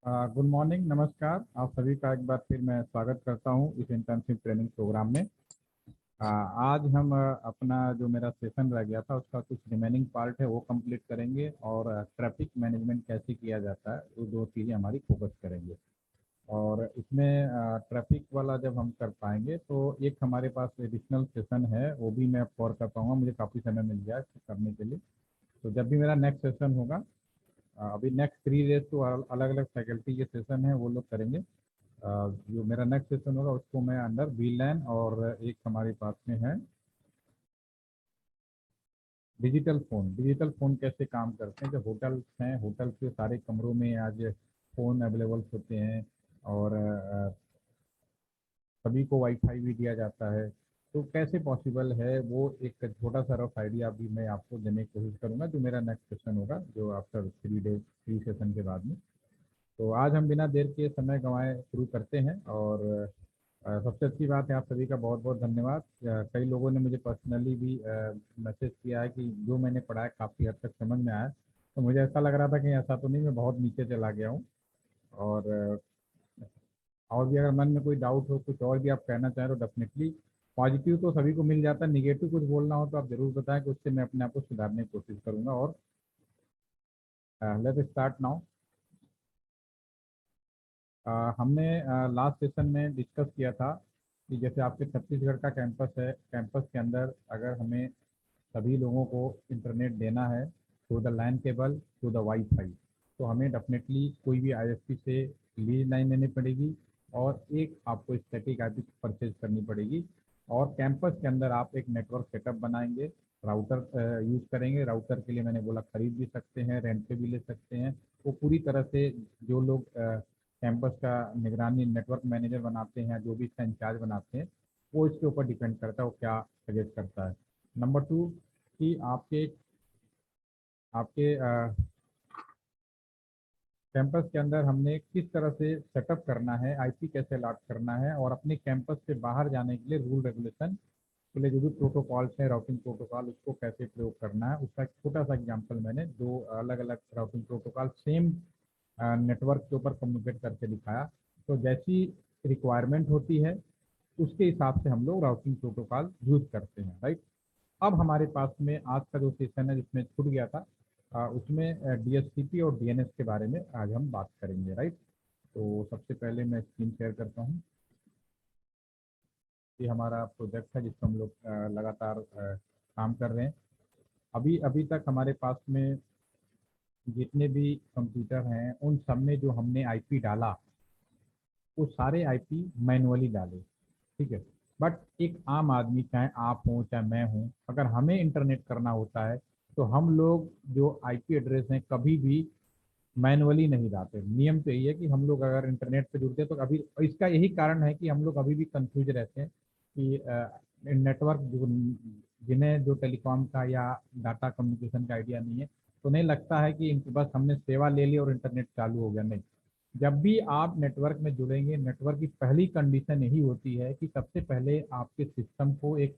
Good morning, नमस्कार। आप सभी का एक बार फिर मैं स्वागत करता हूं इस इंटर्नशिप ट्रेनिंग प्रोग्राम में। आज हम अपना जो मेरा सेशन रह गया था उसका कुछ रिमेनिंग पार्ट है वो कंप्लीट करेंगे और ट्रैफिक मैनेजमेंट कैसे किया जाता है वो दो चीज़ें हमारी फोकस करेंगे। और इसमें ट्रैफिक वाला जब हम कर पाएंगे तो एक हमारे पास एडिशनल सेशन है वो भी मैं कवर कर पाऊंगा, मुझे काफ़ी समय मिल गया है इसको करने के लिए। तो जब भी मेरा नेक्स्ट सेशन होगा, अभी नेक्स्ट 3 डेज तो अलग अलग फैकल्टी के सेशन है वो लोग करेंगे। जो मेरा नेक्स्ट सेशन होगा उसको मैं अंडर वीलैन और एक हमारे पास में है डिजिटल फ़ोन कैसे काम करते हैं। जो होटल्स हैं, होटल के सारे कमरों में आज फ़ोन अवेलेबल होते हैं और सभी को वाईफाई भी दिया जाता है। तो कैसे पॉसिबल है वो एक छोटा सा रफ आइडिया अभी मैं आपको देने की कोशिश करूंगा, जो मेरा नेक्स्ट सेशन होगा जो आफ्टर 3 डेज 3 सेशन के बाद में। तो आज हम बिना देर के समय गंवाए शुरू करते हैं। और सबसे अच्छी बात है, आप सभी का बहुत बहुत धन्यवाद। कई लोगों ने मुझे पर्सनली भी मैसेज किया है कि जो मैंने पढ़ा है काफ़ी हद तक समझ में आया। तो मुझे ऐसा लग रहा था कि ऐसा तो नहीं मैं बहुत नीचे चला गया हूँ। और और भी अगर मन में कोई डाउट हो, कुछ और भी आप कहना चाहें तो डेफिनेटली। पॉजिटिव तो सभी को मिल जाता है, निगेटिव कुछ बोलना हो तो आप ज़रूर बताएं कि उससे मैं अपने आप को सुधारने की कोशिश करूँगा। और लेट्स स्टार्ट नाउ। हमने लास्ट सेशन में डिस्कस किया था कि जैसे आपके छत्तीसगढ़ का कैंपस है, कैंपस के अंदर अगर हमें सभी लोगों को इंटरनेट देना है through the LAN cable, through the WiFi, तो हमें डेफिनेटली कोई भी आईएसपी से लीज लाइन लेनी पड़ेगी और एक आपको स्टैटिक आईपी परचेज करनी पड़ेगी। और कैंपस के अंदर आप एक नेटवर्क सेटअप बनाएंगे, राउटर यूज़ करेंगे। राउटर के लिए मैंने बोला खरीद भी सकते हैं, रेंट पे भी ले सकते हैं। वो पूरी तरह से जो लोग कैंपस का निगरानी नेटवर्क मैनेजर बनाते हैं, जो भी इसका इंचार्ज बनाते हैं, वो इसके ऊपर डिपेंड करता है वो क्या सजेस्ट करता है। नंबर टू कि आपके आपके कैंपस के अंदर हमने किस तरह से सेटअप करना है, आईपी कैसे अलॉट करना है, और अपने कैंपस से बाहर जाने के लिए रूल रेगुलेशन के लिए जो भी प्रोटोकॉल्स हैं, राउटिंग प्रोटोकॉल, उसको कैसे प्रयोग करना है, उसका एक छोटा सा एग्जांपल मैंने दो अलग अलग राउटिंग प्रोटोकॉल सेम नेटवर्क के ऊपर कम्युनिकेट करके दिखाया। तो जैसी रिक्वायरमेंट होती है उसके हिसाब से हम लोग राउटिंग प्रोटोकॉल यूज करते हैं, राइट। अब हमारे पास में आज का जो सेशन है जिसमें छूट गया था, उसमें डीएचसीपी और डीएनएस के बारे में आज हम बात करेंगे, राइट। तो सबसे पहले मैं स्क्रीन शेयर करता हूँ। ये हमारा प्रोजेक्ट है जिस पर हम लोग लगातार काम कर रहे हैं। अभी अभी तक हमारे पास में जितने भी कंप्यूटर हैं उन सब में जो हमने आईपी डाला वो सारे आईपी मैनुअली डाले, ठीक है। बट एक आम आदमी, चाहे आप हों चाहे मैं हूँ, अगर हमें इंटरनेट करना होता है तो हम लोग जो आईपी एड्रेस हैं कभी भी मैनुअली नहीं डालते। नियम तो यही है कि हम लोग अगर इंटरनेट से जुड़ते हैं तो अभी इसका यही कारण है कि हम लोग अभी भी कंफ्यूज रहते हैं कि नेटवर्क जो जिन्हें जो टेलीकॉम का या डाटा कम्युनिकेशन का आइडिया नहीं है, तो नहीं लगता है कि बस हमने सेवा ले ली और इंटरनेट चालू हो गया। नहीं, जब भी आप नेटवर्क में जुड़ेंगे, नेटवर्क की पहली कंडीशन यही होती है कि सबसे पहले आपके सिस्टम को एक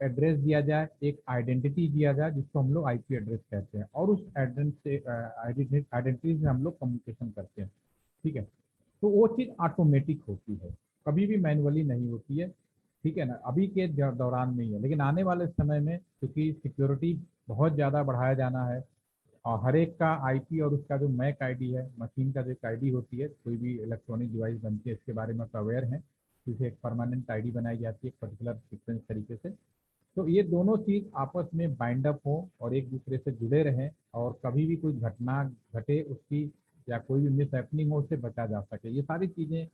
एड्रेस दिया जाए, एक आइडेंटिटी दिया जाए जिसको हम लोग आईपी एड्रेस कहते हैं, और उस एड्रेस से आइडेंटिटी से हम लोग कम्युनिकेशन करते हैं, ठीक है। तो वो चीज़ ऑटोमेटिक होती है, कभी भी मैनुअली नहीं होती है, ठीक है ना। अभी के दौरान में ही है, लेकिन आने वाले समय में क्योंकि सिक्योरिटी बहुत ज़्यादा बढ़ाया जाना है और हर एक का आईपी और उसका जो मैक आईडी है, मशीन का जो एक आईडी होती है, कोई भी इलेक्ट्रॉनिक डिवाइस बनती है इसके बारे में आप अवेयर हैं, जिसे एक परमानेंट आईडी बनाई जाती है एक पर्टिकुलर सीक्वेंस तरीके से। तो ये दोनों चीज़ आपस में बाइंड अप हो और एक दूसरे से जुड़े रहें, और कभी भी कोई घटना घटे उसकी या कोई भी मिस हैपनिंग हो उससे बचा जा सके, ये सारी चीज़ें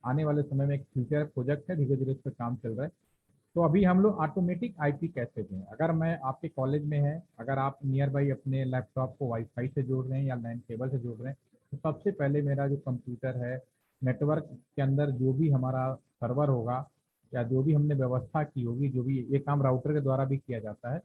आने वाले समय में एक फ्यूचर प्रोजेक्ट है, धीरे धीरे इस पर काम चल रहा है। तो अभी हम लोग ऑटोमेटिक आईपी कैसे दें। अगर मैं आपके कॉलेज में है, अगर आप नियर बाई अपने लैपटॉप को वाईफाई से जोड़ रहे हैं या लैन केबल से जोड़ रहे हैं, तो सबसे पहले मेरा जो कंप्यूटर है, नेटवर्क के अंदर जो भी हमारा सर्वर होगा या जो भी हमने व्यवस्था की होगी, जो भी ये काम राउटर के द्वारा भी किया जाता है,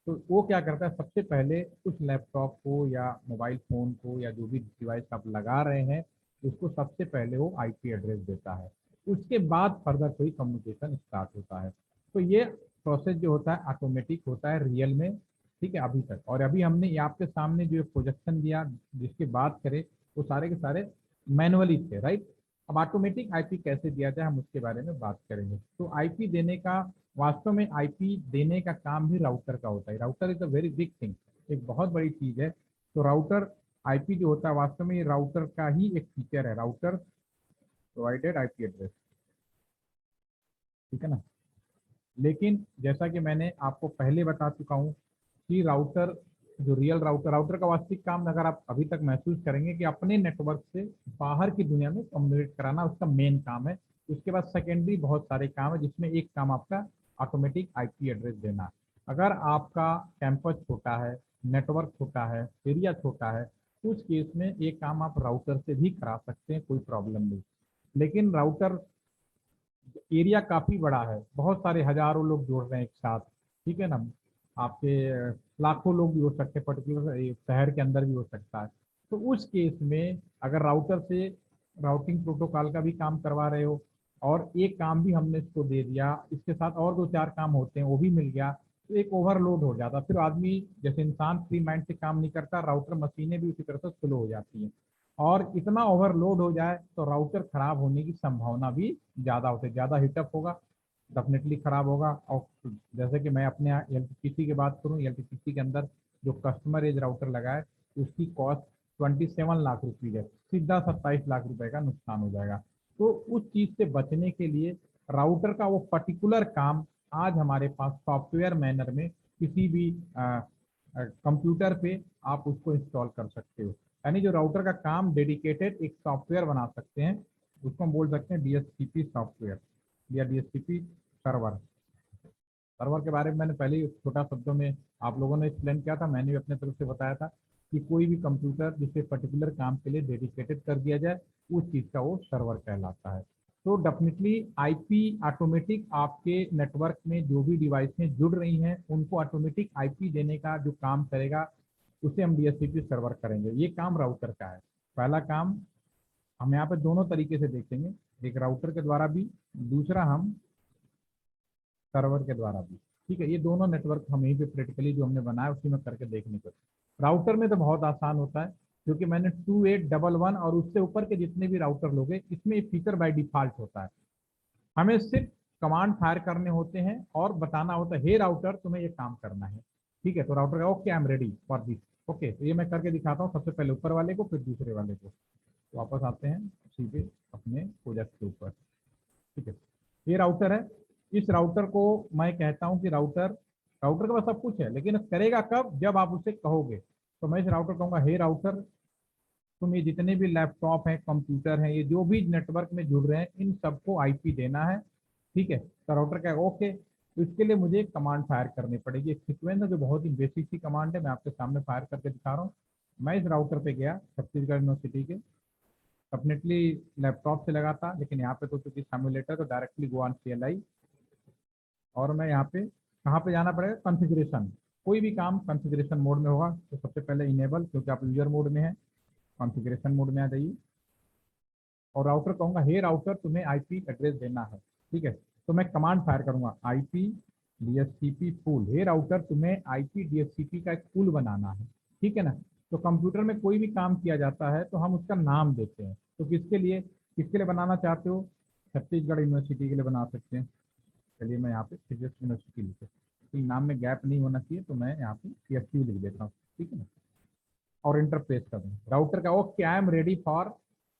तो वो क्या करता है, सबसे पहले उस लैपटॉप को या मोबाइल फ़ोन को या जो भी डिवाइस आप लगा रहे हैं उसको सबसे पहले वो आईपी एड्रेस देता है। उसके बाद फर्दर कोई कम्युनिकेशन स्टार्ट होता है। तो ये प्रोसेस जो होता है ऑटोमेटिक होता है रियल में, ठीक है, अभी तक। और अभी हमने ये आपके सामने जो प्रोजेक्शन दिया जिसकी बात करें, वो सारे के सारे मैनुअली थे, राइट। अब ऑटोमेटिक आईपी कैसे दिया जाए हम उसके बारे में बात करेंगे। तो आईपी देने का, वास्तव में आईपी देने का काम भी राउटर का होता है। Router is a very big thing, एक बहुत बड़ी चीज है। तो राउटर आईपी जो होता है वास्तव में ये राउटर का ही एक फीचर है, राउटर प्रोवाइडेड आईपी एड्रेस, ठीक है ना। लेकिन जैसा कि मैंने आपको पहले बता चुका हूँ कि राउटर, जो रियल राउटर, राउटर का वास्तविक काम अगर आप अभी तक महसूस करेंगे कि अपने नेटवर्क से बाहर की दुनिया में कम्युनिकेट कराना उसका मेन काम है। उसके बाद सेकेंडरी बहुत सारे काम है, जिसमें एक काम आपका ऑटोमेटिक आईपी एड्रेस देना है। अगर आपका कैंपस छोटा है, नेटवर्क छोटा है, एरिया छोटा है, उस केस में एक काम आप राउटर से भी करा सकते हैं, कोई प्रॉब्लम नहीं। लेकिन राउटर एरिया काफी बड़ा है, बहुत सारे हजारों लोग जोड़ रहे हैं एक साथ, ठीक है ना। आपके लाखों लोग भी हो सकते हैं, पर्टिकुलर शहर के अंदर भी हो सकता है। तो उस केस में अगर राउटर से राउटिंग प्रोटोकॉल का भी काम करवा रहे हो और एक काम भी हमने इसको दे दिया, इसके साथ और दो चार काम होते हैं वो भी मिल गया, तो एक ओवरलोड हो जाता। फिर आदमी, जैसे इंसान फ्री माइंड से काम नहीं करता, राउटर मशीनें भी उसी तरह से स्लो हो जाती हैं। और इतना ओवरलोड हो जाए तो राउटर खराब होने की संभावना भी ज़्यादा होती है, ज़्यादा हिटअप होगा, डेफिनेटली खराब होगा। और जैसे कि मैं अपने एलटीपीसी की बात करूं, एलटीपीसी के अंदर जो कस्टमर एज राउटर लगा है उसकी कॉस्ट 27 लाख रुपये है, सीधा 27 लाख रुपए का नुकसान हो जाएगा। तो उस चीज़ से बचने के लिए राउटर का वो पर्टिकुलर काम आज हमारे पास सॉफ्टवेयर मैनर में किसी भी कंप्यूटर पे आप उसको इंस्टॉल कर सकते हो। यानी जो राउटर का काम डेडिकेटेड एक सॉफ्टवेयर बना सकते हैं, उसको हम बोल सकते हैं डीएससीपी सॉफ्टवेयर या डीएससीपी सर्वर। सर्वर के बारे में मैंने पहले ही छोटा शब्दों में आप लोगों ने एक्सप्लेन किया था, मैंने भी अपने तरफ से बताया था कि कोई भी कंप्यूटर जिसे पर्टिकुलर काम के लिए डेडिकेटेड कर दिया जाए उस चीज़ का वो सर्वर कहलाता है। तो डेफिनेटली आईपी ऑटोमेटिक आपके नेटवर्क में जो भी डिवाइसें जुड़ रही हैं उनको ऑटोमेटिक आईपी देने का जो काम करेगा उसे हम डीएससीपी सर्वर करेंगे। ये काम राउटर का है। पहला काम हम यहाँ पे दोनों तरीके से देखेंगे, एक राउटर के द्वारा भी, दूसरा हम सर्वर के द्वारा भी। ठीक है, ये दोनों नेटवर्क हम यहीं पे प्रैक्टिकली जो हमने बनाया उसी में करके देखने को। राउटर में तो बहुत आसान होता है, क्योंकि मैंने 2811 और उससे ऊपर के जितने भी राउटर लोगे इसमें ये फीचर बाय डिफॉल्ट होता है। हमें सिर्फ कमांड फायर करने होते हैं और बताना होता है हे राउटर तुम्हें ये काम करना है। ठीक है, तो राउटर का okay I am ready for this. Okay, तो ये मैं करके दिखाता हूँ, सबसे पहले ऊपर वाले को फिर दूसरे वाले को। तो वापस आते हैं सीधे अपने प्रोजेक्ट के ऊपर। ठीक है, ये राउटर है। इस राउटर को मैं कहता हूं कि राउटर, राउटर के पास सब कुछ है, लेकिन करेगा कब, जब आप उसे कहोगे। तो मैं इस राउटर कहूंगा हे राउटर तुम ये जितने भी लैपटॉप हैं, कंप्यूटर हैं, ये जो भी नेटवर्क में जुड़ रहे हैं इन सबको आईपी देना है। ठीक है, तो राउटर क्या ओके। तो इसके लिए मुझे कमांड फायर करनी पड़ेगी, एक सीक्वेंस है जो बहुत ही बेसिक सी कमांड है, मैं आपके सामने फायर करके दिखा रहा हूँ। मैं इस राउटर पे गया छत्तीसगढ़ यूनिवर्सिटी के, डेफिनेटली लैपटॉप से लगा था, लेकिन यहाँ पे तो चूंकि सिमुलेटर तो डायरेक्टली गो ऑन CLI। और मैं यहाँ पे कहाँ पे जाना पड़ेगा, कॉन्फ़िगरेशन। कोई भी काम कॉन्फ़िगरेशन मोड में होगा, तो सबसे पहले इनेबल, क्योंकि आप यूजर मोड में है, कॉन्फ़िगरेशन मोड में आ जाइए। और राउटर कहूँगा हे राउटर तुम्हें आईपी एड्रेस देना है। ठीक है, तो मैं कमांड फायर करूँगा आईपी डीएससीपी पूल, हे राउटर तुम्हें आईपी डीएससीपी का एक पूल बनाना है। ठीक है ना। तो कंप्यूटर में कोई भी काम किया जाता है तो हम उसका नाम देते हैं। तो किसके लिए बनाना चाहते हो, छत्तीसगढ़ यूनिवर्सिटी के लिए बना सकते हैं। चलिए मैं यहाँ पे फिजिक्स यूनिवर्सिटी लिखे, तो नाम में गैप नहीं होना चाहिए, तो मैं यहाँ पे CFU लिख देता हूँ। ठीक है ना, और इंटरप्रेस कर दूँ राउटर का okay I am ready for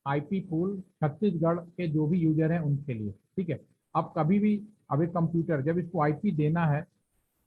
IP pool Chhattisgarh के जो भी यूजर हैं उनके लिए। ठीक है, अब कभी भी, अब एक कंप्यूटर जब इसको आईपी देना है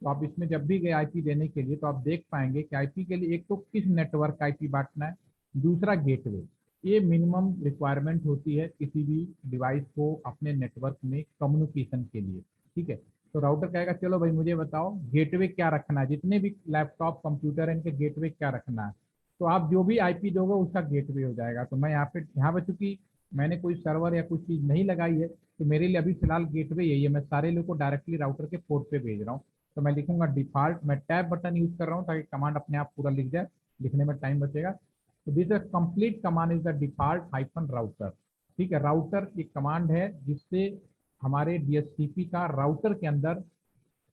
तो आप इसमें जब भी गए आईपी देने के लिए तो आप देख पाएंगे कि आईपी के लिए एक तो किस नेटवर्क का आईपी बांटना है, दूसरा गेटवे। ये मिनिमम रिक्वायरमेंट होती है किसी भी डिवाइस को अपने नेटवर्क में कम्युनिकेशन के लिए। ठीक है, तो राउटर कहेगा चलो भाई मुझे बताओ गेटवे क्या रखना है, जितने भी लैपटॉप कंप्यूटर है इनके गेटवे क्या रखना है। तो आप जो भी आईपी दोगे उसका गेटवे हो जाएगा। तो मैं यहाँ पे चूंकि मैंने कोई सर्वर या कुछ चीज़ नहीं लगाई है, तो मेरे लिए अभी फिलहाल गेटवे यही है, मैं सारे लोग को डायरेक्टली राउटर के पोर्ट पे भेज रहा हूँ। तो मैं लिखूंगा डिफॉल्ट, मैं टैब बटन यूज कर रहा हूँ ताकि कमांड अपने आप पूरा लिख जाए, लिखने में टाइम बचेगा। तो this complete command is the default hyphen router. ठीक है, राउटर एक कमांड है जिससे हमारे डीएससीपी का राउटर के अंदर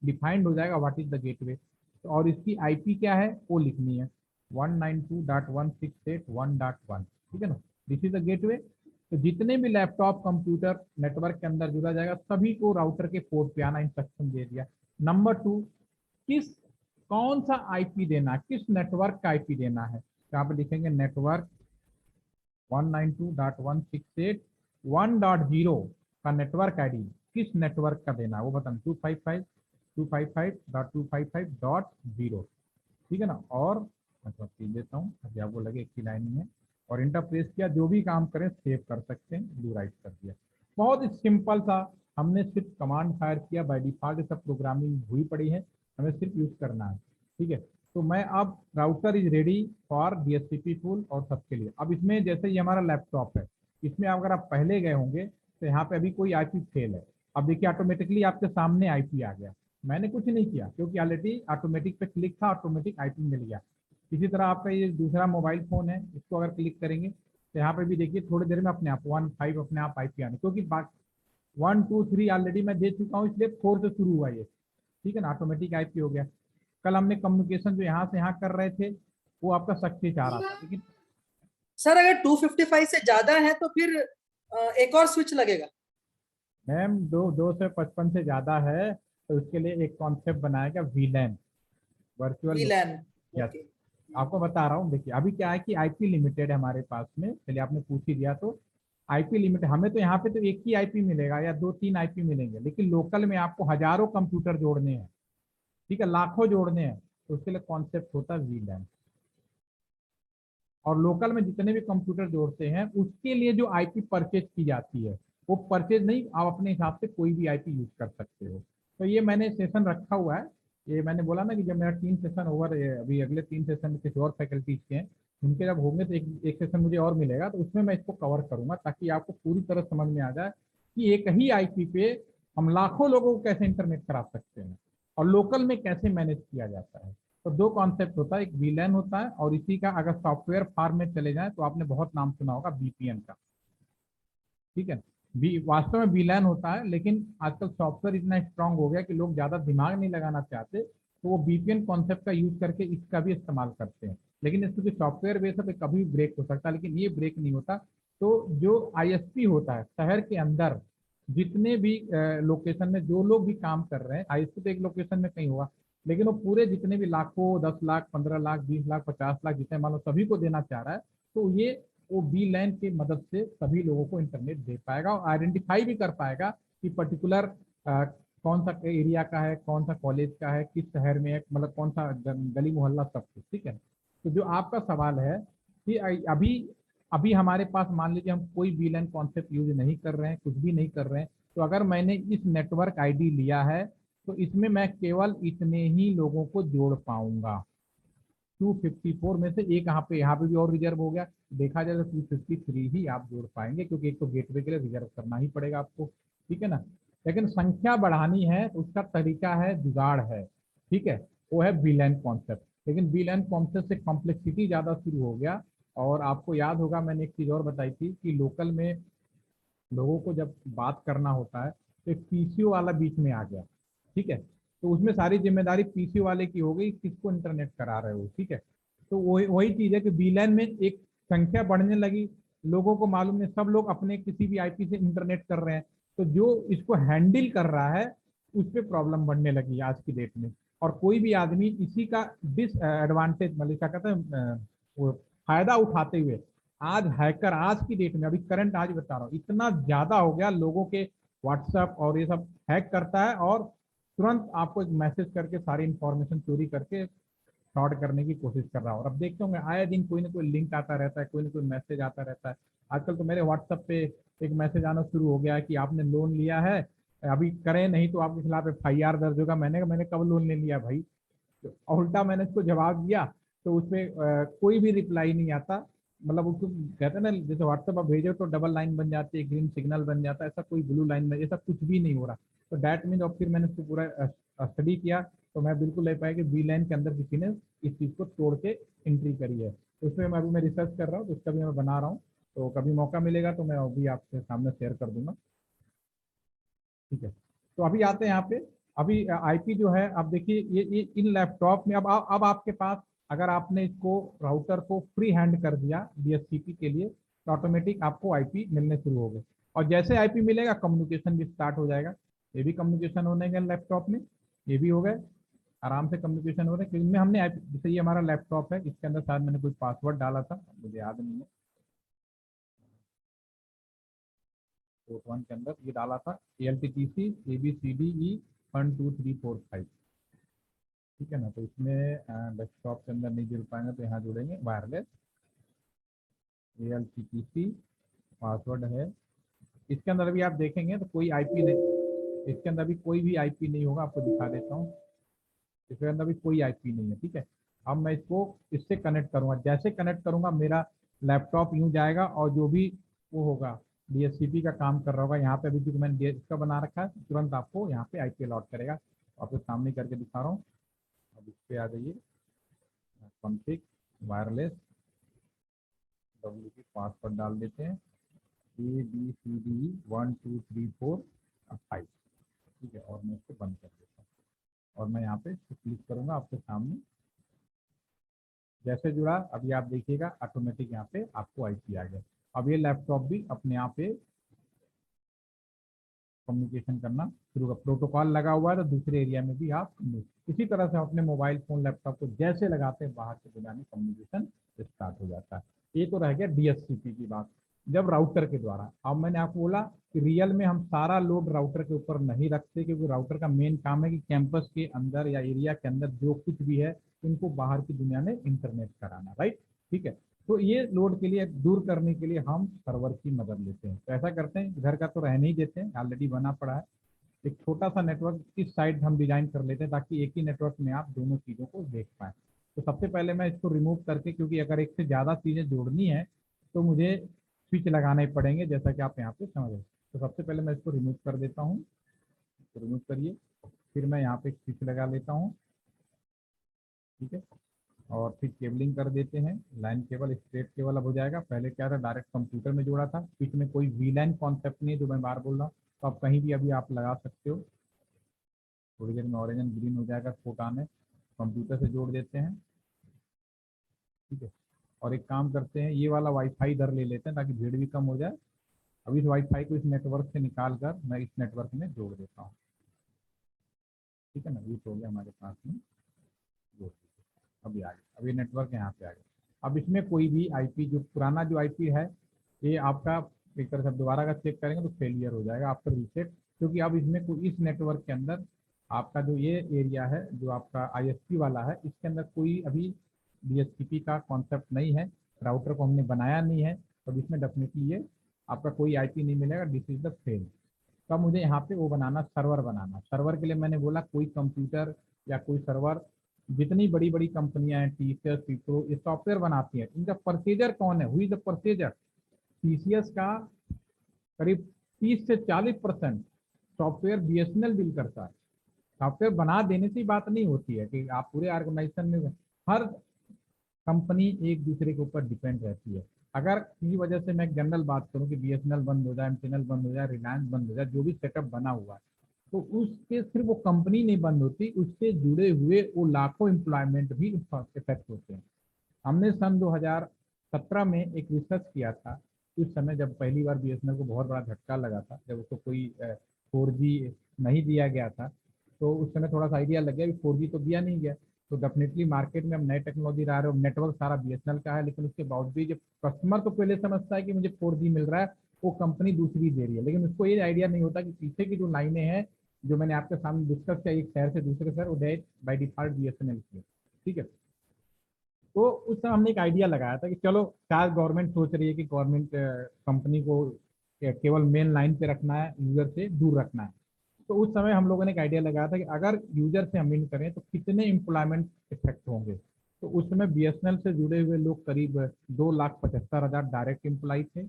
डिफाइंड हो जाएगा व्हाट इज द गेटवे। तो और इसकी आईपी क्या है वो लिखनी है 192.168.1.1। ठीक है ना, दिस इज द गेटवे। तो जितने भी लैपटॉप कंप्यूटर नेटवर्क के अंदर जुड़ा जाएगा सभी को राउटर के पोर्ट पे आना, इंस्ट्रक्शन दे दिया। नंबर 2, किस कौन सा आईपी देना है, किस नेटवर्क का आईपी देना है, तो यहाँ पे लिखेंगे नेटवर्क 192.168.1.0 का नेटवर्क आईडी किस नेटवर्क का देना है वो बताना, 255.255.255.0, ठीक है ना। और मैं थोड़ा सीख देता हूँ ताकि आपको लगे एक ही लाइन में, और इंटर प्रेस किया, जो भी काम करें सेव कर सकते हैं, ब्लू राइट कर दिया। बहुत ही सिंपल सा, हमने सिर्फ कमांड फायर किया, बाय डिफॉल्ट सब प्रोग्रामिंग हुई पड़ी है, हमें सिर्फ यूज करना है, ठीक है। तो मैं अब router is ready for DHCP full और सबके लिए। अब इसमें जैसे ये हमारा लैपटॉप है, इसमें अगर आप पहले गए होंगे तो यहाँ पे अभी कोई आईपी फेल है। अब देखिए ऑटोमेटिकली आपके सामने आईपी आ गया, मैंने कुछ नहीं किया क्योंकि ऑलरेडी ऑटोमेटिक पे क्लिक था, ऑटोमेटिक आईपी मिल गया। इसी तरह आपका ये दूसरा मोबाइल फोन है, इसको अगर क्लिक करेंगे तो यहाँ पे भी देखिए थोड़ी देर में अपने आप 1.5 अपने आप आईपी आने, क्योंकि 1 2 3 ऑलरेडी मैं दे चुका हूँ, इसलिए 4 से शुरू हुआ ये, ठीक है ना, ऑटोमेटिक आईपी हो गया। कल हमने कम्युनिकेशन जो यहाँ से यहाँ कर रहे थे वो आपका सक्सेस आ रहा था, लेकिन सर अगर 255 से ज्यादा है तो फिर एक और स्विच लगेगा। मैम 255 से ज्यादा है तो उसके लिए एक कॉन्सेप्ट बनाएगा वीलैन, वर्चुअल। वीलैन, yes, okay. आपको बता रहा हूँ। देखिए अभी क्या है कि आईपी लिमिटेड है हमारे पास में, चलिए आपने पूछ ही दिया तो आईपी लिमिट, हमें तो यहाँ पे तो एक ही आईपी मिलेगा या 2 3 आईपी मिलेंगे, लेकिन लोकल में आपको हजारों कंप्यूटर जोड़ने हैं, ठीक है, लाखों जोड़ने हैं, तो उसके लिए कॉन्सेप्ट होता है वीलैन। और लोकल में जितने भी कंप्यूटर जोड़ते हैं उसके लिए जो आईपी परचेज की जाती है, वो परचेज नहीं, आप अपने हिसाब से कोई भी आईपी यूज कर सकते हो। तो ये मैंने सेशन रखा हुआ है, ये मैंने बोला ना कि जब मेरा 3 सेशन ओवर, अभी अगले 3 सेशन किसी और फैकल्टीज के हैं, उनके जब होंगे तो एक सेशन मुझे और मिलेगा, तो उसमें मैं इसको कवर करूंगा ताकि आपको पूरी तरह समझ में आ जाए कि एक ही आईपी पे हम लाखों लोगों को कैसे इंटरनेट करा सकते हैं और लोकल में कैसे मैनेज किया जाता है। तो 2 कॉन्सेप्ट होता है, एक वीलैन होता है और इसी का अगर सॉफ्टवेयर फार्म में चले जाए तो आपने बहुत नाम सुना होगा बीपीएन का, ठीक है। वास्तव में वीलैन होता है, लेकिन आजकल सॉफ्टवेयर इतना स्ट्रांग हो गया कि लोग ज्यादा दिमाग नहीं लगाना चाहते, तो वो बीपीएन कॉन्सेप्ट का यूज करके इसका भी इस्तेमाल करते हैं। लेकिन इसको जो सॉफ्टवेयर बेस है तो कभी ब्रेक हो सकता है, लेकिन ये ब्रेक नहीं होता। तो जो आईएसपी होता है शहर के अंदर, जितने भी लोकेशन में जो लोग भी काम कर रहे हैं, आईएसपी तो एक लोकेशन में कहीं हुआ, लेकिन वो पूरे जितने भी लाखों, 10 लाख, 15 लाख, 20 लाख, 50 लाख जितने मान लो सभी को देना चाह रहा है, तो ये वो बी लैन की मदद से सभी लोगों को इंटरनेट दे पाएगा और आइडेंटिफाई भी कर पाएगा कि पर्टिकुलर कौन सा एरिया का है, कौन सा कॉलेज का है, किस शहर में है, मतलब कौन सा गली मोहल्ला, सब कुछ, ठीक है। तो जो आपका सवाल है कि अभी अभी हमारे पास मान लीजिए हम कोई वीलैन कॉन्सेप्ट यूज नहीं कर रहे हैं, कुछ भी नहीं कर रहे हैं, तो अगर मैंने इस नेटवर्क आईडी लिया है तो इसमें मैं केवल इतने ही लोगों को जोड़ पाऊंगा। 254 में से एक यहाँ पे भी और रिजर्व हो गया, देखा जाए तो 253 ही आप जोड़ पाएंगे, क्योंकि एक तो गेटवे के लिए रिजर्व करना ही पड़ेगा आपको, ठीक है ना। लेकिन संख्या बढ़ानी है तो उसका तरीका है, जुगाड़ है, ठीक है, वो है वीलैन कॉन्सेप्ट। लेकिन वीलैन कॉन्सेप्ट से कॉम्प्लेक्सिटी ज्यादा शुरू हो गया। और आपको याद होगा मैंने एक चीज और बताई थी कि लोकल में लोगों को जब बात करना होता है तो एक पीसीओ वाला बीच में आ गया, ठीक है, तो उसमें सारी जिम्मेदारी पीसीओ वाले की हो गई, किसको इंटरनेट करा रहे हो, ठीक है। तो वही वही चीज है कि वीलैन में एक संख्या बढ़ने लगी, लोगों को मालूम नहीं, सब लोग अपने किसी भी आईपी से इंटरनेट कर रहे हैं, तो जो इसको हैंडल कर रहा है उस पर प्रॉब्लम बढ़ने लगी आज की डेट में। और कोई भी आदमी इसी का डिसएडवांटेज, मतलब क्या कहते हैं, वो फायदा उठाते हुए आज हैकर, आज की डेट में, अभी करंट आज बता रहा हूँ, इतना ज्यादा हो गया, लोगों के व्हाट्सएप और ये सब हैक करता है और तुरंत आपको एक मैसेज करके सारी इंफॉर्मेशन चोरी करके फ्रॉड करने की कोशिश कर रहा हूँ। और अब देखते होंगे आए दिन कोई ना कोई लिंक आता रहता है, कोई ना कोई मैसेज आता रहता है। आजकल तो मेरे व्हाट्सएप पे एक मैसेज आना शुरू हो गया है कि आपने लोन लिया है, अभी करें नहीं तो आपके खिलाफ एफआईआर दर्ज होगा। मैंने कब लोन ले लिया भाई, तो उल्टा मैंने उसको जवाब दिया तो उसमें कोई भी रिप्लाई नहीं आता। मतलब उसको कहते हैं ना, जैसे व्हाट्सएप आप भेजो तो डबल लाइन बन जाती है, ग्रीन सिग्नल बन जाता है, ऐसा कोई ब्लू लाइन में, ऐसा कुछ भी नहीं हो रहा। तो डैट मीन, और फिर मैंने उसको पूरा स्टडी किया तो मैं बिल्कुल ले पाया कि वी लाइन के अंदर किसी ने इस चीज़ को तोड़ के एंट्री करी है। तो उसमें मैं अभी रिसर्च कर रहा हूँ, तो उसका भी मैं बना रहा हूँ, तो कभी मौका मिलेगा तो मैं अभी आपके सामने शेयर कर दूंगा, ठीक है। तो अभी आते हैं यहाँ पे, अभी आईपी जो है, अब देखिए ये इन लैपटॉप में अब आपके पास, अगर आपने इसको राउटर को फ्री हैंड कर दिया डीएचसीपी के लिए, तो ऑटोमेटिक आपको आईपी मिलने शुरू हो गए। और जैसे आईपी मिलेगा कम्युनिकेशन भी स्टार्ट हो जाएगा। ये भी कम्युनिकेशन होने के लैपटॉप में, ये भी हो गए, आराम से कम्युनिकेशन हो रहा है। इनमें हमने जैसे ये हमारा लैपटॉप है, इसके अंदर शायद मैंने कोई पासवर्ड डाला था, मुझे याद नहीं है। पोर्ट 1 के अंदर ये डाला था ALTTC ABCDE 1 2 3 4 5, ठीक है ना। तो इसमें डेस्कटॉप के अंदर नहीं जुड़ पाएंगे तो यहाँ जुड़ेंगे वायरलेस ALTTC, पासवर्ड है। इसके अंदर भी आप देखेंगे तो कोई आईपी नहीं, इसके अंदर भी कोई भी आईपी नहीं होगा, आपको दिखा देता हूँ। इसके अंदर भी कोई आईपी नहीं है, ठीक है। अब मैं इसको इससे कनेक्ट करूंगा, जैसे कनेक्ट करूंगा मेरा लैपटॉप यूं जाएगा और जो भी वो होगा DHCP का काम कर रहा होगा, यहाँ पे अभी जो मैंने इसका बना रखा है तुरंत आपको यहाँ पे आईपी अलॉट करेगा। आपके सामने करके दिखा रहा हूँ। अब इस पे आ जाइए, कॉन्फ़िग वायरलेस WP पासवर्ड डाल देते हैं ABCD 1 2 3 4 5, ठीक है। और मैं इसको बंद कर देता हूँ और मैं यहाँ पे क्लिक करूंगा, आपके सामने जैसे जुड़ा अभी आप देखिएगा ऑटोमेटिक यहाँ पे आपको आईपी आ गया। अब ये लैपटॉप भी अपने आप पे कम्युनिकेशन करना शुरू कर, प्रोटोकॉल लगा हुआ है तो दूसरे एरिया में भी आप इसी तरह से अपने मोबाइल फोन लैपटॉप को जैसे लगाते हैं बाहर से बुलाने कम्युनिकेशन स्टार्ट हो जाता है। ये तो रह गया DHCP की बात। जब राउटर के द्वारा, अब मैंने आपको बोला कि रियल में हम सारा लोड राउटर के ऊपर नहीं रखते, क्योंकि राउटर का मेन काम है कि कैंपस के अंदर या एरिया के अंदर जो कुछ भी है उनको बाहर की दुनिया में इंटरनेट कराना, राइट, ठीक है। तो ये लोड के लिए दूर करने के लिए हम सर्वर की मदद लेते हैं। तो ऐसा करते हैं, घर का तो रहने ही देते हैं, ऑलरेडी बना पड़ा है। एक छोटा सा नेटवर्क इस साइड हम डिजाइन कर लेते हैं ताकि एक ही नेटवर्क में आप दोनों चीज़ों को देख पाएँ। तो सबसे पहले मैं इसको रिमूव करके, क्योंकि अगर एक से ज़्यादा चीज़ें जोड़नी है तो मुझे स्विच लगाने पड़ेंगे, जैसा कि आप यहाँ पे समझ रहे। तो सबसे पहले मैं इसको रिमूव कर देता हूँ, तो रिमूव करिए, फिर मैं यहाँ पे स्विच लगा लेता हूँ, ठीक है। और फिर केबलिंग कर देते हैं, लाइन केबल स्ट्रेट केबल अब हो जाएगा। पहले क्या था, डायरेक्ट कंप्यूटर में जोड़ा था, स्विच में कोई VLAN कॉन्सेप्ट नहीं है जो मैं बार बोल रहा हूँ। तो आप कहीं भी अभी आप लगा सकते हो, थोड़ी देर में ऑरेंज एंड ग्रीन हो जाएगा फोटा में। कंप्यूटर से जोड़ देते हैं, ठीक है। और एक काम करते हैं, ये वाला वाईफाई इधर ले लेते हैं ताकि भीड़ भी कम हो जाए। अब इस वाईफाई को इस नेटवर्क से निकाल कर मैं इस नेटवर्क में जोड़ देता हूँ, ठीक है ना। ये हो गया हमारे पास में जोड़। अभी आ गया, अब ये नेटवर्क यहाँ पे आ गया। अब इसमें कोई भी आईपी, जो पुराना जो आईपी है ये आपका एक तरह से दोबारा का चेक करेंगे तो फेलियर हो जाएगा आपका रीसेट, क्योंकि अब इसमें कोई इस नेटवर्क के अंदर आपका जो ये एरिया है जो आपका ISP वाला है, इसके अंदर कोई अभी DHCP का कॉन्सेप्ट नहीं है, राउटर को हमने बनाया नहीं है। तो इसमें डेफिनेटली ये आपका कोई आईपी नहीं मिलेगा, दिस इज द फेल। तब मुझे यहाँ पे वो बनाना, सर्वर बनाना। सर्वर के लिए मैंने बोला कोई कंप्यूटर या कोई सर्वर, जितनी बड़ी बड़ी कंपनियां हैं TCS विप्रो, ये सॉफ्टवेयर बनाती हैं, इनका परचेजर कौन है, हुई द परचेजर। TCS का करीब 30 से 40% सॉफ्टवेयर BSNL बिल करता है। सॉफ्टवेयर बना देने से बात नहीं होती है कि आप पूरे ऑर्गेनाइजेशन में, हर कंपनी एक दूसरे के ऊपर डिपेंड रहती है। अगर किसी वजह से मैं जनरल बात करूं कि BSNL बंद हो जाए, MTNL बंद हो जाए, रिलायंस बंद हो जाए, जो भी सेटअप बना हुआ है, तो उसके सिर्फ वो कंपनी नहीं बंद होती, उससे जुड़े हुए वो लाखों एम्प्लॉयमेंट भी इफेक्ट होते हैं। हमने सन 2017 में एक रिसर्च किया था, उस समय जब पहली बार BSNL को बहुत बड़ा झटका लगा था, जब उसको कोई 4G नहीं दिया गया था। तो उस समय थोड़ा सा आइडिया लग गया कि 4G तो दिया नहीं गया, तो डेफिनेटली मार्केट में हम नए टेक्नोलॉजी ला रहे हो, नेटवर्क सारा BSNL का है, लेकिन उसके बावजूद भी जब कस्टमर तो पहले समझता है कि मुझे 4G मिल रहा है, वो कंपनी दूसरी दे रही है, लेकिन उसको ये आइडिया नहीं होता कि पीछे की जो लाइनें हैं, जो मैंने आपके सामने डिस्कस किया, एक शहर से दूसरे शहर, वो बाई डिफॉल्ट BSNL की है, ठीक है। तो उस समय हमने एक आइडिया लगाया था कि चलो शायद गवर्नमेंट सोच रही है कि गवर्नमेंट कंपनी को केवल मेन लाइन पे रखना है, यूजर से दूर रखना है। तो उस समय हम लोगों ने एक आइडिया लगाया था कि अगर यूजर से हम इन करें तो कितने एम्प्लॉयमेंट इफेक्ट होंगे। तो उस समय BSNL से जुड़े हुए लोग करीब 2,75,000 डायरेक्ट एम्प्लॉय थे।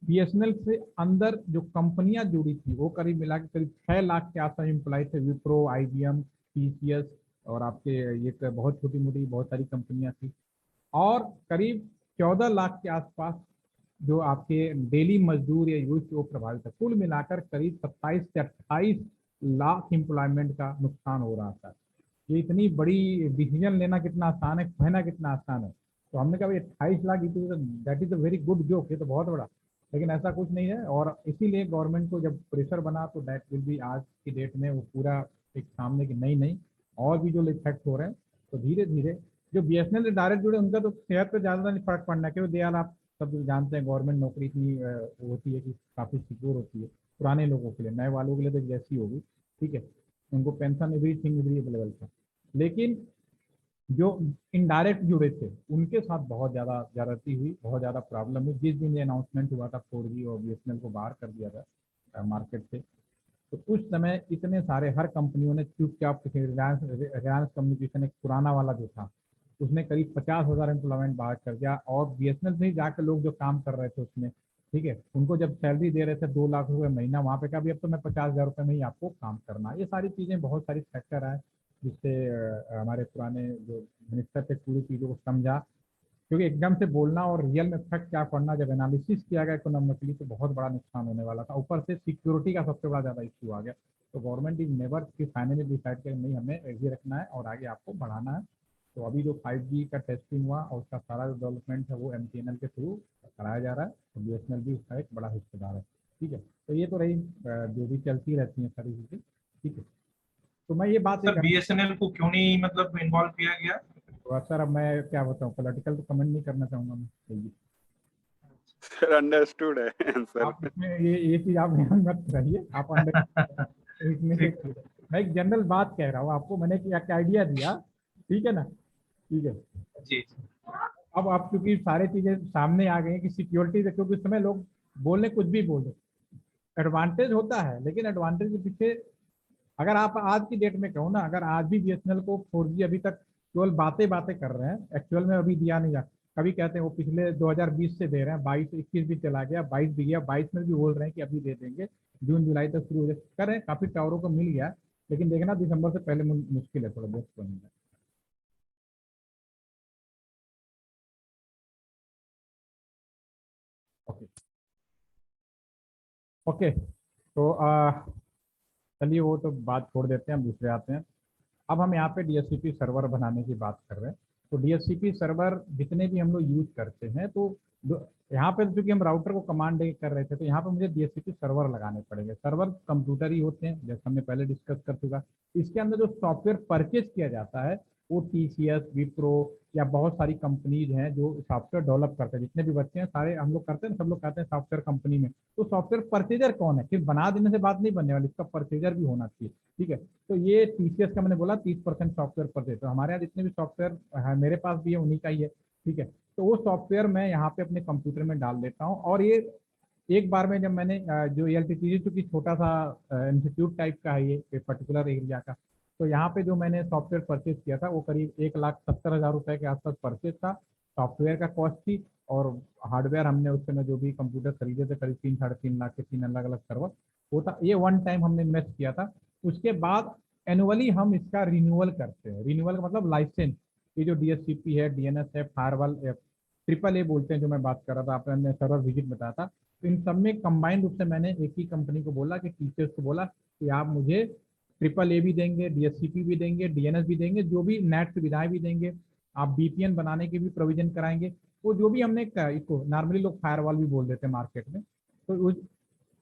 BSNL से अंदर जो कंपनियां जुड़ी थी वो करीब मिला के करीब 6 लाख के आसपास एम्प्लॉय थे, विप्रो, IBM, TCS और आपके ये बहुत छोटी मोटी बहुत सारी कंपनियां थी। और करीब 14 लाख के आसपास जो आपके डेली मजदूर या यूथ वो प्रभावित है। कुल मिलाकर करीब 27 से 28 लाख एम्प्लॉयमेंट का नुकसान हो रहा था। ये इतनी बड़ी डिसीजन लेना कितना आसान है, कहना कितना आसान है, तो हमने कहा भाई 28 lakh, that is a very good joke, ये तो बहुत बड़ा, लेकिन ऐसा कुछ नहीं है। और इसीलिए गवर्नमेंट को जब प्रेशर बना तो दैट विल बी आज की डेट में वो पूरा एक सामने की नहीं नहीं और भी जो इफेक्ट हो रहे हैं। तो धीरे धीरे जो बीएसएनएल से डायरेक्ट जुड़े उनका तो सेहत पे ज़्यादा नहीं फर्क पड़ना है, क्योंकि दयाल आप सब जानते हैं गवर्नमेंट नौकरी इतनी होती है कि काफ़ी सिक्योर होती है पुराने लोगों के लिए, नए वालों के लिए तो जैसी होगी, ठीक है, उनको पेंशन एवरीथिंग भी अवेलेबल था। लेकिन जो इनडायरेक्ट जुड़े थे उनके साथ बहुत ज़्यादा ज्यादती हुई, बहुत ज़्यादा प्रॉब्लम हुई। जिस दिन ये अनाउंसमेंट हुआ था 4G और बीएसएनएल को बाहर कर दिया था मार्केट से, तो उस समय इतने सारे हर कंपनियों ने चुपचाप, रिलायंस रिलायंस कम्युनिकेशन एक पुराना वाला जो था उसने करीब 50,000 एम्प्लॉयमेंट बाहर कर दिया, और बीएसएनएल से ही जाकर लोग जो काम कर रहे थे उसमें, ठीक है, उनको जब सैलरी दे रहे थे 2 लाख रुपए महीना, वहाँ पे कहा भी अब तो मैं 50,000 रुपये में ही आपको काम करना है। ये सारी चीज़ें, बहुत सारी फैक्टर आए जिससे हमारे पुराने जो मिनिस्टर थे पूरी चीज़ों को समझा, क्योंकि एकदम से बोलना और रियल में इफेक्ट क्या पड़ना, जब एनालिसिस किया गया इकोनॉमिकली तो बहुत बड़ा नुकसान होने वाला था। ऊपर से सिक्योरिटी का सबसे बड़ा ज़्यादा इशू आ गया। तो गवर्नमेंट इज नेवर कि फाइनली डिसाइड कर नहीं हमें ये रखना है और आगे आपको बढ़ाना है। तो अभी जो 5G का टेस्टिंग हुआ और उसका सारा जो डेवलपमेंट है वो MTNL के थ्रू कराया जा रहा है, तो BSNL भी उसका एक बड़ा हिस्सेदार है। ठीक है, तो ये तो रही जो भी चलती रहती हैं सारी चीज़ें। ठीक है, तो मैं ये बात सर बीएसएनएल को क्यों नहीं मतलब इन्वॉल्व किया गया? तो सर अब मैं क्या बताऊँ, पॉलिटिकल तो कमेंट नहीं करना चाहूँगा मैं। सर अंडरस्टूड है आंसर। आप इसमें ये चीज आप ध्यान मत रहिए, आप इसमें से मैं एक जनरल बात कह रहा हूँ आपको, मैंने एक आइडिया दिया, ठीक है ना, ठीक है। जी। अब आप क्योंकि सारी चीजें सामने आ गई हैं कि सिक्योरिटी, क्योंकि उस समय लोग बोलने कुछ भी बोले, एडवांटेज होता है, लेकिन एडवांटेज के पीछे अगर आप आज की डेट में कहो ना, अगर आज भी बीएसएनएल को 4G अभी तक केवल बातें बातें कर रहे हैं, एक्चुअल में अभी दिया नहीं जा, कभी कहते हैं वो पिछले 2020 से दे रहे हैं, 22-21 भी चला गया, 22 भी गया, 22 में भी बोल रहे हैं कि अभी दे देंगे, जून जुलाई तक शुरू हो कर रहे हैं, काफी टावरों को मिल गया, लेकिन देखना दिसंबर से पहले मुश्किल है, थोड़ा बहुत बनेगा। ओके ओके, तो चलिए वो तो बात छोड़ देते हैं, हम दूसरे आते हैं। अब हम यहाँ पे DHCP सर्वर बनाने की बात कर रहे हैं। तो DHCP सर्वर जितने भी हम लोग यूज करते हैं, तो यहाँ पे चूंकि हम राउटर को कमांड कर रहे थे, तो यहाँ पे मुझे DHCP सर्वर लगाने पड़ेंगे। सर्वर कंप्यूटर ही होते हैं, जैसे हमने पहले डिस्कस कर चुका। इसके अंदर जो सॉफ्टवेयर परचेज किया जाता है वो TCS, विप्रो या बहुत सारी कंपनीज हैं जो सॉफ्टवेयर डेवलप करते हैं। जितने भी बच्चे हैं सारे हम लोग करते हैं, सब लोग कहते हैं सॉफ्टवेयर कंपनी में। तो सॉफ्टवेयर परचेजर कौन है? सिर्फ बना देने से बात नहीं बनने वाली, इसका परचेजर भी होना चाहिए। ठीक है, तो ये TCS का मैंने बोला 30% सॉफ्टवेयर परचेज, तो हमारे यहाँ जितने भी सॉफ्टवेयर है मेरे पास भी है उन्हीं का ही है। ठीक है, तो वो सॉफ्टवेयर मैं यहाँ पे अपने कंप्यूटर में डाल देता हूँ, और ये एक बार में जब मैंने जो ELTCG चूंकि छोटा सा इंस्टीट्यूट टाइप का है ये पर्टिकुलर एरिया का, तो यहाँ पे जो मैंने सॉफ्टवेयर परचेज किया था वो करीब 1,70,000 रुपए के आसपास परचेज था, सॉफ्टवेयर का कॉस्ट थी। और हार्डवेयर हमने उस समय जो भी कंप्यूटर खरीदे थे करीब 3-3.5 लाख के 3 अलग अलग सर्वर होता, ये वन टाइम हमने इन्वेस्ट किया था। उसके बाद एनुअली हम इसका रिन्यूअल करते हैं। रिन्यूअल का मतलब लाइसेंस, ये जो DHCP है, DNS है, फायरवॉल, AAA बोलते हैं जो मैं बात कर रहा था, आपने सर्वर विजिट बताया था, तो इन सब में कंबाइंड रूप से मैंने एक ही कंपनी को बोला कि टीचर्स को बोला कि आप मुझे AAA भी देंगे, DHCP भी देंगे, DNS भी देंगे, जो भी नेट सुविधाएं भी देंगे, आप VPN बनाने की भी प्रोविजन कराएंगे। वो जो भी हमने इसको नॉर्मली लोग फायरवॉल भी बोल देते हैं मार्केट में। तो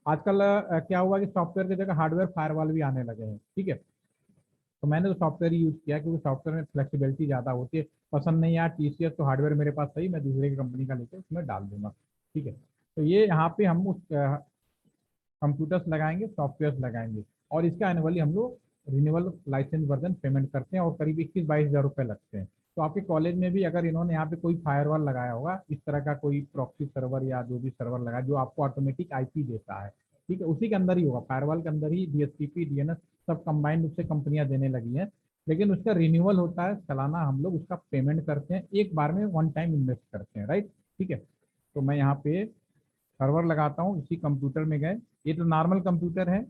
आजकल क्या हुआ कि सॉफ्टवेयर की जगह हार्डवेयर फायरवॉल भी आने लगे हैं। ठीक है, तो मैंने तो सॉफ्टवेयर ही यूज किया क्योंकि सॉफ्टवेयर में फ्लेक्सिबिलिटी ज़्यादा होती है। पसंद नहीं आया TCS, तो हार्डवेयर मेरे पास सही, मैं दूसरे की कंपनी का लेकर उसमें डाल दूंगा। ठीक है, तो ये यहाँ पे हम उस कंप्यूटर्स लगाएंगे, सॉफ्टवेयर लगाएंगे, और इसका एनुअली हम लोग रिन्यूअल लाइसेंस वर्जन पेमेंट करते हैं, और करीब 21-22 हज़ार रुपये लगते हैं। तो आपके कॉलेज में भी अगर इन्होंने यहाँ पे कोई फायरवॉल लगाया होगा, इस तरह का कोई प्रॉक्सी सर्वर या जो भी सर्वर लगाया जो आपको ऑटोमेटिक IP देता है, ठीक है, उसी के अंदर ही होगा, फायरवॉल के अंदर ही DHCP, DNS सब कंबाइंड रूप से कंपनियां देने लगी हैं। लेकिन उसका रिन्यूअल होता है सालाना, हम लोग उसका पेमेंट करते हैं, एक बार में वन टाइम इन्वेस्ट करते हैं, राइट। ठीक है, तो मैं यहाँ पे सर्वर लगाता हूँ, इसी कंप्यूटर में गए, ये तो नॉर्मल कंप्यूटर है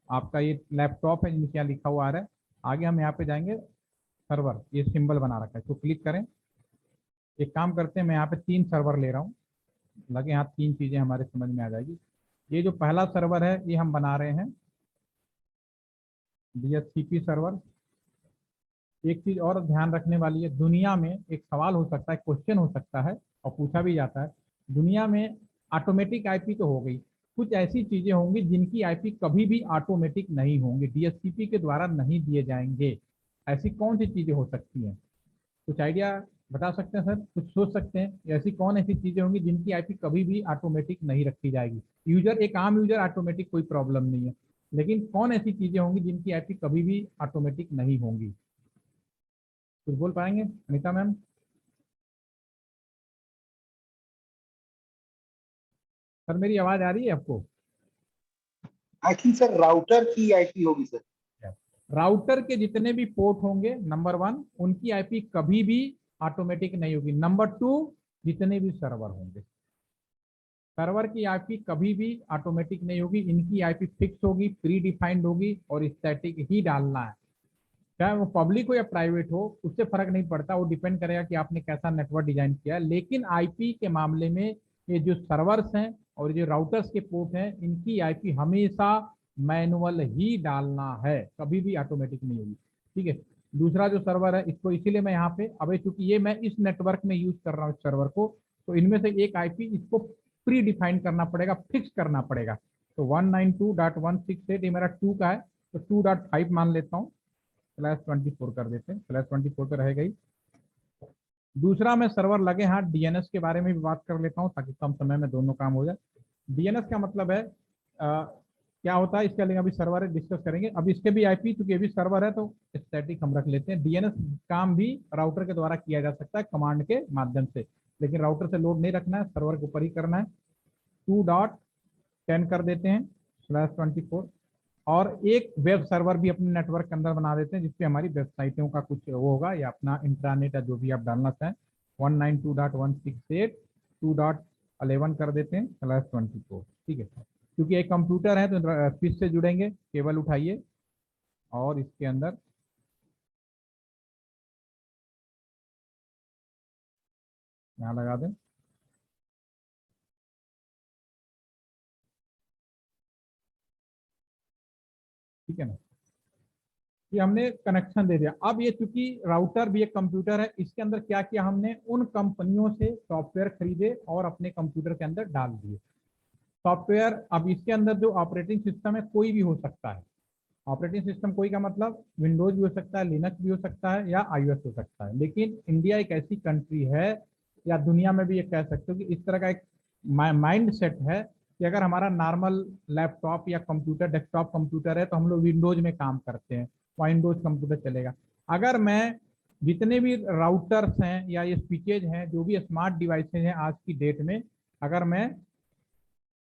आपका, ये लैपटॉप है जिनके यहाँ लिखा हुआ आ रहा है। आगे हम यहाँ पे जाएंगे, सर्वर ये सिंबल बना रखा है, तो क्लिक करें। एक काम करते हैं, मैं यहाँ पे 3 सर्वर ले रहा हूँ, लगे यहाँ 3 चीजें हमारे समझ में आ जाएगी। ये जो पहला सर्वर है ये हम बना रहे हैं DHCP सर्वर, एक चीज और ध्यान रखने वाली है, दुनिया में एक सवाल हो सकता है, क्वेश्चन हो सकता है और पूछा भी जाता है, दुनिया में ऑटोमेटिक आईपी तो हो गई, कुछ ऐसी चीजें होंगी जिनकी आईपी कभी भी ऑटोमेटिक नहीं होंगी, डीएससीपी के द्वारा नहीं दिए जाएंगे। ऐसी कौन सी चीजें हो सकती हैं? कुछ आइडिया बता सकते हैं सर? कुछ सोच सकते हैं ऐसी कौन ऐसी चीजें होंगी जिनकी आईपी कभी भी ऑटोमेटिक नहीं रखी जाएगी? यूजर, एक आम यूजर ऑटोमेटिक कोई प्रॉब्लम नहीं है, लेकिन कौन ऐसी चीजें होंगी जिनकी आईपी कभी भी ऑटोमेटिक नहीं होंगी? कुछ बोल पाएंगे अनिता मैम? सर मेरी आवाज आ रही है आपको? आई थिंक सर राउटर की आईपी होगी सर। राउटर के जितने भी पोर्ट होंगे, नंबर 1, उनकी आईपी कभी भी ऑटोमेटिक नहीं होगी। नंबर 2, जितने भी सर्वर होंगे, सर्वर की आईपी कभी भी ऑटोमेटिक नहीं होगी, इनकी आईपी फिक्स होगी, प्री डिफाइंड होगी और स्टैटिक ही डालना है। चाहे वो पब्लिक हो या प्राइवेट हो, उससे फर्क नहीं पड़ता, वो डिपेंड करेगा कि आपने कैसा नेटवर्क डिजाइन किया है। लेकिन आईपी के मामले में ये जो सर्वर्स हैं और जो राउटर्स के पोर्ट हैं, इनकी आईपी हमेशा मैनुअल ही डालना है, कभी भी ऑटोमेटिक नहीं होगी। ठीक है। दूसरा जो सर्वर है, इसको इसीलिए मैं यहाँ पे, अब चूंकि ये मैं इस नेटवर्क में यूज कर रहा हूँ सर्वर को, तो इनमें से एक आईपी इसको प्री डिफाइन करना पड़ेगा, फिक्स करना पड़ेगा। तो 192.168 ये मेरा 2 का है, तो 2.5 मान लेता हूँ, /24 कर देते हैं, /24 तो रहेगा ही। दूसरा में सर्वर लगे हाथ डीएनएस के बारे में भी बात कर लेता हूं ताकि कम समय में दोनों काम हो जाए। डीएनएस का मतलब है क्या होता है, इसके लिए अभी सर्वर डिस्कस करेंगे। अब इसके भी आईपी, क्योंकि ये भी सर्वर है तो स्टैटिक हम रख लेते हैं। डीएनएस काम भी राउटर के द्वारा किया जा सकता है कमांड के माध्यम से, लेकिन राउटर से लोड नहीं रखना है, सर्वर के ऊपर ही करना है। 2.10 कर देते हैं, /24, और एक वेब सर्वर भी अपने नेटवर्क के अंदर बना देते हैं जिसपे हमारी वेबसाइटों का कुछ वो होगा या अपना इंट्रानेट या जो भी आप डालना चाहें। 192.168 2.11 कर देते हैं, /24। ठीक है। क्योंकि एक कंप्यूटर है तो स्विच से जुड़ेंगे, केबल उठाइए और इसके अंदर यहाँ लगा दें। ठीक है ना, ये हमने कनेक्शन दे दिया। अब ये चूंकि राउटर भी एक कंप्यूटर है, इसके अंदर क्या किया हमने, उन कंपनियों से सॉफ्टवेयर खरीदे और अपने कंप्यूटर के अंदर डाल दिए सॉफ्टवेयर। अब इसके अंदर जो ऑपरेटिंग सिस्टम है कोई भी हो सकता है। ऑपरेटिंग सिस्टम कोई का मतलब विंडोज भी हो सकता है, लिनक्स भी हो सकता है या आईओएस हो सकता है। लेकिन इंडिया एक ऐसी कंट्री है, या दुनिया में भी ये कह सकते हो कि इस तरह का एक माइंड सेट है कि अगर हमारा नॉर्मल लैपटॉप या कंप्यूटर, डेस्कटॉप कंप्यूटर है तो हम लोग विंडोज में काम करते हैं, विंडोज कंप्यूटर चलेगा। अगर मैं जितने भी राउटर्स हैं या ये स्विचेज हैं, जो भी स्मार्ट डिवाइसेज हैं आज की डेट में,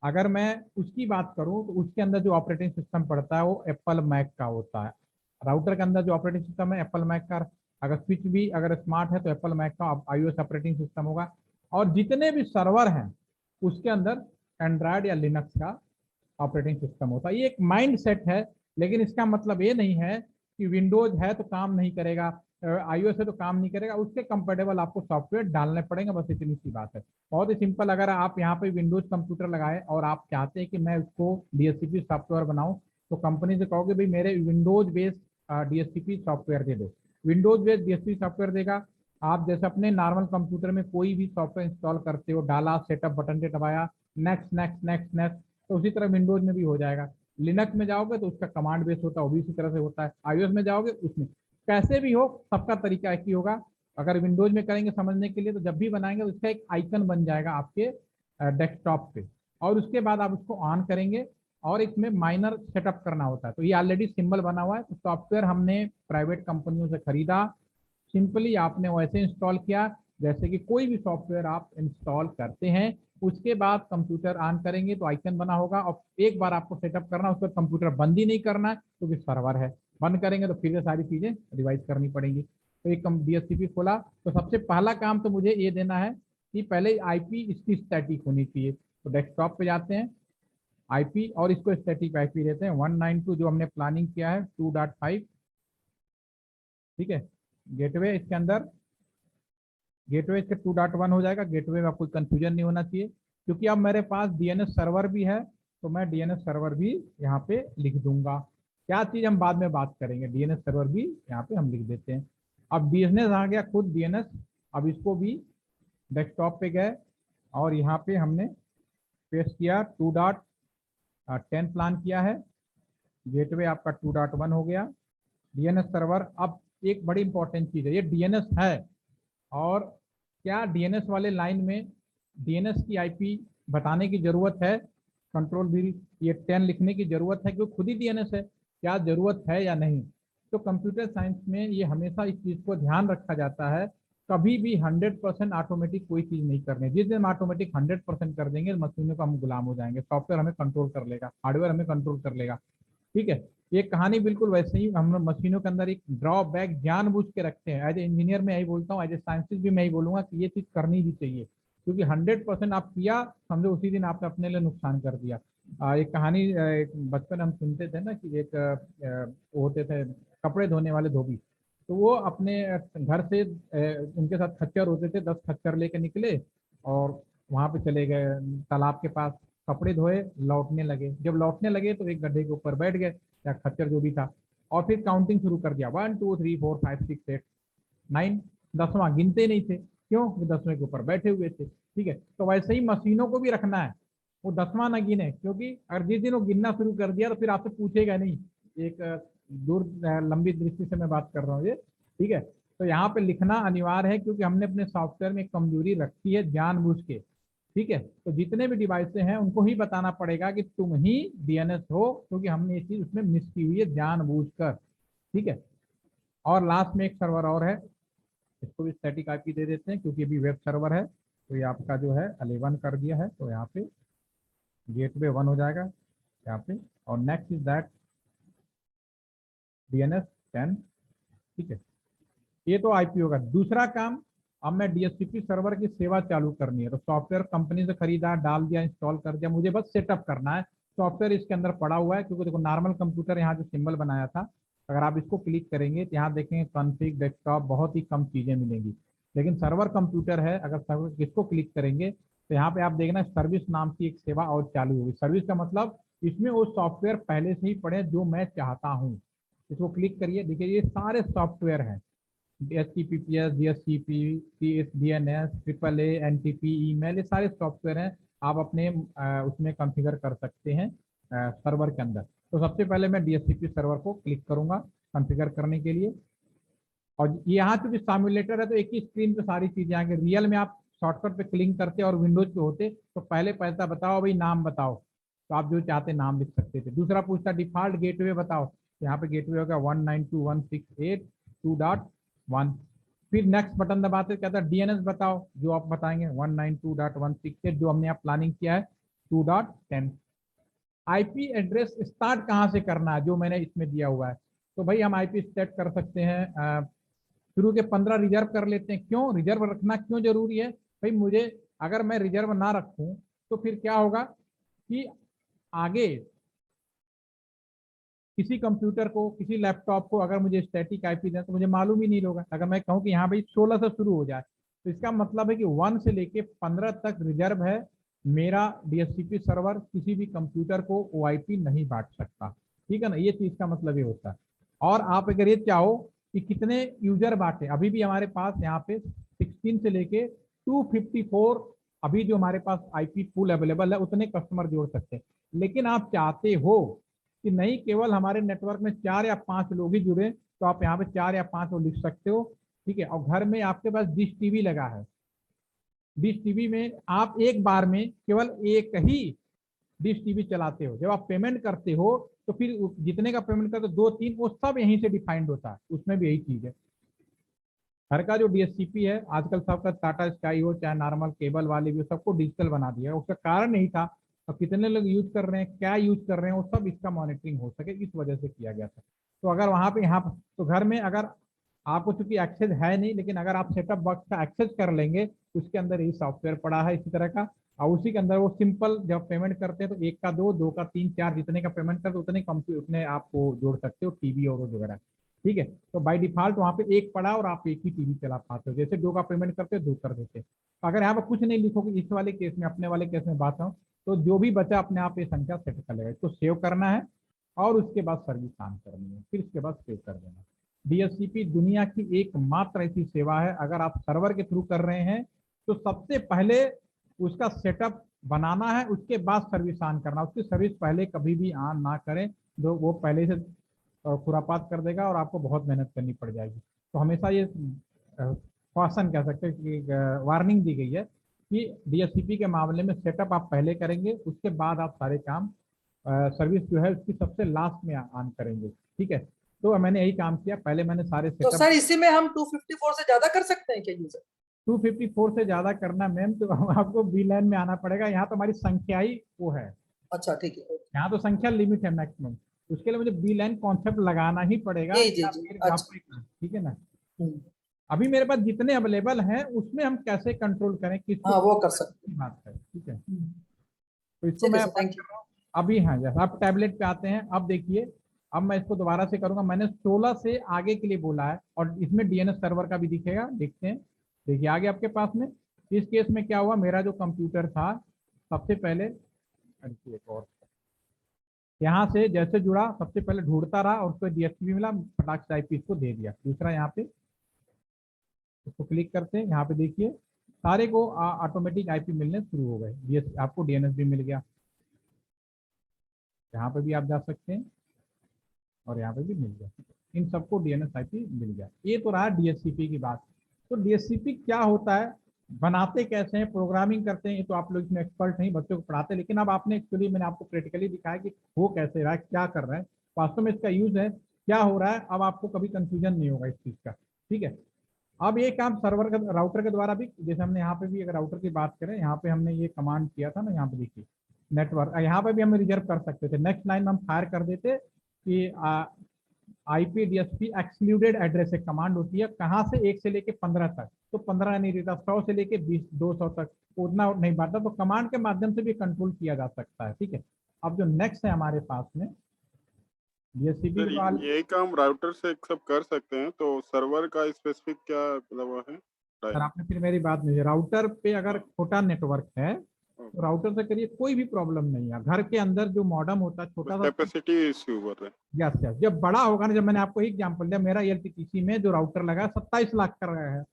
अगर मैं उसकी बात करूं तो उसके अंदर जो ऑपरेटिंग सिस्टम पड़ता है वो एप्पल मैक का होता है। राउटर के अंदर जो ऑपरेटिंग सिस्टम है एप्पल मैक का, अगर स्विच भी अगर स्मार्ट है तो एप्पल मैक का आईओएस ऑपरेटिंग सिस्टम होगा, और जितने भी सर्वर हैं उसके अंदर एंड्रॉयड या लिनक्स का ऑपरेटिंग सिस्टम होता है। ये एक माइंड सेट है, लेकिन इसका मतलब ये नहीं है कि विंडोज है तो काम नहीं करेगा, आईओएस है तो काम नहीं करेगा, उसके कंपेटेबल आपको सॉफ्टवेयर डालने पड़ेंगे, बस इतनी सी बात है। बहुत ही सिंपल, अगर आप यहाँ पे विंडोज कंप्यूटर लगाए और आप चाहते हैं कि मैं उसको डीएससीपी सॉफ्टवेयर बनाऊं, तो कंपनी से कहोगे भाई मेरे विंडोज बेस्ड डीएससीपी सॉफ्टवेयर दे दो, विंडोज बेस्ड डीएससीपी सॉफ्टवेयर देगा। आप जैसे अपने नॉर्मल कंप्यूटर में कोई भी सॉफ्टवेयर इंस्टॉल करते हो, डाला, सेटअप बटन पे दबाया, नेक्स्ट नेक्स्ट नेक्स्ट नेक्स्ट, तो उसी तरह विंडोज में भी हो जाएगा। लिनक्स में जाओगे तो उसका कमांड बेस होता है, वो भी इसी तरह से होता है। आईओएस में जाओगे उसमें, कैसे भी हो सबका तरीका एक ही होगा। अगर विंडोज में करेंगे समझने के लिए, तो जब भी बनाएंगे उसका एक आइकन बन जाएगा आपके डेस्कटॉप पे, और उसके बाद आप उसको ऑन करेंगे और इसमें माइनर सेटअप करना होता है। तो ये ऑलरेडी सिंबल बना हुआ है, तो सॉफ्टवेयर हमने प्राइवेट कंपनियों से खरीदा, सिंपली आपने वैसे इंस्टॉल किया जैसे कि कोई भी सॉफ्टवेयर आप इंस्टॉल करते हैं। उसके बाद कंप्यूटर ऑन करेंगे तो आइकन बना होगा, और एक बार आपको सेटअप करना, उसको कंप्यूटर बंद ही नहीं करना है क्योंकि सर्वर है। बंद करेंगे तो फिर से सारी चीजें रिवाइज करनी पड़ेंगी। तो एक डीएससीपी खोला तो सबसे पहला काम तो मुझे ये देना है कि पहले आईपी इसकी स्टैटिक होनी चाहिए। तो डेस्कटॉप पे जाते हैं, आईपी, और इसको स्टैटिक आईपी देते हैं 192 जो हमने प्लानिंग किया है 2.5। ठीक है। गेटवे इसके अंदर, गेटवे इसके 2.1 हो जाएगा। गेटवे में आपको कंफ्यूजन नहीं होना चाहिए, क्योंकि अब मेरे पास डीएनएस सर्वर भी है तो मैं डीएनएस सर्वर भी यहाँ पे लिख दूंगा। क्या चीज हम बाद में बात करेंगे, डीएनएस सर्वर भी यहाँ पे हम लिख देते हैं। अब डीएनएस आ गया खुद डीएनएस। अब इसको भी डेस्कटॉप पे गए और यहाँ पे हमने पेस्ट किया 2.10 प्लान किया है। गेटवे आपका 2.1 हो गया। डीएनएस सर्वर, अब एक बड़ी इंपॉर्टेंट चीज है, ये डीएनएस है और क्या डीएनएस वाले लाइन में डीएनएस की आईपी बताने की जरूरत है, कंट्रोल भी ये 10 लिखने की जरूरत है क्योंकि खुद ही डीएनएस है, क्या जरूरत है या नहीं। तो कंप्यूटर साइंस में ये हमेशा इस चीज को ध्यान रखा जाता है, कभी भी 100% ऑटोमेटिक कोई चीज नहीं करनी। जिस दिन ऑटोमेटिक 100% कर देंगे मशीनों का हम गुलाम हो जाएंगे, सॉफ्टवेयर हमें कंट्रोल कर लेगा, हार्डवेयर हमें कंट्रोल कर लेगा। ठीक है, ये कहानी बिल्कुल वैसे ही हम मशीनों के अंदर एक ड्रॉबैक जानबूझ के रखते हैं। एज ए इंजीनियर मैं यही बोलता हूँ, एज ए साइंटिस्ट भी मैं यही बोलूंगा कि ये चीज करनी भी चाहिए, क्योंकि 100% आप किया समझो उसी दिन आपने अपने लिए नुकसान कर दिया। एक कहानी एक बचपन हम सुनते थे ना कि एक वो होते थे कपड़े धोने वाले धोबी, तो वो अपने घर से उनके साथ खच्चर होते थे, 10 खच्चर लेके निकले और वहां पे चले गए तालाब के पास, कपड़े धोए, लौटने लगे। जब लौटने लगे तो एक गड्ढे के ऊपर बैठ गए या खच्चर जो भी था और फिर काउंटिंग शुरू कर दिया 1 2 3 4 5 6 8 9, 10वां गिनते नहीं थे, क्यों, वो 10वें के ऊपर बैठे हुए थे। ठीक है, तो वैसे ही मशीनों को भी रखना है, वो 10वां ना गिने, क्योंकि अगर जिस दिन वो गिनना शुरू कर दिया तो फिर आपसे पूछेगा नहीं। एक दूर लंबी दृष्टि से मैं बात कर रहा हूँ ये। ठीक है, तो यहाँ पे लिखना अनिवार्य है क्योंकि हमने अपने सॉफ्टवेयर में एक कमजोरी रखी है जानबूझ के। ठीक है, तो जितने भी डिवाइसें हैं उनको ही बताना पड़ेगा कि तुम ही डीएनएस हो, क्योंकि हमने ये चीज उसमें मिस की हुई है जानबूझकर। ठीक है, और लास्ट में एक सर्वर और है, इसको भी स्टैटिक आईपी दे देते हैं क्योंकि अभी वेब सर्वर है, तो ये आपका जो है 11 कर दिया है, तो यहाँ पे गेटवे 1 हो जाएगा यहाँ पे, और नेक्स्ट इज दैट डीएनएस 10। ठीक है, ये तो आईपी होगा। दूसरा काम, अब मैं डीएचसीपी सर्वर की सेवा चालू करनी है, तो सॉफ्टवेयर कंपनी से खरीदा, डाल दिया, इंस्टॉल कर दिया, मुझे बस सेटअप करना है। सॉफ्टवेयर इसके अंदर पड़ा हुआ है, क्योंकि देखो नॉर्मल कंप्यूटर यहाँ जो सिंबल बनाया था, अगर आप इसको क्लिक करेंगे तो यहाँ देखेंगे कॉन्फ़िग, डेस्कटॉप, बहुत ही कम चीजें मिलेंगी। लेकिन सर्वर कंप्यूटर है, अगर सर्वर इसको क्लिक करेंगे तो यहाँ पे आप देखना सर्विस नाम की एक सेवा और चालू होगी। सर्विस का मतलब इसमें वो सॉफ्टवेयर पहले से ही पड़े जो मैं चाहता हूँ। इसको क्लिक करिए, देखिए ये सारे सॉफ्टवेयर हैं, HTTPS, DHCP, DNS, AAA, NTP, email, ये सारे सॉफ्टवेयर हैं, आप अपने उसमें कॉन्फ़िगर कर सकते हैं सर्वर के अंदर। तो सबसे पहले मैं DHCP सर्वर को क्लिक करूंगा कॉन्फ़िगर करने के लिए, और यहाँ चूंकि सिम्युलेटर है तो एक ही स्क्रीन पे सारी चीजें आएंगी। रियल में आप शॉर्टकट पे क्लिक करते और विंडोज पे होते तो पहले पैसा बताओ भाई, नाम बताओ, तो आप जो चाहते नाम लिख सकते थे। दूसरा पूछता डिफॉल्ट गेटवे बताओ, तो यहाँ पे गेटवे होगा 192.168.2.1। फिर नेक्स्ट बटन दबाते कहता है डीएनएस बताओ, जो आप बताएंगे 192.168 जो हमने यहाँ प्लानिंग किया है 2.10। आईपी एड्रेस स्टार्ट कहाँ से करना है, जो मैंने इसमें दिया हुआ है, तो भाई हम आईपी सेट कर सकते हैं शुरू के 15 रिजर्व कर लेते हैं। क्यों रिजर्व रखना क्यों जरूरी है भाई, मुझे अगर मैं रिजर्व ना रखूं तो फिर क्या होगा कि आगे किसी कंप्यूटर को, किसी लैपटॉप को अगर मुझे स्टैटिक आईपी दें तो मुझे मालूम ही नहीं होगा। अगर मैं कहूं कि यहाँ भाई 16 से शुरू हो जाए, तो इसका मतलब है कि 1 से लेके 15 तक रिजर्व है मेरा डीएचसीपी सर्वर, किसी भी कंप्यूटर को ओआईपी नहीं बांट सकता। ठीक है ना, ये चीज का मतलब ये होता है। और आप अगर ये चाहो कि कितने यूजर बांटे, अभी भी हमारे पास यहाँ पे 16 से लेके 254 अभी जो हमारे पास आईपी पूल अवेलेबल है उतने कस्टमर जोड़ सकते हैं। लेकिन आप चाहते हो कि नहीं केवल हमारे नेटवर्क में 4 या 5 लोग ही जुड़े, तो आप यहाँ पे 4 या 5 लिख सकते हो। ठीक है, और घर में आपके पास डिश टीवी लगा है, डिश टीवी में आप एक बार में केवल एक ही डिश टीवी चलाते हो। जब आप पेमेंट करते हो तो फिर जितने का पेमेंट करते हो 2-3 वो सब यहीं से डिफाइंड होता है, उसमें भी यही चीज है। घर का जो डीएचसीपी है आजकल सबका टाटा स्काई हो चाहे नॉर्मल केबल वाले भी, सबको डिजिटल बना दिया है। उसका कारण नहीं था, और कितने लोग यूज कर रहे हैं, क्या यूज कर रहे हैं, वो सब इसका मॉनिटरिंग हो सके इस वजह से किया गया था। तो अगर वहां पे यहाँ तो घर में अगर आपको चूंकि एक्सेस है नहीं, लेकिन अगर आप सेटअप बॉक्स का एक्सेस कर लेंगे उसके अंदर यही सॉफ्टवेयर पड़ा है इसी तरह का, और उसी के अंदर वो सिंपल जब पेमेंट करते हैं तो 1 का 2, 2 का 3, 4 जितने का पेमेंट करते उतने उतने आपको जोड़ सकते हो टीवी और वगैरह। ठीक है, तो बाय डिफॉल्ट वहाँ पे 1 पड़ा और आप एक ही टीवी चला पाते हो। जैसे 2 का पेमेंट करते हो 2 कर देते हैं। अगर यहाँ पर कुछ नहीं लिखोगे इस वाले केस में, अपने वाले केस में बात हूँ, तो जो भी बचा अपने आप ये संख्या सेट कर लेगा। इसको सेव करना है, और उसके बाद सर्विस ऑन करनी है, फिर उसके बाद सेव कर देना। डीएचसीपी दुनिया की एकमात्र ऐसी सेवा है, अगर आप सर्वर के थ्रू कर रहे हैं तो सबसे पहले उसका सेटअप बनाना है, उसके बाद सर्विस ऑन करना। उसकी सर्विस पहले कभी भी ऑन ना करें, जो वो पहले से खुरापात कर देगा और आपको बहुत मेहनत करनी पड़ जाएगी। तो हमेशा ये क्वेश्चन कह सकते हैं कि वार्निंग दी गई है कि डीएचसीपी के मामले में सेटअप आप पहले करेंगे, उसके बाद आप सारे काम सर्विस जो है उसकी सबसे लास्ट में ऑन करेंगे। ठीक है, तो मैंने यही काम किया, पहले मैंने सारे तो सेटअप। सर इसी में हम 254 से ज्यादा कर सकते हैं क्या यूजर? 254 से ज्यादा करना मैम तो आपको बी लाइन में आना पड़ेगा। यहाँ तो हमारी संख्या ही वो है, अच्छा ठीक है। यहाँ तो संख्या लिमिट है मैक्सिमम, उसके लिए मुझे बी लाइन कॉन्सेप्ट लगाना ही पड़ेगा। जी जी जी, अच्छा। ठीक है ना। हम्म, अभी मेरे पास जितने अवेलेबल हैं उसमें हम कैसे कंट्रोल करें किसको, हाँ वो कर सकते बात है। ठीक है, हैं। तो इसको ठीक है मैं सर, थैंक यू। अभी, हाँ जैसा आप टैबलेट पे आते हैं, अब देखिए, अब मैं इसको दोबारा से करूंगा। मैंने 16 से आगे के लिए बोला है और इसमें डीएनएस सर्वर का भी दिखेगा, देखते हैं। देखिए आगे आपके पास में इस केस में क्या हुआ, मेरा जो कंप्यूटर था सबसे पहले एक और यहाँ से जैसे जुड़ा, सबसे पहले ढूंढता रहा और उसको डीएचसीपी मिला, फटाक से आईपी इसको दे दिया। दूसरा यहाँ पे इसको क्लिक करते हैं, यहाँ पे देखिए सारे को ऑटोमेटिक आईपी मिलने शुरू हो गए। डीएस आपको डीएनएस भी मिल गया, यहाँ पे भी आप जा सकते हैं और यहाँ पे भी मिल गया। इन सबको डीएनएस आईपी मिल गया। ये तो रहा डीएचसीपी की बात। तो डीएचसीपी क्या होता है, बनाते कैसे हैं, प्रोग्रामिंग करते हैं, ये तो आप लोग इसमें एक्सपर्ट नहीं, बच्चों को पढ़ाते हैं। लेकिन अब आपने एक्चुअली मैंने आपको प्रैक्टिकली दिखाया कि हो कैसे रहा है, क्या कर रहा है, वास्तव में इसका यूज है, क्या हो रहा है। अब आपको कभी कंफ्यूजन नहीं होगा इस चीज का। ठीक है, अब ये काम सर्वर का राउटर के द्वारा भी, जैसे हमने यहाँ पे भी अगर राउटर की बात करें, यहाँ पे हमने ये कमांड किया था ना, यहाँ पे देखिए नेटवर्क, यहाँ पे भी हम रिजर्व कर सकते थे। नेक्स्ट लाइन में हम फायर कर देते कि आईपी डीएसपी एक्सक्लूडेड एड्रेस एक कमांड होती है, कहाँ से 1 से लेके 15 तक, तो 15 नहीं देता, 100 से लेके 20 200 तक उतना नहीं बढ़ता, तो कमांड के माध्यम से भी कंट्रोल किया जा सकता है। ठीक है, अब जो नेक्स्ट है हमारे पास में डीएचसीपी सर वाले, यही काम राउटर से सब कर सकते हैं, तो सर्वर का स्पेसिफिक क्या मतलब है? सर आपने फिर मेरी बात नहीं, राउटर पे अगर छोटा नेटवर्क है तो राउटर से करिए, कोई भी प्रॉब्लम नहीं है। घर के अंदर जो मॉडम होता है छोटा सा, कैपेसिटी इश्यू बोल रहे हैं। यस यस, जब बड़ा होगा ना, जब मैंने आपको एक एग्जांपल दिया, मेरा एलटीपीसी में जो राउटर लगा 27 लाख का लगा है,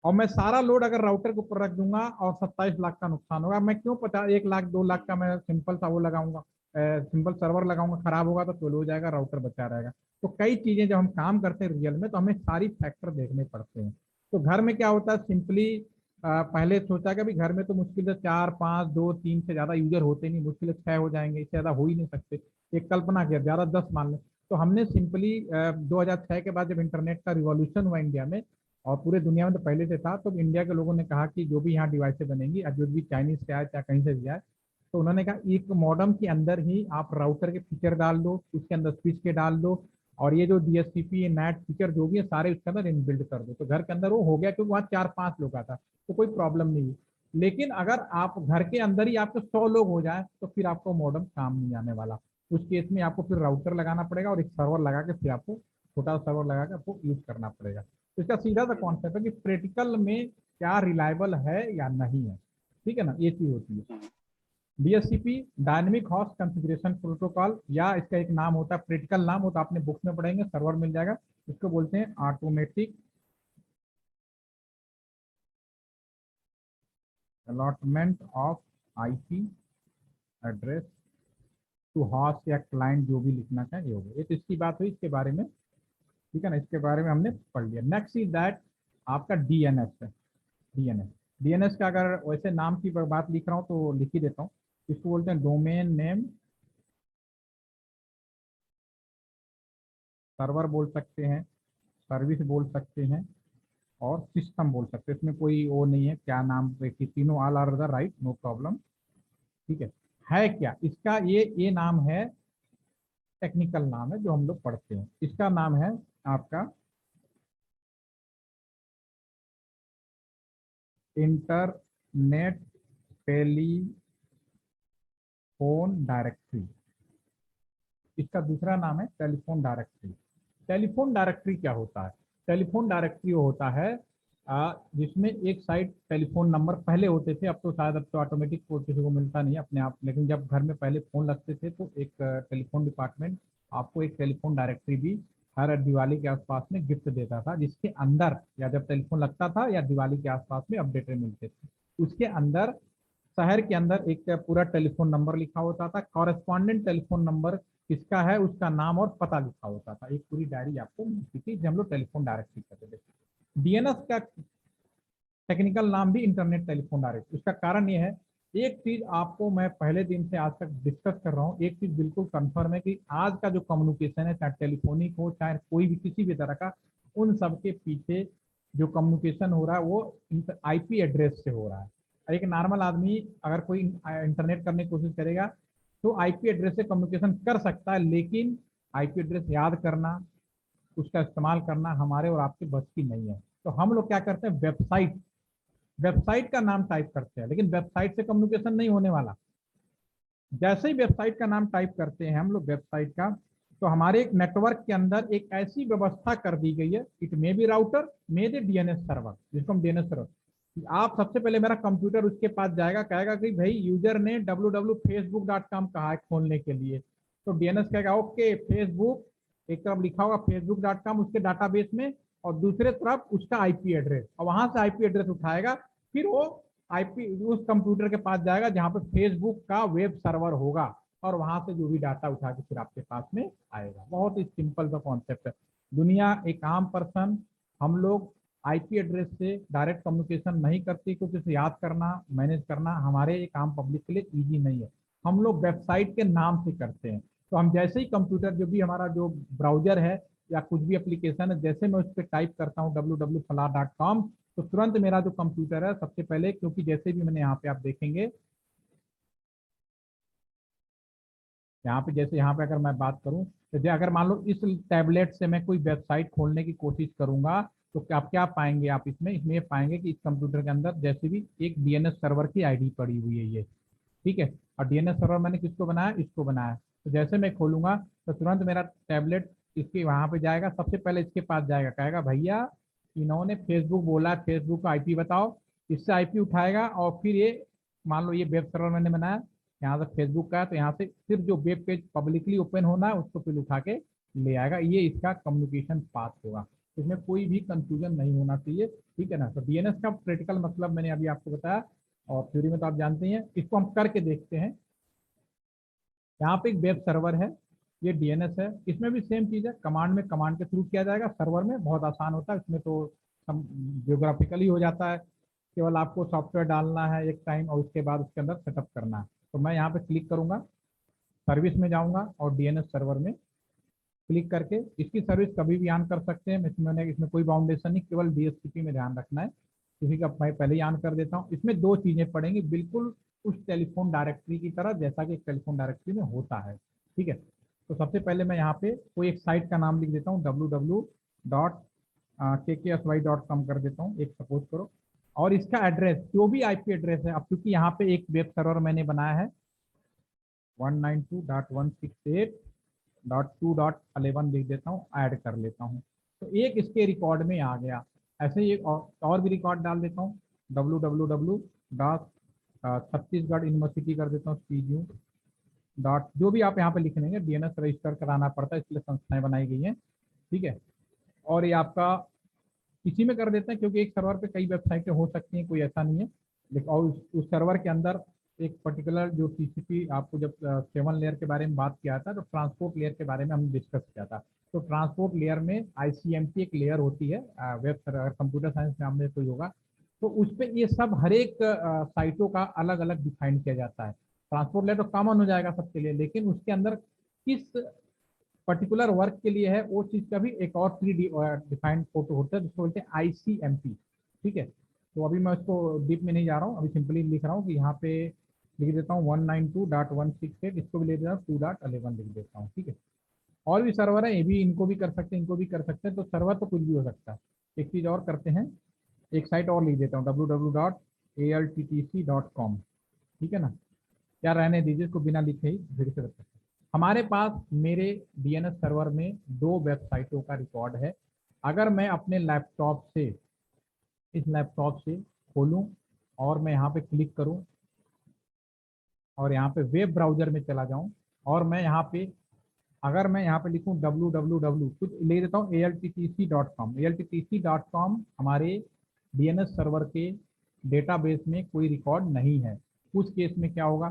और मैं सारा लोड अगर राउटर के ऊपर रख दूंगा और 27 लाख का नुकसान होगा, मैं क्यों 1 लाख 2 लाख का मैं सिंपल सा वो लगाऊंगा, सिंपल सर्वर लगाऊंगा, खराब होगा तो फेल हो जाएगा, राउटर बचा रहेगा। तो कई चीजें जब हम काम करते हैं रियल में, तो हमें सारी फैक्टर देखने पड़ते हैं। तो घर में क्या होता है, सिंपली पहले सोचा कि अभी घर में तो मुश्किल से 4 5 2 3 से ज्यादा यूजर होते नहीं, मुश्किल से 6 हो जाएंगे, इससे ज्यादा हो ही नहीं सकते। एक कल्पना किया, ज्यादा 10 मान लें। तो हमने सिंपली 2006 के बाद जब इंटरनेट का रिवॉल्यूशन हुआ इंडिया में, और पूरे दुनिया में तो पहले से था, तो इंडिया के लोगों ने कहा कि जो भी यहाँ डिवाइसें बनेंगी, जो भी चाइनीज से आए चाहे कहीं से भी आए, तो उन्होंने कहा एक मॉडम के अंदर ही आप राउटर के फीचर डाल दो, उसके अंदर स्विच के डाल दो, और ये जो डीएससीपी नेट फीचर जो भी है सारे उसके अंदर इनबिल्ड कर दो। तो घर के अंदर वो हो गया, क्योंकि वहाँ 4 5 लोग आता, तो कोई प्रॉब्लम नहीं है। लेकिन अगर आप घर के अंदर ही आपके 100 लोग हो जाए, तो फिर आपको मॉडम काम नहीं आने वाला। उस केस में आपको फिर राउटर लगाना पड़ेगा और एक सर्वर लगा के फिर आपको छोटा सर्वर लगा के आपको यूज करना पड़ेगा। तो इसका सीधा सा कॉन्सेप्ट है कि प्रैक्टिकल में क्या रिलायबल है या नहीं है। ठीक है ना, ये चीज होती है। DHCP dynamic host configuration protocol, या इसका एक नाम होता है, प्रैक्टिकल नाम होता है, आपने बुक्स में पढ़ेंगे, सर्वर मिल जाएगा। इसको बोलते हैं automatic allotment of IP address to host या क्लाइंट, जो भी लिखना चाहे ये होगा। ये तो इसकी बात हुई इसके बारे में। ठीक है ना, इसके बारे में हमने पढ़ लिया। नेक्स्ट इज दैट आपका डीएनएस है। डीएनएस, डीएनएस का अगर वैसे नाम की बात लिख रहा हूँ तो लिख ही देता हूँ। इसको बोलते हैं डोमेन नेम सर्वर बोल सकते हैं, सर्विस बोल सकते हैं, और सिस्टम बोल सकते हैं। इसमें कोई वो नहीं है क्या नाम पे कि तीनों all are the right, no problem. ठीक है क्या इसका, ये नाम है, टेक्निकल नाम है जो हम लोग पढ़ते हैं। इसका नाम है आपका इंटरनेट टेलीफोन डायरेक्टरी। इसका दूसरा नाम है टेलीफोन डायरेक्टरी। टेलीफोन डायरेक्टरी क्या होता है? टेलीफोन डायरेक्टरी होता है जिसमें एक साइड टेलीफोन नंबर पहले होते थे, अब तो शायद अब तो ऑटोमेटिक कोड किसी को मिलता नहीं है अपने आप, लेकिन जब घर में पहले फ़ोन लगते थे तो एक टेलीफोन डिपार्टमेंट आपको एक टेलीफोन डायरेक्टरी भी हर दिवाली के आसपास में गिफ्ट देता था, जिसके अंदर या जब टेलीफोन लगता था या दिवाली के आसपास में अपडेटर मिलते थे, उसके अंदर शहर के अंदर एक पूरा टेलीफोन नंबर लिखा होता था, कॉरेस्पॉन्डेंट टेलीफोन नंबर किसका है उसका नाम और पता लिखा होता था, एक पूरी डायरी आपको मिलती थी, जिसे हम लोग टेलीफोन डायरेक्टरी कहते थे। डीएनएस का टेक्निकल नाम भी इंटरनेट टेलीफोन डायरेक्टरी। उसका कारण ये है, एक चीज आपको मैं पहले दिन से आज तक डिस्कस कर रहा हूँ, एक चीज बिल्कुल कंफर्म है कि आज का जो कम्युनिकेशन है, चाहे टेलीफोनिक हो चाहे कोई भी किसी भी तरह का, उन सब के पीछे जो कम्युनिकेशन हो रहा है वो आईपी एड्रेस से हो रहा है। एक नॉर्मल आदमी अगर कोई इंटरनेट करने की कोशिश करेगा तो आईपी एड्रेस से कम्युनिकेशन कर सकता है, लेकिन आईपी एड्रेस याद करना, उसका इस्तेमाल करना हमारे और आपके बस की नहीं है। तो हम लोग क्या करते हैं, वेबसाइट का नाम टाइप करते हैं, लेकिन वेबसाइट से कम्युनिकेशन नहीं होने वाला। जैसे ही वेबसाइट का नाम टाइप करते हैं हम लोग वेबसाइट का, तो हमारे एक नेटवर्क के अंदर एक ऐसी व्यवस्था कर दी गई है, it may be router, may be DNS server, जिसको हम डीएनएस सर्वर, आप सबसे पहले मेरा कंप्यूटर उसके पास जाएगा, कहेगा कि भाई यूजर ने www.facebook.com कहा है खोलने के लिए, तो डीएनएस कहेगा ओके फेसबुक, एक तरफ लिखा होगा facebook.com उसके डाटाबेस में, और दूसरे तरफ उसका आईपी एड्रेस, और वहां से आईपी एड्रेस उठाएगा, फिर वो आईपी उस कंप्यूटर के पास जाएगा जहां पे फेसबुक का वेब सर्वर होगा, और वहां से जो भी डाटा उठा के फिर आपके पास में आएगा। बहुत ही सिंपल सा कॉन्सेप्ट है। दुनिया एक आम पर्सन, हम लोग आईपी एड्रेस से डायरेक्ट कम्युनिकेशन नहीं करती, क्योंकि इसे याद करना मैनेज करना हमारे एक आम पब्लिक के लिए ईजी नहीं है। हम लोग वेबसाइट के नाम से करते हैं। तो हम जैसे ही कंप्यूटर जो भी हमारा जो ब्राउजर है या कुछ भी एप्लीकेशन है, जैसे मैं उस पर टाइप करता हूँ www.fala.com, तो तुरंत मेरा जो कंप्यूटर है सबसे पहले, क्योंकि जैसे भी मैंने यहाँ पे आप देखेंगे, यहाँ पे जैसे यहाँ पे अगर मैं बात करूँ, तो अगर मान लो इस टैबलेट से मैं कोई वेबसाइट खोलने की कोशिश करूंगा, तो आप क्या पाएंगे, आप इसमें ये पाएंगे कि इस कंप्यूटर के अंदर जैसे भी एक डीएनएस सर्वर की आईडी पड़ी हुई है ये, ठीक है, और डीएनएस सर्वर मैंने किसको बनाया, इसको बनाया। तो जैसे मैं खोलूंगा तो तुरंत मेरा टैबलेट इसके वहां पे जाएगा, सबसे पहले इसके पास जाएगा, कहेगा भैया इन्होंने फेसबुक बोला, फेसबुक का आईपी बताओ, इससे आईपी उठाएगा, और फिर ये मान लो ये वेब सर्वर मैंने बनाया, यहाँ से फेसबुक का है, तो यहाँ से फिर जो वेब पेज पब्लिकली ओपन होना है उसको फिर उठा के ले आएगा। ये इसका कम्युनिकेशन पाथ होगा, इसमें कोई भी कंफ्यूजन नहीं होना चाहिए, ठीक है ना। तो डीएनएस का क्रिटिकल मतलब मैंने अभी आपको बताया, और थ्योरी में तो आप जानते हैं। इसको हम करके देखते हैं। यहाँ पे एक वेब सर्वर है, ये डीएनएस है, इसमें भी सेम चीज़ है, कमांड में कमांड के थ्रू किया जाएगा, सर्वर में बहुत आसान होता है, इसमें तो जियोग्राफिकली हो जाता है, केवल आपको सॉफ्टवेयर डालना है एक टाइम और उसके बाद उसके अंदर सेटअप करना है। तो मैं यहाँ पे क्लिक करूँगा, सर्विस में जाऊँगा और डीएनएस सर्वर में क्लिक करके इसकी सर्विस कभी भी ऑन कर सकते हैं, इसमें कोई बाउंडेशन नहीं, केवल डीएचसीपी में ध्यान रखना है, किसी का मैं पहले ही ऑन कर देता हूँ। इसमें दो चीज़ें पड़ेंगी, बिल्कुल उस टेलीफोन डायरेक्टरी की तरह जैसा कि एक टेलीफोन डायरेक्टरी में होता है, ठीक है। तो सबसे पहले मैं यहाँ पे कोई एक साइट का नाम लिख देता हूँ, www.kkSY.com कर देता हूँ, एक सपोज करो, और इसका एड्रेस जो भी आईपी एड्रेस है, अब क्योंकि यहाँ पे एक वेब सर्वर मैंने बनाया है 192.168.2.11 लिख देता हूँ, ऐड कर लेता हूँ, तो एक इसके रिकॉर्ड में आ गया। ऐसे ही और भी रिकॉर्ड डाल देता हूँ, www.छत्तीसगढ़ यूनिवर्सिटी कर देता हूँ, CU डॉट, जो भी आप यहाँ पे लिख लेंगे, डीएनएस रजिस्टर कराना पड़ता है, इसलिए संस्थाएं बनाई गई हैं, ठीक है। और ये आपका इसी में कर देते हैं, क्योंकि एक सर्वर पे कई वेबसाइटें हो सकती हैं, कोई ऐसा नहीं है, लेकिन और उस सर्वर के अंदर एक पर्टिकुलर जो टीसीपी, आपको जब 7 लेयर के बारे में बात किया था तो ट्रांसपोर्ट लेयर के बारे में हमने डिस्कस किया था। तो ट्रांसपोर्ट लेयर में आईसीएमपी एक लेयर होती है, वेब सर्वर कंप्यूटर साइंस में हमने कोई होगा, तो उस पर ये सब हर एक साइटों का अलग अलग डिफाइन किया जाता है। ट्रांसपोर्ट लेयर तो कॉमन हो जाएगा सबके लिए, लेकिन उसके अंदर किस पर्टिकुलर वर्क के लिए है वो चीज़ का भी एक और प्री डिफाइंड फोटो होता है, जिसको बोलते हैं आईसीएमपी, ठीक है। तो अभी मैं उसको डीप में नहीं जा रहा हूँ, अभी सिंपली लिख रहा हूँ कि यहाँ पे लिख देता हूँ 192.168, इसको भी ले देता हूँ 2.11 लिख देता हूँ, ठीक है। और भी सर्वर है, ये भी इनको भी कर सकते हैं, इनको भी कर सकते हैं, तो सर्वर तो कुछ भी हो सकता है। एक चीज़ और करते हैं, एक साइट और लिख देता हूँ www.alttc.com, ठीक है ना, क्या रहने दीजिए, इसको बिना लिखे ही फिर से रख सकते हैं। हमारे पास मेरे डीएनएस सर्वर में 2 वेबसाइटों का रिकॉर्ड है। अगर मैं अपने लैपटॉप से इस लैपटॉप से खोलूं और मैं यहाँ पे क्लिक करूं और यहाँ पे वेब ब्राउजर में चला जाऊं और मैं यहाँ पे अगर मैं यहाँ पे लिखूं www कुछ ले देता हूँ alttc.com हमारे डीएनएस सर्वर के डेटाबेस में कोई रिकॉर्ड नहीं है। उस केस में क्या होगा,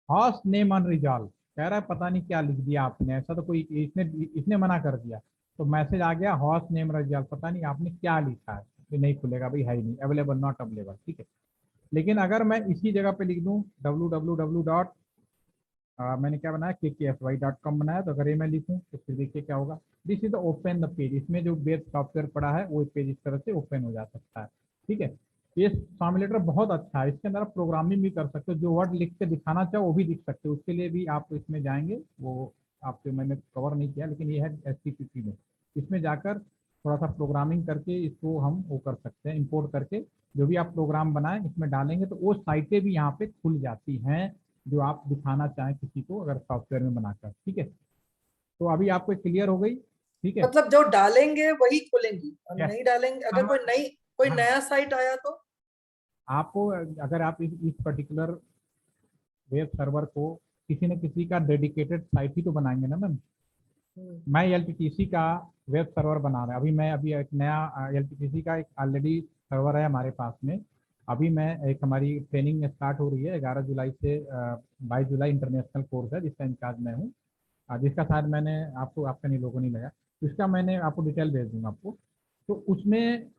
हॉस्ट नेम अनरिजॉल्व कह रहा है, पता नहीं क्या लिख दिया आपने, ऐसा तो कोई इसने मना कर दिया, तो मैसेज आ गया हॉस्ट नेम अनरिजॉल्व, पता नहीं आपने क्या लिखा है, ये नहीं खुलेगा भाई, है ही नहीं, अवेलेबल नॉट अवेलेबल, ठीक है। लेकिन अगर मैं इसी जगह पे लिख दूं www. मैंने क्या बनाया kkfy.com बनाया, तो अगर ये मैं लिखूं तो फिर देखिए क्या होगा, this is the open the page, इसमें जो वेब सॉफ्टवेयर पड़ा है वो पेज इस तरह से ओपन हो जा सकता है, ठीक है। ये सिमुलेटर बहुत अच्छा है, इसके अंदर आप प्रोग्रामिंग भी कर सकते हो, जो वर्ड लिख के दिखाना चाहो वो भी दिख सकते हो, उसके लिए भी आप इसमें जाएंगे, वो आपके मैंने कवर नहीं किया, लेकिन ये है HTTP में, इसमें जाकर थोड़ा सा प्रोग्रामिंग करके इसको हम वो कर सकते हैं, इंपोर्ट करके जो भी आप प्रोग्राम बनाएं इसमें डालेंगे तो वो साइटें भी यहाँ पे खुल जाती हैं जो आप दिखाना चाहें किसी को, अगर सॉफ्टवेयर में बनाकर, ठीक है। तो अभी आपको क्लियर हो गई, ठीक है। मतलब जो डालेंगे वही खुलेंगी और Yes. नहीं डालेंगे, अगर कोई हाँ। नया साइट आया तो आपको अगर आप इस पर्टिकुलर वेब सर्वर को किसी न किसी का डेडिकेटेड साइट ही तो बनाएंगे ना मैम। मैं LTTC का वेब सर्वर बना रहा है, अभी एक नया LTTC का एक ऑलरेडी सर्वर है हमारे पास में, अभी मैं एक हमारी ट्रेनिंग स्टार्ट हो रही है 11 जुलाई से 22 जुलाई, इंटरनेशनल कोर्स है जिसका इंचार्ज मैं हूँ, जिसका शायद मैंने आपका नहीं लोगों नहीं लगा, इसका मैंने आपको डिटेल भेज दूंगा आपको। तो उसमें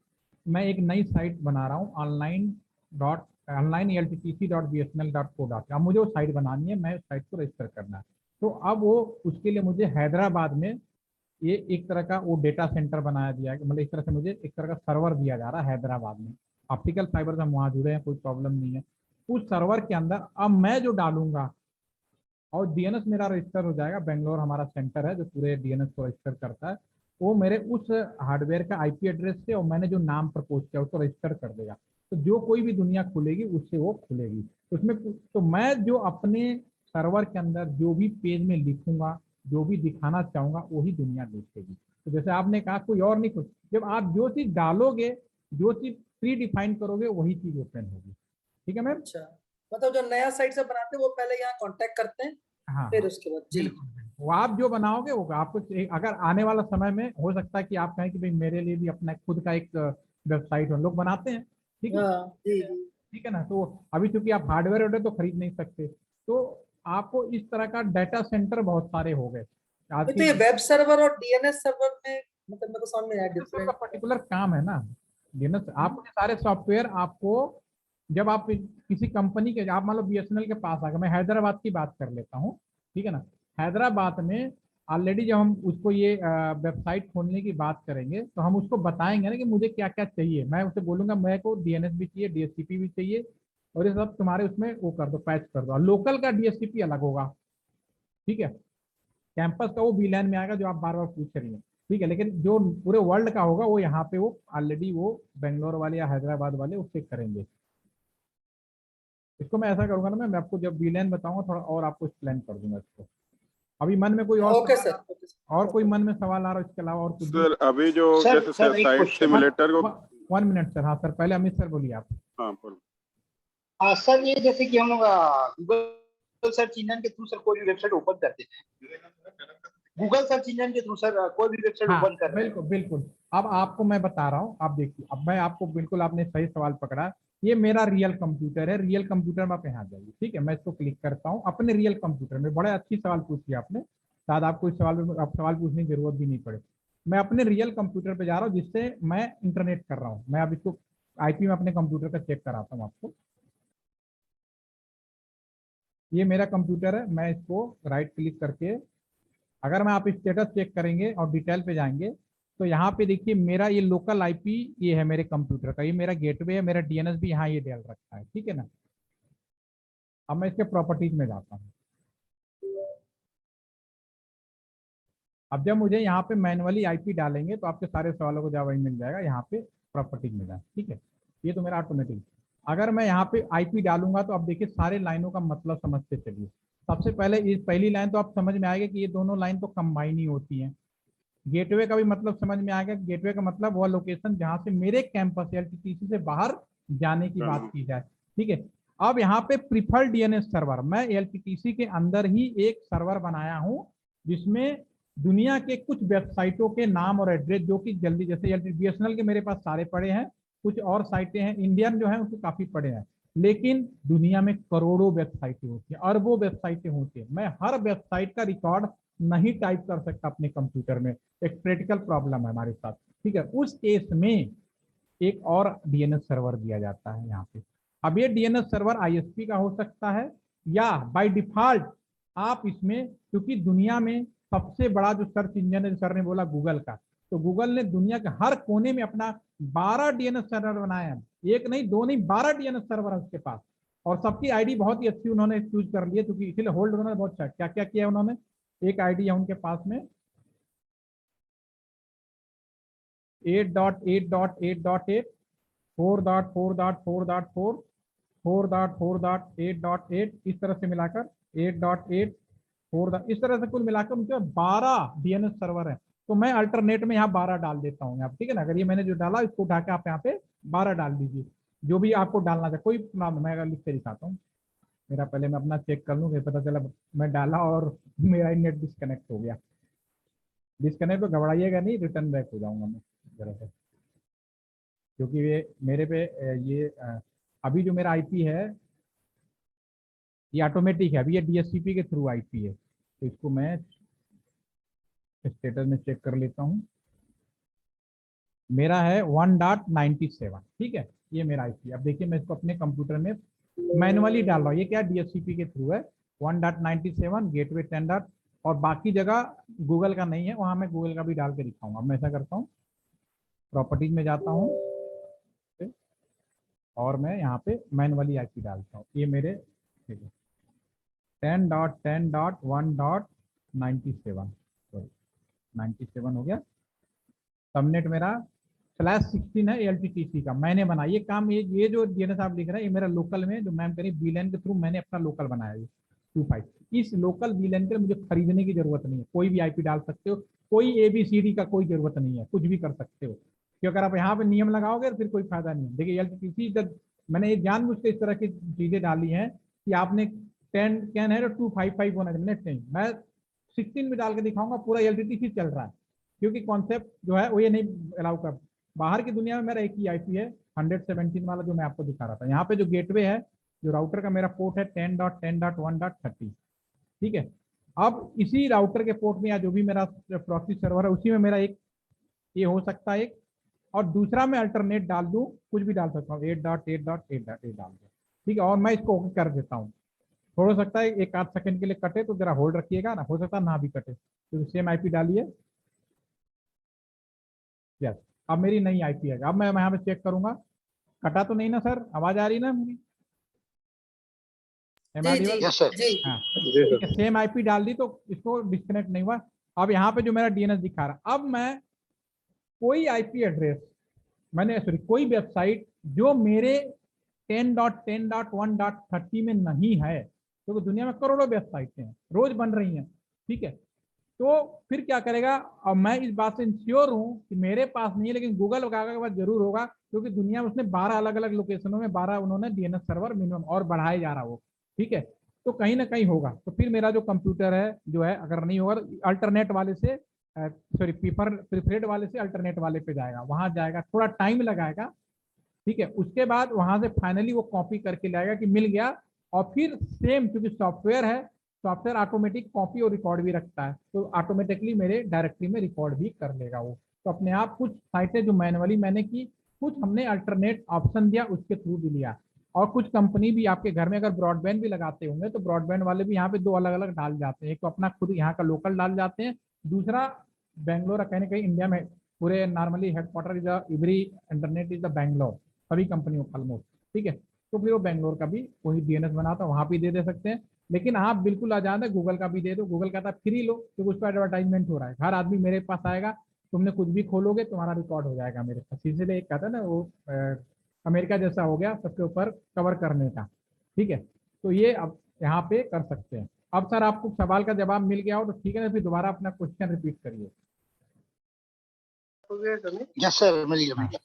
मैं एक नई साइट बना रहा हूँ online.elttc.bsnl.co. अब मुझे वो साइट बनानी है, मैं उस साइट को रजिस्टर करना है, तो अब वो उसके लिए मुझे हैदराबाद में ये एक तरह का वो डेटा सेंटर बनाया दिया है, मतलब इस तरह से मुझे एक तरह का सर्वर दिया जा रहा है हैदराबाद में, ऑप्टिकल फाइबर से हम वहाँ जुड़े हैं, कोई प्रॉब्लम नहीं है। उस सर्वर के अंदर अब मैं जो डालूंगा और डीएनएस मेरा रजिस्टर हो जाएगा, बेंगलोर हमारा सेंटर है जो पूरे डीएनएस को रजिस्टर करता है, वो मेरे उस हार्डवेयर का आईपी एड्रेस से और मैंने जो नाम प्रपोज किया उसको रजिस्टर कर देगा, तो जो कोई भी दुनिया खुलेगी उससे वो खुलेगी उसमें। तो मैं जो अपने सर्वर के अंदर जो भी पेज में लिखूंगा, जो भी दिखाना चाहूंगा वही दुनिया देखेगी। तो जैसे आपने कहा कोई और नहीं, कुछ जब आप जो चीज डालोगे, जो चीज प्री डिफाइन करोगे वही चीज ओपन होगी, ठीक है मैम। अच्छा, मतलब जो नया साइट से बनाते हैं वो पहले यहाँ कांटेक्ट करते हैं, हाँ फिर हाँ उसके बाद जी। बिल्कुल, वो आप जो बनाओगे वो आपको अगर आने वाला समय में हो सकता है कि आप कहें कि भाई मेरे लिए भी अपना खुद का एक वेबसाइट हम लोग बनाते हैं, ठीक है, हाँ जी जी। ठीक है ना। तो अभी चूंकि आप हार्डवेयर ऑर्डर तो खरीद नहीं सकते, तो आपको इस तरह का डाटा सेंटर बहुत सारे हो गए आज तो की। ये वेब सर्वर और डीएनएस सर्वर में मतलब मेरे को समझ में आया डिफरेंट। पर्टिकुलर काम है ना, डीएनएस आपको ये सारे सॉफ्टवेयर आपको, जब आप किसी कंपनी के, आप मान लो BSNL के पास आ गए, मैं हैदराबाद की बात कर लेता हूँ, ठीक है ना। हैदराबाद में ऑलरेडी जब हम उसको ये वेबसाइट खोलने की बात करेंगे तो हम उसको बताएंगे ना कि मुझे क्या क्या चाहिए, मैं उसे बोलूंगा मेरे को DNS भी चाहिए, DHCP भी चाहिए, और ये सब तुम्हारे उसमें वो कर दो, पैच कर दो। लोकल का DHCP अलग होगा, ठीक है, कैंपस का वो VLAN में आएगा जो आप बार बार पूछ रही हैं, ठीक है, लेकिन जो पूरे वर्ल्ड का होगा वो यहाँ पे वो ऑलरेडी वो बेंगलोर वाले या हैदराबाद वाले उससे करेंगे। इसको मैं ऐसा करूंगा ना, मैं आपको जब VLAN बताऊंगा थोड़ा और आपको एक्सप्लेन कर दूंगा इसको। अभी मन में कोई और ओके सवाल, सर। और कोई मन में सवाल आ रहा है इसके अलावा और कुछ? सर अभी जो सर जैसे सर एक साइट क्वेश्चन। सिमुलेटर को 1 मिनट सर, हाँ सर, पहले अमित सर बोलिए आप। हाँ बोलो। सर ये जैसे कि हम लोग गूगल सर्च इंजन के थ्रू सर कोई भी वेबसाइट ओपन करते हैं, गूगल सर्च इंजन के थ्रू सर कोई भी वेबसाइट हाँ ओपन कर रहे हैं। बिल्कुल बिल्कुल, अब आपको मैं बता रहा हूँ, आप देखिए, अब मैं आपको बिल्कुल, आपने सही सवाल पकड़ा, ये मेरा रियल कंप्यूटर है, रियल कंप्यूटर में आप यहाँ जाइए, ठीक है, मैं इसको क्लिक करता हूँ अपने रियल कंप्यूटर में। बड़ा अच्छी सवाल पूछी आपने, शायद आपको इस सवाल पूछने की जरूरत भी नहीं पड़े। मैं अपने रियल कंप्यूटर पे जा रहा हूँ जिससे मैं इंटरनेट कर रहा हूँ, मैं अब इसको IP में अपने कंप्यूटर का चेक कराता हूँ आपको। ये मेरा कंप्यूटर है, मैं इसको राइट क्लिक करके, अगर मैं आप स्टेटस चेक करेंगे और डिटेल पे जाएंगे तो यहाँ पे देखिए मेरा ये लोकल IP ये है मेरे कंप्यूटर का, ये मेरा गेटवे है, मेरा DNS भी यहाँ ये डाल रखा है, ठीक है ना। अब मैं इसके प्रॉपर्टीज में जाता हूँ। अब जब मुझे यहाँ पे मैनुअली IP डालेंगे तो आपके सारे सवालों को जवाब मिल जाएगा, यहाँ पे प्रॉपर्टीज में जाए, ठीक है, ये तो मेरा ऑटोमेटिक। अगर मैं यहाँ पे IP डालूंगा तो अब देखिए सारे लाइनों का मतलब समझते चलिए। सबसे पहले इस पहली लाइन तो आप समझ में आएगा कि ये दोनों लाइन तो कंबाइन ही होती हैं, गेटवे का भी मतलब समझ में आ गया। गेटवे का मतलब वह लोकेशन जहां से मेरे कैंपस एलटीटीसी से बाहर जाने की बात की जाए। ठीक है, अब यहाँ पे प्रीफर्ड डीएनएस सर्वर, मैं एलटीटीसी के अंदर ही एक सर्वर बनाया हूँ जिसमें दुनिया के कुछ वेबसाइटों के नाम और एड्रेस, जो कि जल्दी, जैसे बीएसएनएल के मेरे पास सारे पड़े हैं, कुछ और साइटें हैं इंडियन जो है उसके काफी पड़े हैं, लेकिन दुनिया में करोड़ों वेबसाइटें होती हैं, अरबों वेबसाइटें होती हैं। मैं हर वेबसाइट का रिकॉर्ड नहीं टाइप कर सकता अपने कंप्यूटर में, एक क्रिटिकल प्रॉब्लम है हमारे साथ। ठीक है, उस केस में एक और डीएनएस सर्वर दिया जाता है यहाँ पे। अब ये डीएनएस सर्वर आईएसपी का हो सकता है, या बाय डिफॉल्ट आप इसमें, क्योंकि दुनिया में सबसे बड़ा जो सर्च इंजन है, सर ने बोला गूगल का, तो गूगल ने दुनिया के हर कोने में अपना 12 डीएनएस सर्वर बनाया है। एक नहीं, दो नहीं, 12 डीएनएस सर्वर है उसके पास, और सबकी आईडी बहुत ही अच्छी उन्होंने चूज कर ली है, क्योंकि इसीलिए होल्ड उन्होंने बहुत अच्छा क्या क्या किया उन्होंने। एक आईडी है उनके पास में 8.8.8.8, 4.4.4.4, 4.4.8.8, इस तरह से मिलाकर 8.8, 4, इस तरह से कुल मिलाकर उनके 12 डीएनएस सर्वर है। तो मैं अल्टरनेट में यहाँ 12 डाल देता हूँ यहाँ, ठीक है ना। अगर ये मैंने जो डाला इसको उठा के आप यहाँ पे 12 डाल दीजिए, जो भी आपको डालना चाहिए, कोई प्रॉब्लम, मैं लिख के दिखाता हूँ। मेरा पहले मैं अपना चेक कर लूँ, पता चला मैं डाला और मेरा नेट डिस्कनेक्ट हो गया। डिस्कनेक्ट तो घबराइएगा नहीं, रिटर्न बैक हो जाऊंगा मैं जरा से, क्योंकि ये मेरे पे ये अभी जो मेरा आईपी है ये ऑटोमेटिक है, अभी ये डीएचसीपी के थ्रू आईपी है, तो इसको मैं स्टेटस में चेक कर लेता हूँ। मेरा है 1.97, ठीक है, ये मेरा आईपी। अब देखिए मैं इसको अपने कंप्यूटर में मैनुअली डाल रहा हूँ, ये क्या डीएचसीपी के थ्रू है, 1.97 गेटवे 10. और बाकी जगह गूगल का नहीं है, वहां मैं गूगल का भी डाल के दिखाऊंगा। मैं ऐसा करता हूँ, प्रॉपर्टीज में जाता हूँ और मैं यहाँ पे मैनुअली आईपी डालता हूँ। ये मेरे 10.10.1.97, सॉरी 97 हो गया। सबनेट मेरा /16 है एलटीटीसी का, मैंने बनाया ये काम। ये जो डीएनएस आप लिख रहे हैं ये मेरा लोकल में, जो मैम करी वीलैन के थ्रू मैंने अपना लोकल बनाया है 25। इस लोकल वीलैन के मुझे खरीदने की जरूरत नहीं है, कोई भी आईपी डाल सकते हो, कोई ABCD का कोई जरूरत नहीं है, कुछ भी कर सकते हो। क्योंकि अगर आप यहाँ पे नियम लगाओगे तो फिर कोई फायदा नहीं है। देखिए एलटीटीसी जब मैंने ये जानबूझ के इस तरह की चीजें डाली हैं कि आपने 10 कैन है तो 255 होना चाहिए, नहीं, मैं 16 में डाल के दिखाऊंगा, पूरा एलटीटीसी चल रहा है, क्योंकि कॉन्सेप्ट जो है वो ये नहीं अलाउ कर। बाहर की दुनिया में मेरा एक ही आईपी है 117 वाला, जो मैं आपको दिखा रहा था। यहाँ पे जो गेटवे है, जो राउटर का मेरा पोर्ट है 10.10.1.30, ठीक है। अब इसी राउटर के पोर्ट में या जो भी मेरा प्रॉक्सी सर्वर है उसी में मेरा एक ये हो सकता है एक, और दूसरा मैं अल्टरनेट डाल दूं, कुछ भी डाल सकता हूँ 8.8.8.8 डाल दूं, ठीक है। और मैं इसको ओके कर देता हूँ। हो सकता है एक आध सेकंड के लिए कटे तो जरा होल्ड रखिएगा ना, हो सकता है ना भी कटे, तो सेम आईपी डालिए। यस, अब मेरी नई आईपी है। अब मैं यहाँ पे चेक करूंगा, कटा तो नहीं ना सर, आवाज आ रही ना मेरी? जी जी यस सर। जी हाँ ठीक है, सेम आईपी डाल दी तो इसको डिस्कनेक्ट नहीं हुआ। अब यहाँ पे जो मेरा डीएनएस दिखा रहा, अब मैं कोई आईपी एड्रेस, मैंने सॉरी कोई वेबसाइट जो मेरे 10.10.1.30 में नहीं है, क्योंकि दुनिया में करोड़ों वेबसाइटें हैं, रोज बन रही हैं, ठीक है। तो फिर क्या करेगा, और मैं इस बात से इंश्योर हूं कि मेरे पास नहीं है, लेकिन गूगल का पास जरूर होगा, क्योंकि दुनिया में उसने 12 अलग अलग लोकेशनों में 12 उन्होंने डीएनएस सर्वर मिनिमम और बढ़ाए जा रहा हो, ठीक है। तो कहीं ना कहीं होगा। तो फिर मेरा जो कंप्यूटर है जो है, अगर नहीं होगा तो अल्टरनेट वाले से, सॉरी प्रीफर्ड वाले से अल्टरनेट वाले पे जाएगा, वहां जाएगा, थोड़ा टाइम लगाएगा, ठीक है। उसके बाद वहां से फाइनली वो कॉपी करके लाएगा कि मिल गया, और फिर सेम, क्योंकि सॉफ्टवेयर है, सॉफ्टवेयर ऑटोमेटिक कॉपी और रिकॉर्ड भी रखता है, तो ऑटोमेटिकली मेरे डायरेक्टरी में रिकॉर्ड भी कर लेगा वो। तो अपने आप कुछ साइटें जो मैनुअली मैंने की, कुछ हमने अल्टरनेट ऑप्शन दिया उसके थ्रू भी लिया। और कुछ कंपनी भी आपके घर में अगर ब्रॉडबैंड भी लगाते होंगे तो ब्रॉडबैंड वाले भी यहाँ पे 2 अलग अलग डाल जाते हैं, एक तो अपना खुद यहाँ का लोकल डाल जाते हैं, दूसरा बेंगलोर, कहीं ना कहीं इंडिया में पूरे normally headquarter is every internet is the Bangalore, सभी कंपनियों का ऑलमोस्ट, ठीक है। तो फिर वो बेंगलोर का भी कोई डीएनएस बनाता है, वहां भी दे सकते हैं। लेकिन आप बिल्कुल आजाद है, गूगल का भी दे दो, गूगल का था फ्री लो, क्योंकि उस पर एडवर्टाइजमेंट हो रहा है, हर आदमी मेरे पास आएगा, तुमने कुछ भी खोलोगे तुम्हारा रिकॉर्ड हो जाएगा मेरे पास। इसीलिए एक कहता है ना वो अमेरिका जैसा हो गया सबके ऊपर कवर करने का, ठीक है। तो ये अब यहाँ पे कर सकते हैं। अब सर आपको सवाल का जवाब मिल गया हो तो ठीक है ना, फिर दोबारा अपना क्वेश्चन रिपीट करिए। यस सर, मिल गया, मिल गया।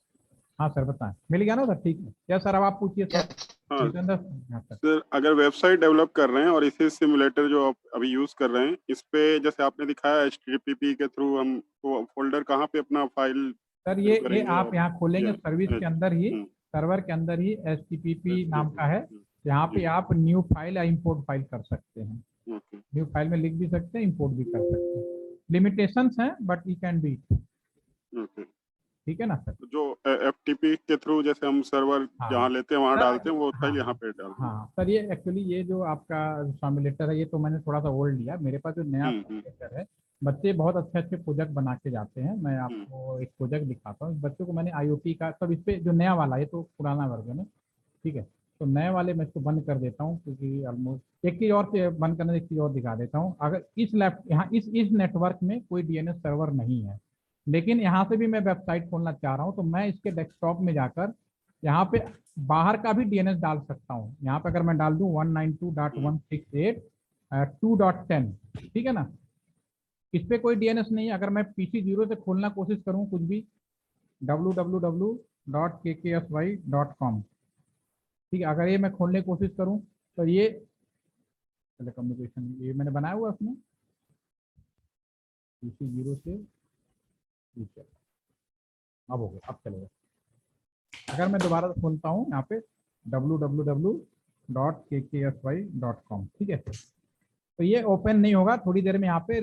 हाँ सर बताएं, मिल गया ना सर? ठीक है, क्या सर अब आप पूछिए सर। यस हाँ जितेंद्र, हाँ सर। सर, अगर वेबसाइट डेवलप कर रहे हैं और इसी सिमुलेटर जो आप अभी यूज कर रहे हैं, इस पे जैसे आपने दिखाया HTTP के थ्रू हम वो फोल्डर कहाँ पे अपना फाइल सर शुरू ये करेंगे आप और यहाँ खोलेंगे ये सर्विस के अंदर ही, हम्म, सर्वर के अंदर ही HTTP नाम का है। हम्म, यहाँ पे जी, आप न्यू फाइल या इंपोर्ट फाइल कर सकते हैं। ओके न्यू फाइल में लिख भी सकते हैं, इंपोर्ट भी कर सकते हैं। लिमिटेशंस हैं but you can be, okay. ठीक है ना सर? जो FTP के थ्रू जैसे हम सर्वर हाँ जहाँ लेते हैं वहाँ सर, डालते हैं, वो हाँ फाइल यहाँ पे डालते हैं। हाँ सर, ये एक्चुअली ये जो आपका सिमुलेटर है ये तो मैंने थोड़ा सा ओल्ड लिया। मेरे पास जो नया हम्म, सिमुलेटर है, बच्चे बहुत अच्छे अच्छे प्रोजेक्ट बना के जाते हैं। मैं हम्म, आपको एक प्रोजेक्ट दिखाता हूँ। इस बच्चों को मैंने IoT का सब, इस पे जो नया वाला है, ये तो पुराना वर्जन है, ठीक है। तो नए वाले मैं इसको बंद कर देता हूँ, क्योंकि ऑलमोस्ट एक चीज़ और बंद करने से एक चीज़ और दिखा देता हूँ। अगर इस लैप यहाँ इस नेटवर्क में कोई DNS सर्वर नहीं है, लेकिन यहाँ से भी मैं वेबसाइट खोलना चाह रहा हूँ, तो मैं इसके डेस्कटॉप में जाकर यहाँ पे बाहर का भी DNS डाल सकता हूँ। यहाँ पे अगर मैं डाल दूँ 192.168.2.10, ठीक है ना? इस पे कोई DNS नहीं है। अगर मैं PC0 से खोलना कोशिश करूँ कुछ भी, www.kksy.com, ठीक है, अगर ये मैं खोलने की कोशिश करूँ तो ये टेलीकम्युनिकेशन ये मैंने बनाया हुआ उसमें PC0 से, ठीक है, अब हो गया, अब चलेगा। अगर मैं दोबारा से खोलता हूँ यहाँ पे www.kksy.com, ठीक है, तो ये ओपन नहीं होगा। थोड़ी देर में यहाँ पे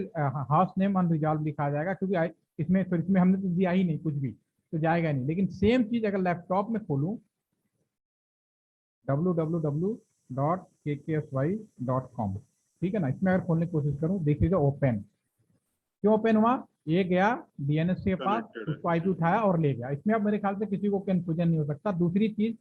हाउस नेम अनरिजॉल्व लिखा जाएगा, क्योंकि इसमें तो इसमें हमने तो दिया ही नहीं कुछ भी, तो जाएगा नहीं। लेकिन सेम चीज अगर लैपटॉप में खोलूँ www.kksy.com, ठीक है ना, इसमें अगर खोलने की कोशिश करूँ, देख लीजिए ओपन। क्यों ओपन हुआ? ये गया DNS के पास, कनेक्टेड उसको IP उठाया और ले गया। इसमें अब मेरे ख्याल से किसी को कंफ्यूजन नहीं हो सकता। दूसरी चीज,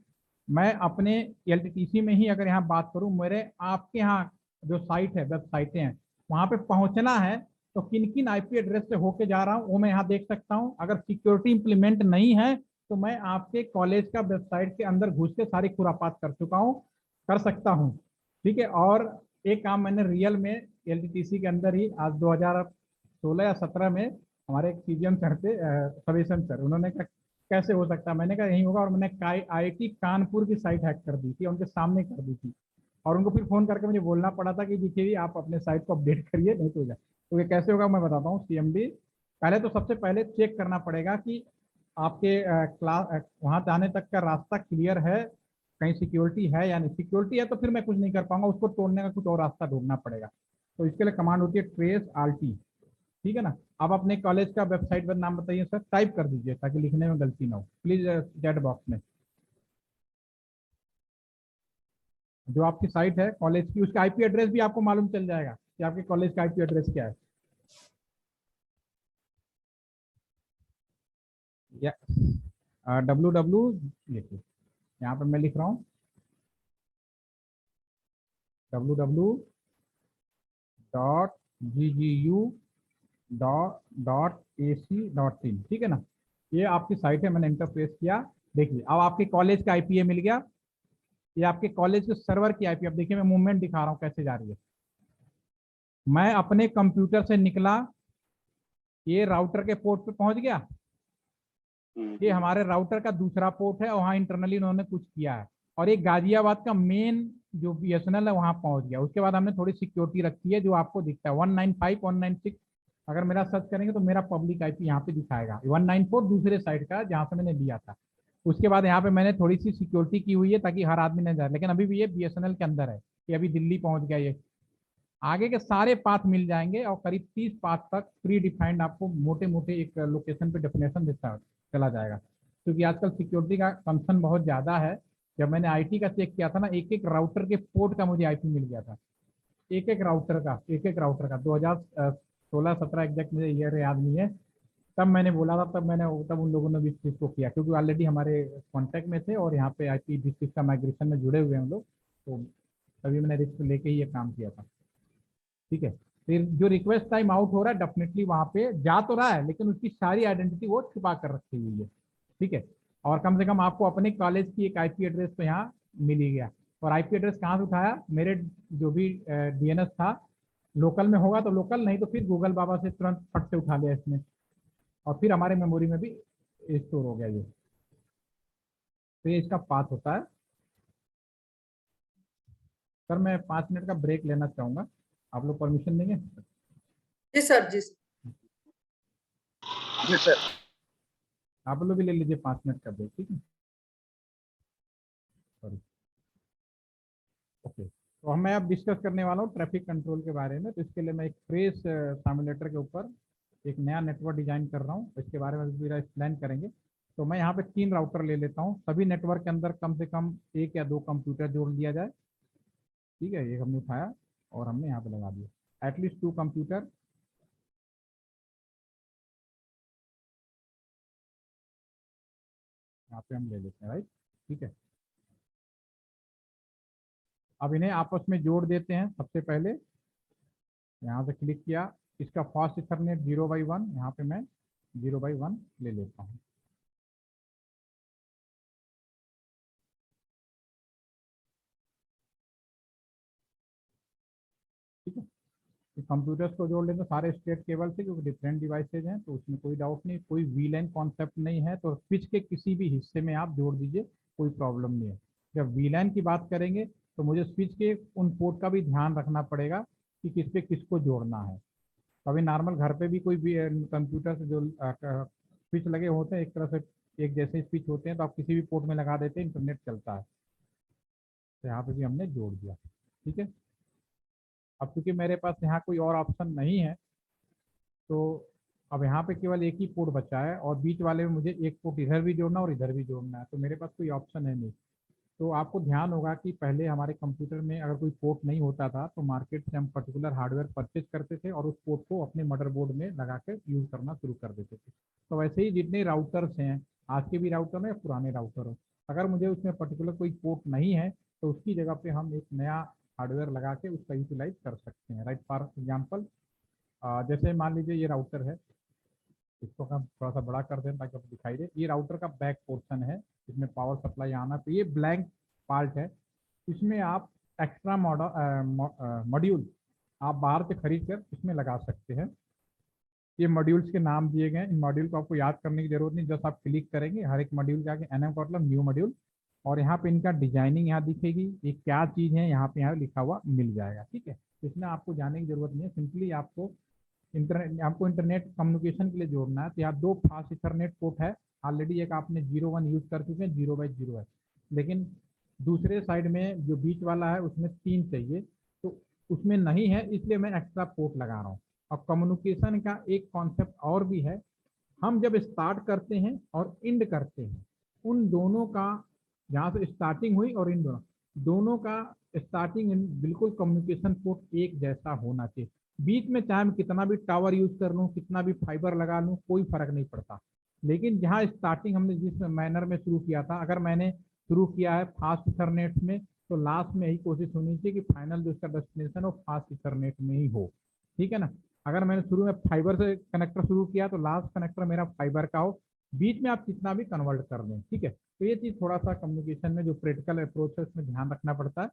मैं अपने LTTC में ही अगर यहाँ बात करूँ, मेरे आपके यहाँ जो साइट है, वेबसाइटें हैं, वहाँ पे पहुँचना है तो किन किन IP एड्रेस से होके जा रहा हूँ वो मैं यहाँ देख सकता हूँ। अगर सिक्योरिटी इंप्लीमेंट नहीं है तो मैं आपके कॉलेज का वेबसाइट के अंदर घुस के सारी खुरापात कर चुका हूँ, कर सकता हूँ, ठीक है। और एक काम मैंने रियल में LTTC के अंदर ही आज 2016 या 17 में हमारे एक CGM सर थे, सवेशन सर, उन्होंने कहा कैसे हो सकता है, मैंने कहा यही होगा। और मैंने IIT कानपुर की साइट हैक कर दी थी, उनके सामने कर दी थी, और उनको फिर फोन करके मुझे बोलना पड़ा था कि देखिए आप अपने साइट को अपडेट करिए, नहीं तो हो जाए। तो ये कैसे होगा मैं बताता हूँ। CMD पहले तो सबसे पहले चेक करना पड़ेगा कि आपके क्लास वहाँ जाने तक का रास्ता क्लियर है, कहीं सिक्योरिटी है या नहीं। सिक्योरिटी है तो फिर मैं कुछ नहीं कर पाऊंगा, उसको तोड़ने का कुछ और रास्ता ढूंढना पड़ेगा। तो इसके लिए कमांड होती है ट्रेस RT, ठीक है ना। आप अपने कॉलेज का वेबसाइट पर नाम बताइए सर, टाइप कर दीजिए ताकि लिखने में गलती ना हो प्लीज, चैट बॉक्स में जो आपकी साइट है कॉलेज की, उसका IP एड्रेस भी आपको मालूम चल जाएगा कि आपके कॉलेज का IP एड्रेस क्या है। या www देखिए, यहाँ पे मैं लिख रहा हूँ www.ggu.ac.in, ठीक है ना। ये आपकी साइट है, मैंने इंटरफेस किया। देखिए अब आपके कॉलेज का IP मिल गया, ये आपके कॉलेज के सर्वर की IP। अब देखिए मैं मूवमेंट दिखा रहा हूँ कैसे जा रही है। मैं अपने कंप्यूटर से निकला, ये राउटर के पोर्ट पे पहुंच गया, ये हमारे राउटर का दूसरा पोर्ट है, वहाँ इंटरनली उन्होंने कुछ किया है। और ये गाजियाबाद का मेन जो BSNL है वहाँ पहुंच गया। उसके बाद हमने थोड़ी सिक्योरिटी रखी है जो आपको दिखता है 195 196। अगर मेरा सर्च करेंगे तो मेरा पब्लिक IP यहाँ पे दिखाएगा। 194 दूसरे साइड का जहाँ से मैंने लिया था। उसके बाद यहाँ पे मैंने थोड़ी सी सिक्योरिटी की हुई है ताकि हर आदमी न जाए, लेकिन अभी भी ये BSNL के अंदर है, कि अभी दिल्ली पहुंच गया। ये आगे के सारे पाथ मिल जाएंगे और करीब 30 पाथ तक प्री डिफाइंड आपको मोटे मोटे एक लोकेशन पे डेफिनेशन देता चला जाएगा। क्योंकि आजकल सिक्योरिटी का कंसर्न बहुत ज़्यादा है। जब मैंने IT का चेक किया था ना, एक एक राउटर के पोर्ट का मुझे IP मिल गया था, एक एक राउटर का 2016-17 एग्जैक्ट मुझे ईयर याद नहीं है। तब मैंने बोला था, तब उन लोगों ने भी इस चीज़ को किया, क्योंकि ऑलरेडी हमारे कॉन्टैक्ट में थे और यहाँ पे IP का माइग्रेशन में जुड़े हुए हैं हम लोग, तो तभी मैंने रिस्क लेके ही ये काम किया था, ठीक है। फिर जो रिक्वेस्ट टाइम आउट हो रहा है, डेफिनेटली वहाँ पे जा तो रहा है, लेकिन उसकी सारी आइडेंटिटी वो छुपा कर रखी हुई है, ठीक है। और कम से कम आपको अपने कॉलेज की एक IP एड्रेस तो यहाँ मिल ही गया। और IP एड्रेस कहाँ से उठाया? मेरे जो भी DNS था, लोकल में होगा तो लोकल, नहीं तो फिर गूगल बाबा से तुरंत फट से उठा लिया इसने। और फिर हमारे मेमोरी में भी स्टोर हो गया ये। तो ये इसका पाथ होता है। सर मैं 5 मिनट का ब्रेक लेना चाहूँगा, आप लोग परमिशन देंगे? जी सर, जी सर। जी सर। आप लोग भी ले लीजिए 5 मिनट का ब्रेक, ठीक है? Sorry, okay. तो मैं अब डिस्कस करने वाला हूँ ट्रैफिक कंट्रोल के बारे में। तो इसके लिए मैं एक फ्रेश सिमुलेटर के ऊपर एक नया नेटवर्क डिजाइन कर रहा हूँ, इसके बारे में पूरा एक्सप्लेन करेंगे। तो मैं यहाँ पे 3 राउटर ले लेता हूँ। सभी नेटवर्क के अंदर कम से कम 1 या 2 कंप्यूटर जोड़ दिया जाए, ठीक है? एक हमने उठाया और हमने यहाँ पे लगा दिया, एटलीस्ट 2 कंप्यूटर। यहाँ पे हम ले लेते हैं, राइट, ठीक है। अब इन्हें आपस में जोड़ देते हैं। सबसे पहले यहाँ से क्लिक किया, इसका फास्ट इथरनेट 0/1, यहाँ पे मैं 0/1 ले लेता हूँ। ठीक है, कंप्यूटर्स को जोड़ लेंगे सारे स्टेट केबल से, क्योंकि डिफरेंट डिवाइसेज हैं, तो उसमें कोई डाउट नहीं। कोई वीलैन कॉन्सेप्ट नहीं है, तो स्विच के किसी भी हिस्से में आप जोड़ दीजिए, कोई प्रॉब्लम नहीं है। जब वीलैन की बात करेंगे तो मुझे स्विच के उन पोर्ट का भी ध्यान रखना पड़ेगा कि किस पे किसको जोड़ना है। अभी नॉर्मल घर पे भी कोई भी कंप्यूटर से जो स्विच लगे होते हैं, एक तरह से एक जैसे स्विच होते हैं, तो आप किसी भी पोर्ट में लगा देते हैं, इंटरनेट चलता है। तो यहाँ पे भी हमने जोड़ दिया, ठीक है। अब क्योंकि मेरे पास यहाँ कोई और ऑप्शन नहीं है, तो अब यहाँ पे केवल एक ही पोर्ट बचा है, और बीच वाले में मुझे एक पोर्ट इधर भी जोड़ना और इधर भी जोड़ना है, तो मेरे पास कोई ऑप्शन है नहीं। तो आपको ध्यान होगा कि पहले हमारे कंप्यूटर में अगर कोई पोर्ट नहीं होता था, तो मार्केट से हम पर्टिकुलर हार्डवेयर परचेज करते थे और उस पोर्ट को अपने मदरबोर्ड में लगा कर यूज़ करना शुरू कर देते थे। तो वैसे ही जितने राउटर्स हैं, आज के भी राउटर हैं या पुराने राउटर हो, अगर मुझे उसमें पर्टिकुलर कोई पोर्ट नहीं है, तो उसकी जगह पे हम एक नया हार्डवेयर लगा के उसका यूटिलाइज कर सकते हैं, राइट। फॉर एग्जाम्पल, जैसे मान लीजिए ये राउटर है, इसको हम थोड़ा सा बड़ा कर दें ताकि आपको दिखाई दे। ये राउटर का बैक पोर्शन है, इसमें पावर सप्लाई आना, तो ये ब्लैंक पार्ट है। इसमें आप एक्स्ट्रा मॉड्यूल आप बाहर से खरीद कर इसमें लगा सकते हैं। ये मॉड्यूल्स के नाम दिए गए हैं, इन मॉड्यूल को आपको याद करने की जरूरत नहीं, जस्ट आप क्लिक करेंगे हर एक मॉड्यूल के आगे NM का मतलब न्यू मॉड्यूल, और यहाँ पे इनका डिजाइनिंग यहाँ दिखेगी, ये क्या चीज़ है यहाँ पे यहाँ लिखा हुआ मिल जाएगा, ठीक है। इसमें आपको जाने की जरूरत नहीं है, सिंपली आपको इंटरनेट कम्युनिकेशन के लिए जोड़ना है। तो यहाँ 2 फास्ट इथरनेट पोर्ट है, ऑलरेडी एक आपने 0/1 यूज कर चुके हैं, 0/0 है, लेकिन दूसरे साइड में जो बीच वाला है उसमें 3 चाहिए, तो उसमें नहीं है, इसलिए मैं एक्स्ट्रा पोर्ट लगा रहा हूँ। और कम्युनिकेशन का एक कॉन्सेप्ट और भी है, हम जब स्टार्ट करते हैं और एंड करते हैं, उन दोनों का, जहाँ से स्टार्टिंग हुई और इन दोनों का स्टार्टिंग बिल्कुल कम्युनिकेशन पोर्ट एक जैसा होना चाहिए। बीच में चाहे मैं कितना भी टावर यूज कर लूँ, कितना भी फाइबर लगा लूँ, कोई फर्क नहीं पड़ता। लेकिन जहाँ स्टार्टिंग हमने जिस मैनर में शुरू किया था, अगर मैंने शुरू किया है फास्ट इथरनेट में, तो लास्ट में यही कोशिश होनी चाहिए कि फाइनल जो इसका डेस्टिनेशन हो फास्ट इथरनेट में ही हो, ठीक है ना। अगर मैंने शुरू में फाइबर से कनेक्टर शुरू किया, तो लास्ट कनेक्टर मेरा फाइबर का हो, बीच में आप कितना भी कन्वर्ट कर दें, ठीक है। तो ये चीज़ थोड़ा सा कम्युनिकेशन में जो प्रैक्टिकल अप्रोच है उसमें ध्यान रखना पड़ता है।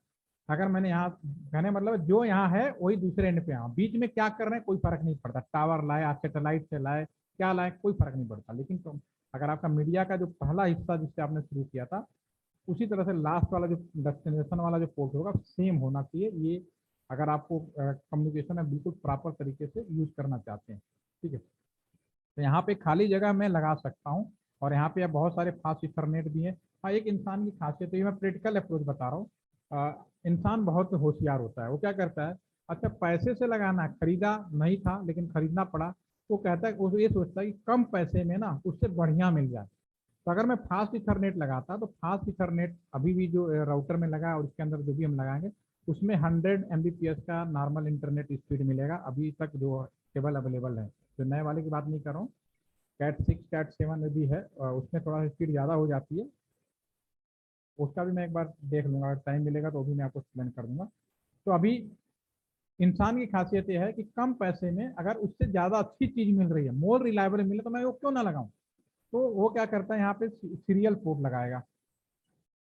अगर मैंने यहाँ कहने मतलब जो यहाँ है वही दूसरे एंड पे यहाँ, बीच में क्या कर रहे हैं कोई फर्क नहीं पड़ता, टावर लाए, सैटेलाइट से लाए, क्या लाए, कोई फर्क नहीं पड़ता। लेकिन तो अगर आपका मीडिया का जो पहला हिस्सा जिससे आपने शुरू किया था, उसी तरह से लास्ट वाला जो डेस्टिनेशन वाला जो पोर्ट होगा सेम होना चाहिए। ये अगर आपको कम्युनिकेशन है बिल्कुल प्रॉपर तरीके से यूज करना चाहते हैं, ठीक है। तो यहाँ पे खाली जगह मैं लगा सकता हूँ, और यहाँ पे बहुत सारे फास्ट इथरनेट भी हैं। हाँ, एक इंसान की खासियत है, ये मैं प्रैक्टिकल अप्रोच बता रहा हूँ। इंसान बहुत होशियार होता है, वो क्या करता है, अच्छा पैसे से लगाना, खरीदा नहीं था लेकिन खरीदना पड़ा, वो कहता है, वो ये सोचता है कि कम पैसे में ना उससे बढ़िया मिल जाए। तो अगर मैं फास्ट इथरनेट लगाता, तो फास्ट इथरनेट अभी भी जो राउटर में लगा है और इसके अंदर जो भी हम लगाएंगे, उसमें 100 Mbps का नॉर्मल इंटरनेट स्पीड मिलेगा अभी तक जो केबल अवेलेबल है। जो नए वाले की बात नहीं कर रहा हूँ, कैट 6 कैट 7 में भी है, उसमें थोड़ा सा स्पीड ज़्यादा हो जाती है, उसका भी मैं एक बार देख लूँगा, अगर टाइम मिलेगा तो भी मैं आपको एक्सप्लेन कर दूंगा। तो अभी इंसान की खासियत यह है कि कम पैसे में अगर उससे ज़्यादा अच्छी चीज़ मिल रही है, मोर रिलायबल मिले, तो मैं वो क्यों ना लगाऊं। तो वो क्या करता है, यहाँ पे सीरियल पोर्ट लगाएगा,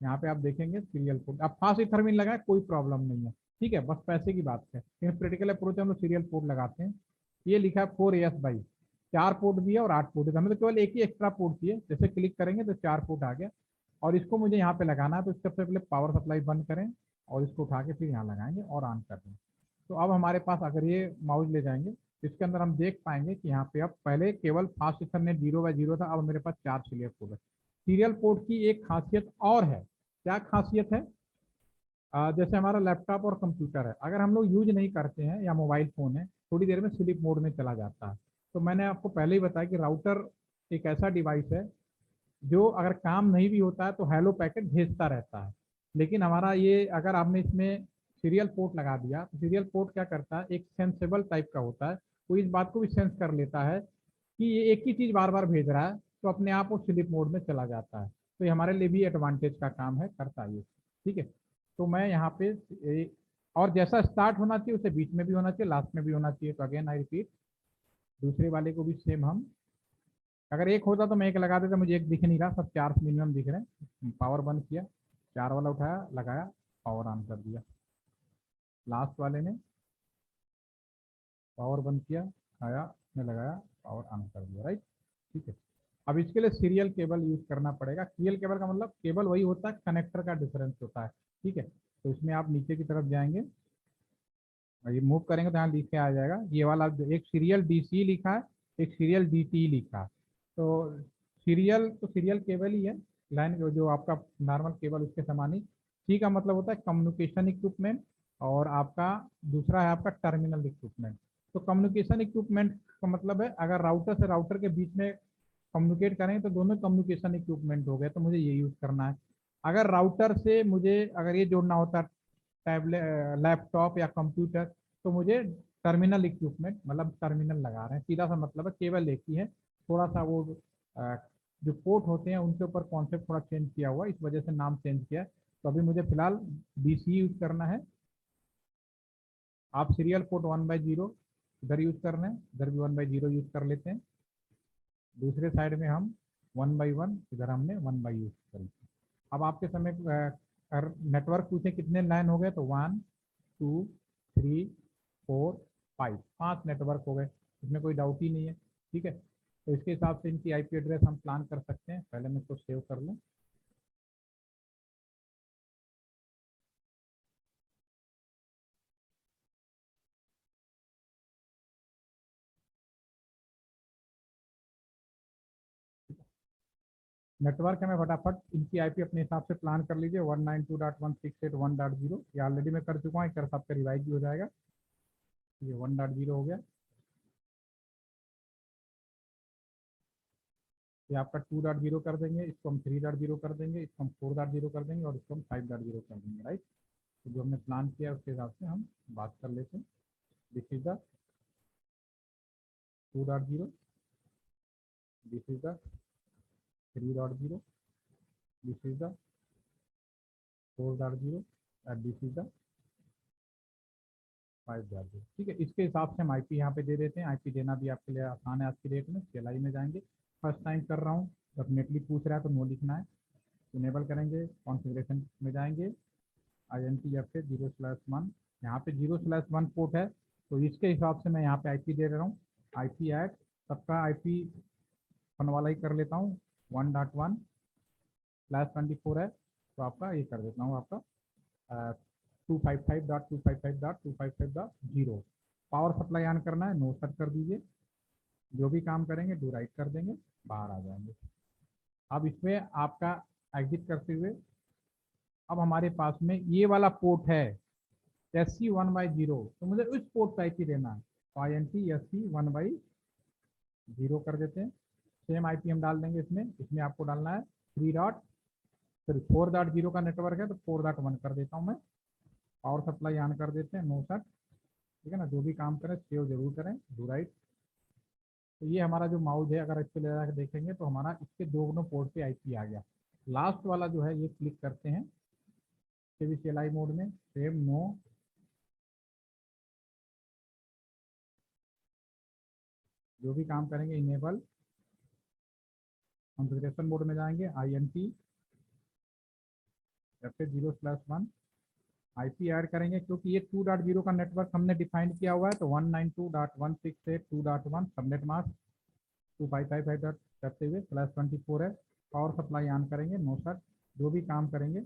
यहाँ पे आप देखेंगे सीरियल पोर्ट। आप फास्ट इथरनेट लगाए कोई प्रॉब्लम नहीं है, ठीक है, बस पैसे की बात है। लेकिन प्रैक्टिकल अप्रोच हम लोग सीरियल पोर्ट लगाते हैं। ये लिखा है 4AS बाई, 4 पोर्ट भी है और 8 पोर्ट है, हमें तो केवल एक ही एक्स्ट्रा पोर्ट चाहिए। जैसे क्लिक करेंगे तो 4 पोर्ट आ गया और इसको मुझे यहाँ पे लगाना है, तो इससे पहले पावर सप्लाई बंद करें और इसको उठा के फिर यहाँ लगाएंगे और ऑन कर देंगे। तो अब हमारे पास अगर ये माउस ले जाएंगे तो इसके अंदर हम देख पाएंगे कि यहाँ पे अब पहले केवल फास्ट इथरनेट 0/0 था, अब मेरे पास 4 सीरियल पोर्ट है। सीरियल पोर्ट की एक खासियत और है। क्या खासियत है? जैसे हमारा लैपटॉप और कंप्यूटर है, अगर हम लोग यूज नहीं करते हैं या मोबाइल फ़ोन है, थोड़ी देर में स्लीप मोड में चला जाता है। तो मैंने आपको पहले ही बताया कि राउटर एक ऐसा डिवाइस है जो अगर काम नहीं भी होता है तो हेलो पैकेट भेजता रहता है। लेकिन हमारा ये अगर आपने इसमें सीरियल पोर्ट लगा दिया तो सीरियल पोर्ट क्या करता है, एक सेंसेबल टाइप का होता है, वो इस बात को भी सेंस कर लेता है कि ये एक ही चीज़ बार बार भेज रहा है, तो अपने आप वो स्लीप मोड में चला जाता है। तो ये हमारे लिए भी एडवांटेज का काम है, करता है ये। ठीक है, तो मैं यहाँ पे और जैसा स्टार्ट होना चाहिए उसे बीच में भी होना चाहिए, लास्ट में भी होना चाहिए। तो अगेन आई रिपीट, दूसरे वाले को भी सेम हम, अगर एक होता तो मैं एक लगा देता, मुझे एक दिख नहीं रहा, सब 4 मिनिमम दिख रहे हैं। पावर बंद किया, 4 वाला उठाया, लगाया, पावर ऑन कर दिया। लास्ट वाले ने पावर बंद किया, आया, ने लगाया, पावर ऑन कर दिया। राइट, ठीक है। अब इसके लिए सीरियल केबल यूज करना पड़ेगा। सीरियल केबल का मतलब केबल वही होता है, कनेक्टर का डिफरेंस होता है। ठीक है, तो इसमें आप नीचे की तरफ जाएंगे और ये मूव करेंगे तो यहाँ लिख के आ जाएगा ये वाला, एक सीरियल डीसी लिखा है, एक सीरियल डीटी लिखा है। तो सीरियल केबल ही है, लाइन जो आपका नॉर्मल केबल उसके समान ही। सी का मतलब होता है कम्युनिकेशन इक्विपमेंट और आपका दूसरा है आपका टर्मिनल इक्विपमेंट। तो कम्युनिकेशन इक्विपमेंट का मतलब है अगर राउटर से राउटर के बीच में कम्युनिकेट करें तो दोनों कम्युनिकेशन इक्विपमेंट हो गए, तो मुझे ये यूज़ करना है। अगर राउटर से मुझे अगर ये जोड़ना होता टैबलेट, लैपटॉप या कंप्यूटर, तो मुझे टर्मिनल इक्विपमेंट, मतलब टर्मिनल लगा रहे हैं, सीधा सा मतलब है। केवल एक ही है, थोड़ा सा वो जो पोर्ट होते हैं उनके ऊपर कॉन्सेप्ट थोड़ा चेंज किया हुआ, इस वजह से नाम चेंज किया है। तो अभी मुझे फिलहाल डीसी यूज करना है। आप सीरियल पोर्ट 1/0 इधर यूज कर रहे हैं, इधर भी 1/0 यूज कर लेते हैं। दूसरे साइड में हम 1/1, इधर हमने 1 यूज कर लिया। अब आपके समय नेटवर्क पूछे कितने लाइन हो गए, तो 1 2 3 4 5 नेटवर्क हो गए, इसमें कोई डाउट ही नहीं है। ठीक है, तो इसके हिसाब से इनकी आईपी एड्रेस हम प्लान कर सकते हैं। पहले मैं इसको सेव कर लूँ। नेटवर्क है, मैं फटाफट इनकी आईपी अपने हिसाब से प्लान कर लीजिए। 192.168.1.0 ये ऑलरेडी मैं कर चुका हूँ, एक तरफ आपका रिवाइज भी हो जाएगा। ये 1.0 हो गया, ये आपका 2.0 कर देंगे, इसको हम 3.0 कर देंगे, इसको हम 4.0 कर देंगे और इसको हम 5.0 कर देंगे। राइट, तो जो हमने प्लान किया उसके हिसाब से हम बात कर लेते हैं। This is the 2.0, this is the 3.0, this is the 4.0 and this is the 5.0। ठीक है, इसके हिसाब से हम आईपी यहाँ पे दे देते हैं। आईपी देना भी आपके लिए आसान है आज की डेट में। CLI में जाएंगे, फर्स्ट टाइम कर रहा हूँ, डेफिनेटली पूछ रहा है तो नो लिखना है। इनेबल करेंगे, कॉन्फ़िगरेशन में जाएंगे, INTF से 0/1, यहाँ पे 0/1 पोर्ट है, तो इसके हिसाब से मैं यहाँ पे आईपी दे रहा हूँ। आईपी ऐड सबका आईपी फन वाला ही कर लेता हूँ, 1.1/24 है, तो आपका ये कर देता हूँ आपका 255.255.255.0। पावर सप्लाई ऑन करना है, नो सेट कर दीजिए। जो भी काम करेंगे डू राइट कर देंगे, बाहर आ जाएंगे। अब इसमें आपका एग्जिट करते हुए अब हमारे पास में ये वाला पोर्ट है SC 1/0, तो मुझे उस पोर्ट का आईपी देना है, तो INT SC 1/0 कर देते हैं। सेम आईपी हम डाल देंगे इसमें आपको डालना है 4.0 का नेटवर्क है, तो 4.1 कर देता हूँ मैं। पावर सप्लाई ऑन कर देते हैं, नो सेट। ठीक है ना, जो भी काम करें सेव जरूर करें, डू राइट। तो ये हमारा जो माउस है, अगर इसको ले जाकर देखेंगे तो हमारा इसके दोनों पोर्ट पे आईपी आ गया। लास्ट वाला जो है ये क्लिक करते हैं, CLI मोड में, सेव नो, जो भी काम करेंगे इनेबल, कॉन्फ़िगरेशन मोड में जाएंगे, INT फिर 0/1 आईपी ऐड करेंगे, क्योंकि ये 2.0 का नेटवर्क हमने डिफाइन किया हुआ है, तो 192.168.2.1 सबनेट मास्क 255 डॉट करते हुए +24 है। पावर सप्लाई ऑन करेंगे, नो सर। जो भी काम करेंगे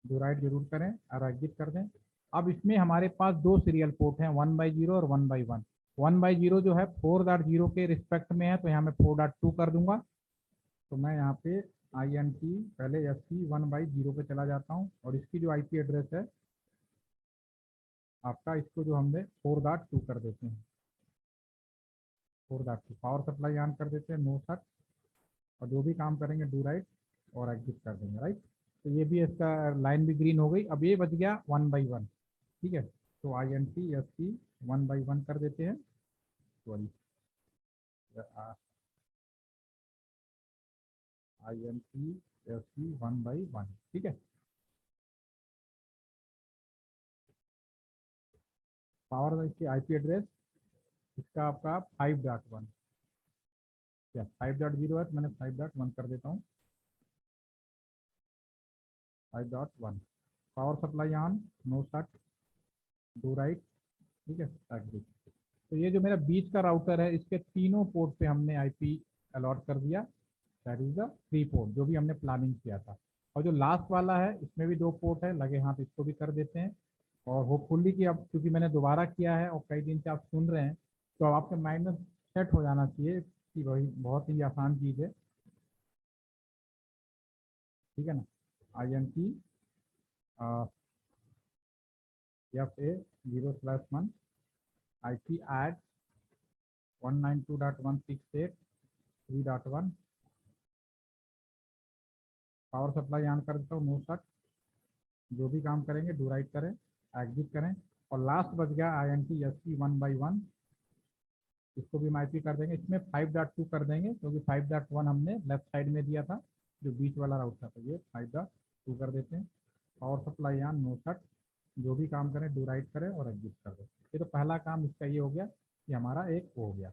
डू राइट जरूर करें और एग्जिट कर दें। अब इसमें हमारे पास दो सीरियल पोर्ट हैं, 1/0 और 1/1। 1/0 जो है 4.0 के रिस्पेक्ट में है, तो यहाँ मैं 4.2 कर दूंगा। तो मैं यहाँ पे INT पहले SC 1/0 पे चला जाता हूँ और इसकी जो IP एड्रेस है आपका, इसको जो हमने 4.2 कर देते हैं, 4.2। पावर सप्लाई ऑन कर देते हैं, नो सर। और जो भी काम करेंगे डू राइट और एग्जिट कर देंगे, राइट। तो ये भी इसका लाइन भी ग्रीन हो गई। अब ये बच गया 1/1, ठीक है। तो INT SC 1/1 कर देते हैं, सॉरी INT SC 1/1, ठीक है। पावर इसकी IP एड्रेस इसका आपका 5.1, क्या 5.0 है, तो मैंने 5.1 कर देता हूँ, 5.1। पावर सप्लाई ऑन, नो सट, डू राइट, ठीक है, एग्जिट। तो ये जो मेरा बीच का राउटर है, इसके तीनों पोर्ट पे हमने IP अलॉट कर दिया, दैट इज द 3 पोर्ट जो भी हमने प्लानिंग किया था। और जो लास्ट वाला है इसमें भी 2 पोर्ट है लगे हाथ, इसको भी कर देते हैं। और होपफुली कि अब क्योंकि मैंने दोबारा किया है और कई दिन से आप सुन रहे हैं, तो अब आपके माइंड में सेट हो जाना चाहिए कि भाई बहुत ही आसान चीज़ है, ठीक है ना। INT FA0/1 IP add 192.168.3.1। Power supply on कर देता हूँ, नो सट। जो भी काम करेंगे डू राइट करें, एग्जिट करें। और लास्ट बच गया INT SC 1/1, इसको भी IP कर देंगे। इसमें 5.2 कर देंगे क्योंकि 5.1 हमने लेफ्ट साइड में दिया था, जो बीच वाला राउट था, तो ये 5.2 कर देते हैं। पावर सप्लाई ऑन, नो सट। जो भी काम करें डू राइट करें और एग्जिट कर दें। ये तो पहला काम इसका ये हो गया कि हमारा एक हो गया।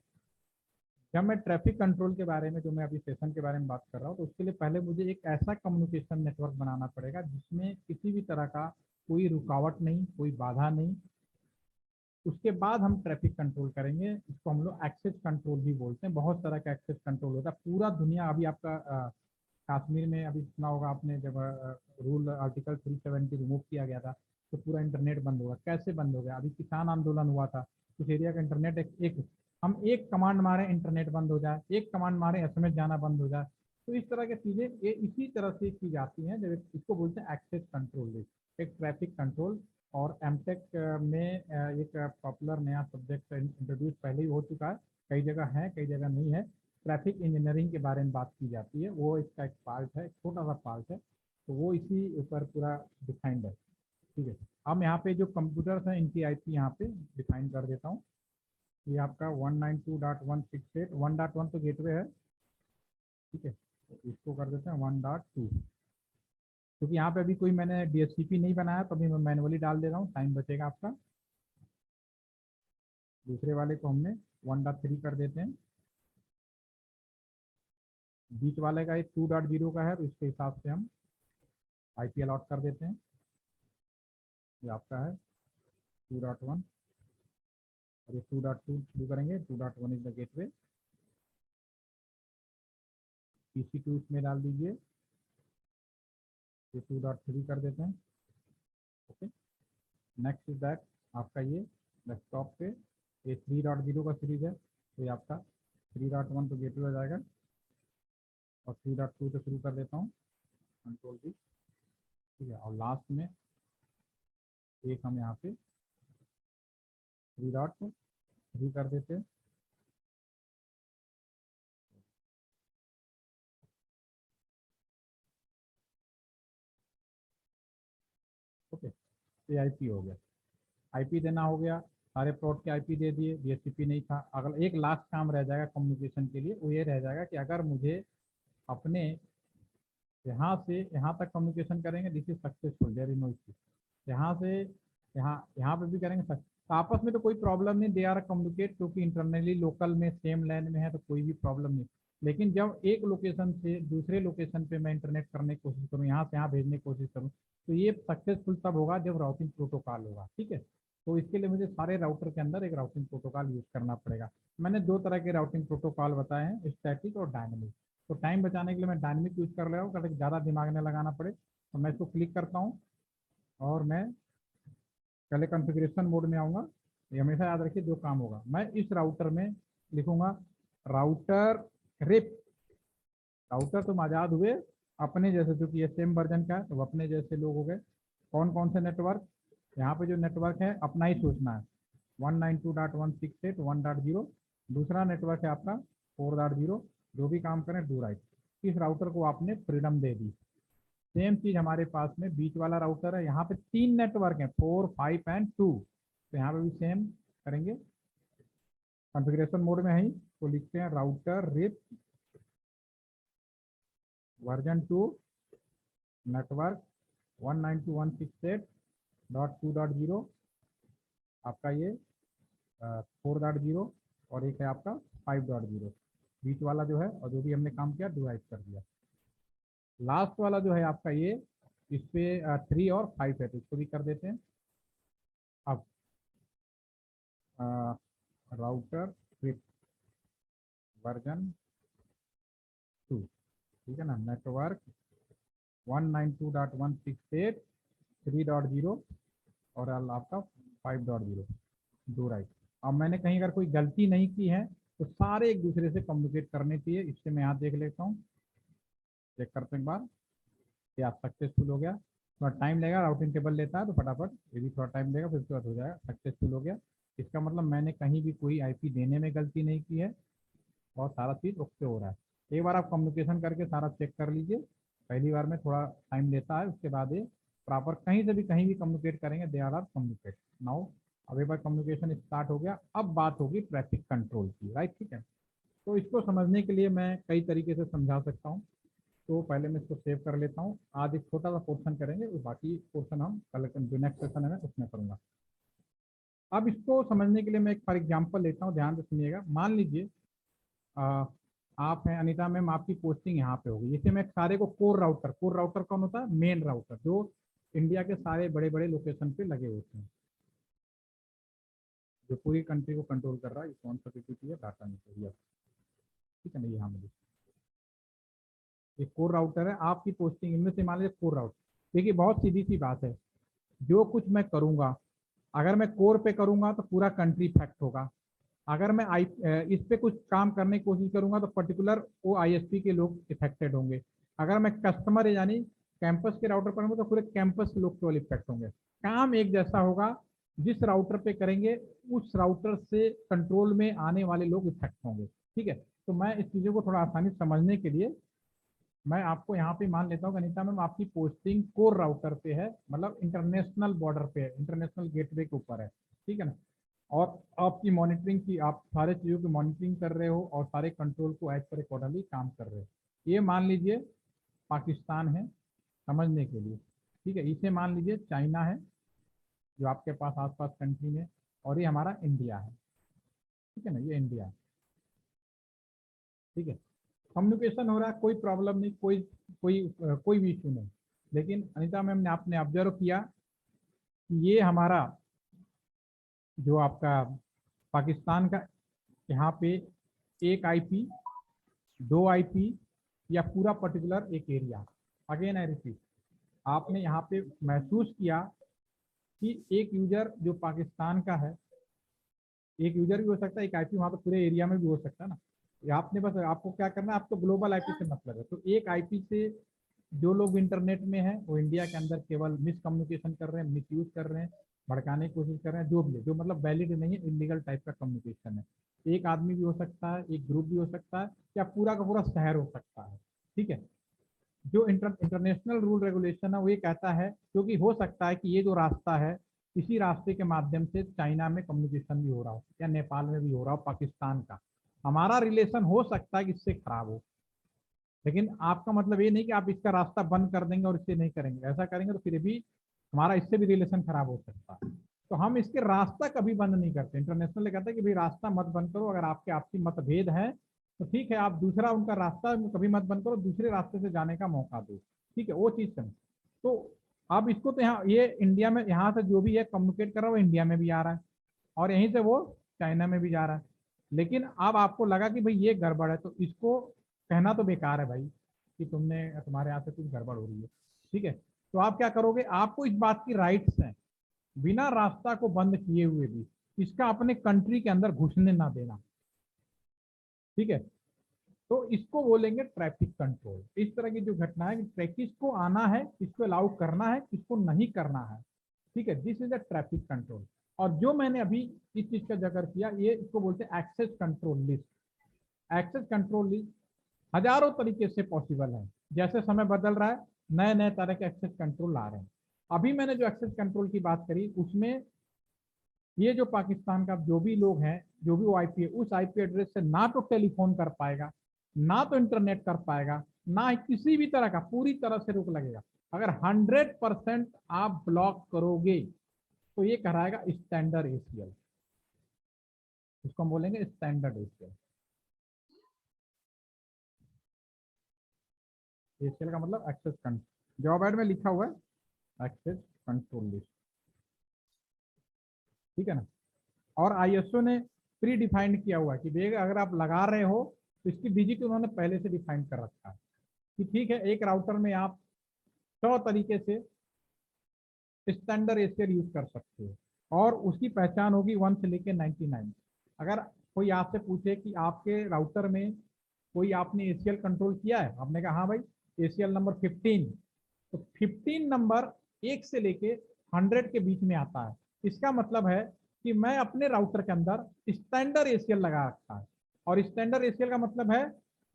जब मैं ट्रैफिक कंट्रोल के बारे में, जो मैं अभी सेशन के बारे में बात कर रहा हूँ, तो उसके लिए पहले मुझे एक ऐसा कम्युनिकेशन नेटवर्क बनाना पड़ेगा जिसमें किसी भी तरह का कोई रुकावट नहीं, कोई बाधा नहीं। उसके बाद हम ट्रैफिक कंट्रोल करेंगे। इसको हम लोग एक्सेस कंट्रोल भी बोलते हैं। बहुत तरह का एक्सेस कंट्रोल होता है। पूरा दुनिया अभी आपका कश्मीर में अभी सुना होगा आपने, जब रूल आर्टिकल 370 रिमूव किया गया था तो पूरा इंटरनेट बंद होगा। कैसे बंद हो गया? अभी किसान आंदोलन हुआ था, उस एरिया का इंटरनेट हम एक कमांड मारे इंटरनेट बंद हो जाए, एक कमांड मारे SMS जाना बंद हो जाए। तो इस तरह की चीज़ें ये इसी तरह से की जाती हैं, जब इसको बोलते हैं एक्सेस कंट्रोल, एक ट्रैफिक कंट्रोल। और एमटेक में एक पॉपुलर नया सब्जेक्ट इंट्रोड्यूस पहले ही हो चुका है, कई जगह है कई जगह नहीं है। ट्रैफिक इंजीनियरिंग के बारे में बात की जाती है, वो इसका एक पार्ट है, छोटा सा पार्ट है, तो वो इसी ऊपर पूरा डिफाइंड है, ठीक है। अब यहाँ पे जो कंप्यूटर्स हैं इनकी IP यहाँ पे डिफाइन कर देता हूँ। ये आपका 192.168 1.1 तो गेटवे है, ठीक है। तो इसको कर देते हैं 1.2, क्योंकि यहाँ पे अभी कोई मैंने DHCP नहीं बनाया, तो अभी मैं मैनुअली डाल दे रहा हूँ, टाइम बचेगा आपका। दूसरे वाले को हमने 1.3 कर देते हैं। बीच वाले का एक 2.0 का है, तो इसके हिसाब से हम IP अलॉट कर देते हैं। ये आपका है 2.1 और ये 2.2 शुरू करेंगे। 2.1 इज द गेटवे। PC2 इसमें डाल दीजिए, ये 2.3 कर देते हैं, ओके। नेक्स्ट इज दैट आपका ये डेस्कटॉप पे ये 3.0 का सीरीज है, तो ये आपका 3.1 तो गेटवे हो जाएगा। और 3.2 से शुरू कर देता हूँ, कंट्रोल भी, ठीक है। और लास्ट में एक हम यहाँ पे 3.3 कर देते हैं, ओके। ये IP हो गया, IP देना हो गया, सारे प्लॉट के IP दे दिए, DHCP नहीं था। अगर एक लास्ट काम रह जाएगा कम्युनिकेशन के लिए, वो ये रह जाएगा कि अगर मुझे अपने यहाँ से यहाँ तक कम्युनिकेशन करेंगे, this is successful, there is no issue. यहाँ से यहाँ यहाँ पे भी करेंगे, तो आपस में तो कोई प्रॉब्लम नहीं, दे आर कम्युनिकेट, क्योंकि इंटरनली लोकल में सेम लैंड में है, तो कोई भी प्रॉब्लम नहीं। लेकिन जब एक लोकेशन से दूसरे लोकेशन पे मैं इंटरनेट करने की कोशिश करूँ, यहाँ से यहाँ भेजने की कोशिश करूँ, तो ये सक्सेसफुल तब होगा जब राउटिंग प्रोटोकॉल होगा, ठीक है। तो इसके लिए मुझे सारे राउटर के अंदर एक राउटिंग प्रोटोकॉल यूज करना पड़ेगा। मैंने दो तरह के राउटिंग प्रोटोकॉल बताए हैं, स्टैटिक और डायनेमिक। तो टाइम बचाने के लिए मैं डायनेमिक यूज कर रहा हूँ ताकि ज़्यादा दिमाग न लगाना पड़े। तो मैं इसको क्लिक करता हूँ और मैं पहले कॉन्फ़िगरेशन मोड में आऊँगा। ये हमेशा याद रखिए जो काम होगा, मैं इस राउटर में लिखूंगा राउटर रिप। राउटर तुम आज़ाद हुए अपने जैसे, क्योंकि ये सेम वर्जन का है तो अपने जैसे लोग हो गए। कौन कौन से नेटवर्क, यहाँ पे जो नेटवर्क है अपना ही सोचना है। 192.168.1.0 दूसरा नेटवर्क है आपका 4.0। जो भी काम करें डू राइट। इस राउटर को आपने फ्रीडम दे दी। सेम चीज हमारे पास में बीच वाला राउटर है, यहाँ पे 3 नेटवर्क हैं 4, 5 एंड 2। तो यहाँ पे भी सेम करेंगे, कॉन्फ़िगरेशन मोड में है तो लिखते हैं राउटर रिप वर्जन 2 नेटवर्क 192.168.2.0 आपका ये 4.0 और एक है आपका 5.0। बीच वाला जो है और जो भी हमने काम किया डिवाइड कर दिया। लास्ट वाला जो है आपका ये इस पे 3 और 5 है तो इसको भी कर देते हैं। अब राउटर रिप वर्जन 2, ठीक है ना, नेटवर्क 192.168.3.0 और आपका 5.0 डू राइट। अब मैंने कहीं अगर कोई गलती नहीं की है तो सारे एक दूसरे से कम्युनिकेट करने चाहिए। इससे मैं यहाँ देख लेता हूँ, चेक करते हैं एक बार कि आप सक्सेसफुल हो गया। थोड़ा टाइम लगेगा, राउटिंग टेबल लेता है तो फटाफट, ये भी थोड़ा टाइम लेगा, फिर उसके बाद हो जाएगा, सक्सेसफुल हो गया। इसका मतलब मैंने कहीं भी कोई आईपी देने में गलती नहीं की है और सारा चीज़ ओके हो रहा है। एक बार आप कम्युनिकेशन करके सारा चेक कर लीजिए। पहली बार में थोड़ा टाइम लेता है, उसके बाद ये प्रॉपर कहीं से भी कहीं भी कम्युनिकेट करेंगे दे आर कम्युनिकेट नाउ। अब एक बार कम्युनिकेशन स्टार्ट हो गया, अब बात होगी ट्रैफिक कंट्रोल की, राइट, ठीक है। तो इसको समझने के लिए मैं कई तरीके से समझा सकता हूँ। तो पहले मैं इसको सेव कर लेता हूँ। आज एक छोटा सा पोर्शन करेंगे, बाकी पोर्शन हम कल जो नेक्स्ट सेशन है उसमें करूँगा। अब इसको समझने के लिए मैं एक फॉर एग्जाम्पल लेता हूँ, ध्यान से सुनिएगा। मान लीजिए आप हैं अनीता मैम, आपकी पोस्टिंग यहाँ पे होगी। जैसे मैं सारे को कोर राउटर कौन होता है, मेन राउटर जो इंडिया के सारे बड़े बड़े लोकेशन पे लगे होते हैं, जो पूरी कंट्री को कंट्रोल कर रहा है। ये कौन सा पीपीटी है, डाटा नहीं, ठीक है ना, ये हाँ मुझे एक कोर राउटर है। आपकी पोस्टिंग इनमें से मान लीजिए कोर राउटर। देखिए बहुत सीधी सी बात है, जो कुछ मैं करूँगा अगर मैं कोर पे करूँगा तो पूरा कंट्री इफेक्ट होगा। अगर मैं इस पे कुछ काम करने की कोशिश करूंगा तो पर्टिकुलर वो आईएसपी के लोग इफेक्टेड होंगे। अगर मैं कस्टमर यानी कैंपस के राउटर पर हूँ तो पूरे कैंपस के लोग केवल इफेक्ट होंगे। काम एक जैसा होगा, जिस राउटर पे करेंगे उस राउटर से कंट्रोल में आने वाले लोग इफेक्ट होंगे, ठीक है। तो मैं इस चीज़ों को थोड़ा आसानी समझने के लिए मैं आपको यहाँ पे मान लेता हूँ अनीता मैम आपकी पोस्टिंग कोर राउटर पे है, मतलब इंटरनेशनल बॉर्डर पे है, इंटरनेशनल गेटवे के ऊपर है, ठीक है ना। और आपकी मॉनिटरिंग की, आप सारे चीज़ों की मॉनिटरिंग कर रहे हो और सारे कंट्रोल को एज पर अकॉर्डिंगली काम कर रहे हो। ये मान लीजिए पाकिस्तान है समझने के लिए, ठीक है। इसे मान लीजिए चाइना है जो आपके पास आसपास कंट्री में, और ये हमारा इंडिया है, ठीक है ना, ये इंडिया है, ठीक है। कम्युनिकेशन हो रहा है, कोई प्रॉब्लम नहीं, कोई भी इशू नहीं। लेकिन अनीता मैम ने आपने ऑब्जर्व किया कि ये हमारा जो आपका पाकिस्तान का यहाँ पे एक आईपी, 2 आईपी या पूरा पर्टिकुलर एक एरिया, अगेन आई रिपीट, आपने यहाँ पे महसूस किया कि एक यूजर जो पाकिस्तान का है, एक यूजर भी हो सकता है, एक आईपी वहाँ पे पूरे एरिया में भी हो सकता है ना। आपने बस आपको क्या करना है, आपको ग्लोबल आईपी से मतलब है। तो एक आईपी से जो लोग इंटरनेट में हैं वो इंडिया के अंदर केवल मिसकम्युनिकेशन कर रहे हैं, मिसयूज कर रहे हैं, भड़काने की कोशिश कर रहे हैं, जो भी है, जो मतलब वैलिड नहीं है, इलीगल टाइप का कम्युनिकेशन है। एक आदमी भी हो सकता है, एक ग्रुप भी हो सकता है, या पूरा का पूरा शहर हो सकता है, ठीक है। जो इंटरनेशनल रूल रेगुलेशन है वो ये कहता है, क्योंकि हो सकता है कि ये जो रास्ता है इसी रास्ते के माध्यम से चाइना में कम्युनिकेशन भी हो रहा हो या नेपाल में भी हो रहा हो, पाकिस्तान का हमारा रिलेशन हो सकता है कि इससे खराब हो। लेकिन आपका मतलब ये नहीं कि आप इसका रास्ता बंद कर देंगे और इससे नहीं करेंगे, ऐसा करेंगे तो फिर भी हमारा इससे भी रिलेशन खराब हो सकता है। तो हम इसके रास्ता कभी बंद नहीं करते। इंटरनेशनल कहता है कि भाई रास्ता मत बंद करो, अगर आपके आपसी मतभेद है तो ठीक है, आप दूसरा उनका रास्ता कभी मत बंद करो, दूसरे रास्ते से जाने का मौका दो, ठीक है, वो चीज़ समझ। तो अब इसको तो यहाँ ये इंडिया में यहाँ से जो भी है कम्युनिकेट कर रहा है वो इंडिया में भी आ रहा है और यहीं से वो चाइना में भी जा रहा है। लेकिन अब आपको लगा कि भाई ये गड़बड़ है, तो इसको कहना तो बेकार है भाई कि तुम्हारे यहाँ से कुछ गड़बड़ हो रही है। ठीक है, तो आप क्या करोगे, आपको इस बात की राइट्स हैं बिना रास्ता को बंद किए हुए भी इसका अपने कंट्री के अंदर घुसने ना देना। ठीक है, तो इसको बोलेंगे ट्रैफिक कंट्रोल। इस तरह की जो घटना है कि किसको आना है, किसको अलाउ करना है, किसको नहीं करना है। ठीक है, this is a traffic control. और जो मैंने अभी इस चीज का जिक्र किया, ये इसको बोलते हैं access control list. Access control list हजारों तरीके से पॉसिबल है। जैसे समय बदल रहा है, नए नए तरह के एक्सेस कंट्रोल आ रहे हैं। अभी मैंने जो एक्सेस कंट्रोल की बात करी, उसमें ये जो पाकिस्तान का जो भी लोग हैं, जो भी वो आईपी है, उस आईपी एड्रेस से ना तो टेलीफोन कर पाएगा, ना तो इंटरनेट कर पाएगा, ना किसी भी तरह का, पूरी तरह से रोक लगेगा। अगर 100% आप ब्लॉक करोगे तो ये कराएगा स्टैंडर्ड एसीएल। इसको हम बोलेंगे स्टैंडर्ड एसीएल। एसीएल का मतलब एक्सेस कंट्रोल, जॉब एड में लिखा हुआ है एक्सेस कंट्रोल लिस्ट। ठीक है ना। और आईएसओ ने प्री डिफाइंड किया हुआ है कि देख अगर आप लगा रहे हो तो इसकी डिजिट उन्होंने पहले से डिफाइन कर रखा है कि ठीक है, एक राउटर में आप 100 तरीके से स्टैंडर्ड एसीएल यूज कर सकते हो और उसकी पहचान होगी 1 से लेके 99। अगर कोई आपसे पूछे कि आपके राउटर में कोई आपने एसीएल कंट्रोल किया है, आपने कहा हाँ भाई एसीएल नंबर 15, तो 15 नंबर 1 से लेके 100 के बीच में आता है। इसका मतलब है कि मैं अपने राउटर के अंदर स्टैंडर्ड एसीएल लगा रखा है। और स्टैंडर्ड एसीएल का मतलब है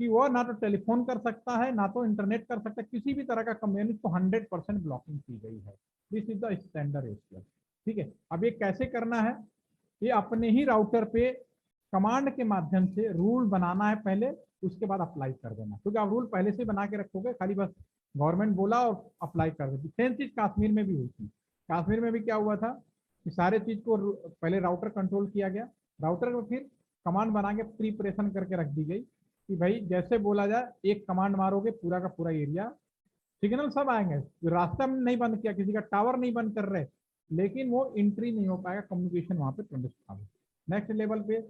कि वो ना तो टेलीफोन कर सकता है, ना तो इंटरनेट कर सकता है, किसी भी तरह का कम्युनिटी को 100% ब्लॉकिंग की गई है। This is the standard ACL. ठीक है, अब ये कैसे करना है, ये अपने ही राउटर पे कमांड के माध्यम से रूल बनाना है पहले, उसके बाद अप्लाई कर देना। क्योंकि आप रूल पहले से बना के रखोगे, खाली बस गवर्नमेंट बोला और अप्लाई कर देती। सेम चीज कश्मीर में भी हुई थी। कश्मीर में भी क्या हुआ था कि सारे चीज को पहले राउटर कंट्रोल किया गया, राउटर को फिर कमांड बना के प्रिपरेशन करके रख दी गई कि भाई जैसे बोला जाए एक कमांड मारोगे पूरा का पूरा एरिया, सिग्नल सब आएंगे, रास्ता नहीं बंद किया, किसी का टावर नहीं बंद कर रहे, लेकिन वो एंट्री नहीं हो पाएगा, कम्युनिकेशन वहां पे ट्रांसफर। नेक्स्ट लेवल पे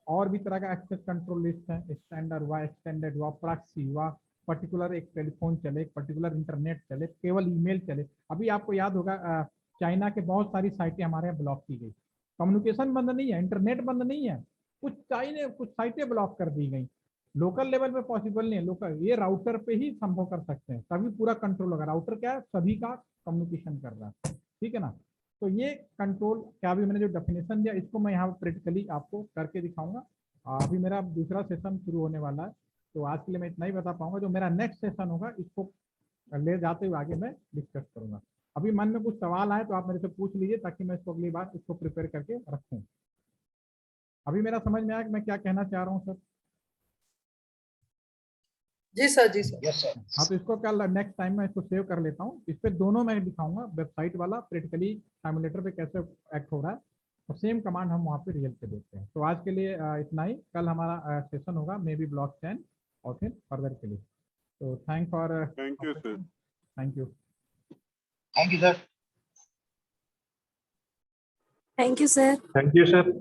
और भी तरह का एक्सेस कंट्रोल लिस्ट है, स्टैंडर्ड हुआ, एक्सटेंडेड हुआ, प्रॉक्सी हुआ, पर्टिकुलर एक टेलीफोन चले, पर्टिकुलर इंटरनेट चले, केवल ईमेल चले। अभी आपको याद होगा चाइना के बहुत सारी साइटें हमारे यहाँ ब्लॉक की गई। कम्युनिकेशन बंद नहीं है, इंटरनेट बंद नहीं है, कुछ साइटें ब्लॉक कर दी गई। लोकल लेवल पे पॉसिबल नहीं है, लोकल ये राउटर पे ही संभव कर सकते हैं, तभी पूरा कंट्रोल होगा। राउटर क्या है, सभी का कम्युनिकेशन कर रहा है। ठीक है ना। तो ये कंट्रोल क्या, अभी मैंने जो डेफिनेशन दिया इसको मैं यहाँ प्रैक्टिकली आपको करके दिखाऊंगा। अभी मेरा दूसरा सेशन शुरू होने वाला है, तो आज के लिए मैं इतना ही बता पाऊंगा। जो मेरा नेक्स्ट सेशन होगा इसको ले जाते हुए आगे मैं डिस्कस करूंगा। अभी मन में कुछ सवाल आए तो आप मेरे से पूछ लीजिए, ताकि मैं इसको अगली बार इसको प्रिपेयर करके रखूं। अभी मेरा समझ में आया कि मैं क्या कहना चाह रहा हूँ सर? जी सर, जी सर। Yes sir. हाँ, तो इसको कल नेक्स्ट टाइम मैं इसको सेव कर लेता हूँ। इस पे दोनों मैं दिखाऊंगा, वेबसाइट वाला प्रैक्टिकली सिमुलेटर पे कैसे एक्ट हो रहा है, और सेम कमांड हम वहाँ पे रियल पे देते हैं। तो आज के लिए इतना ही। कल हमारा सेशन होगा मे बी ब्लॉक 10 और फिर फर्दर के लिए। तो thank for thank you sir. Thank you. Thank you sir. Thank you, sir. Thank you sir.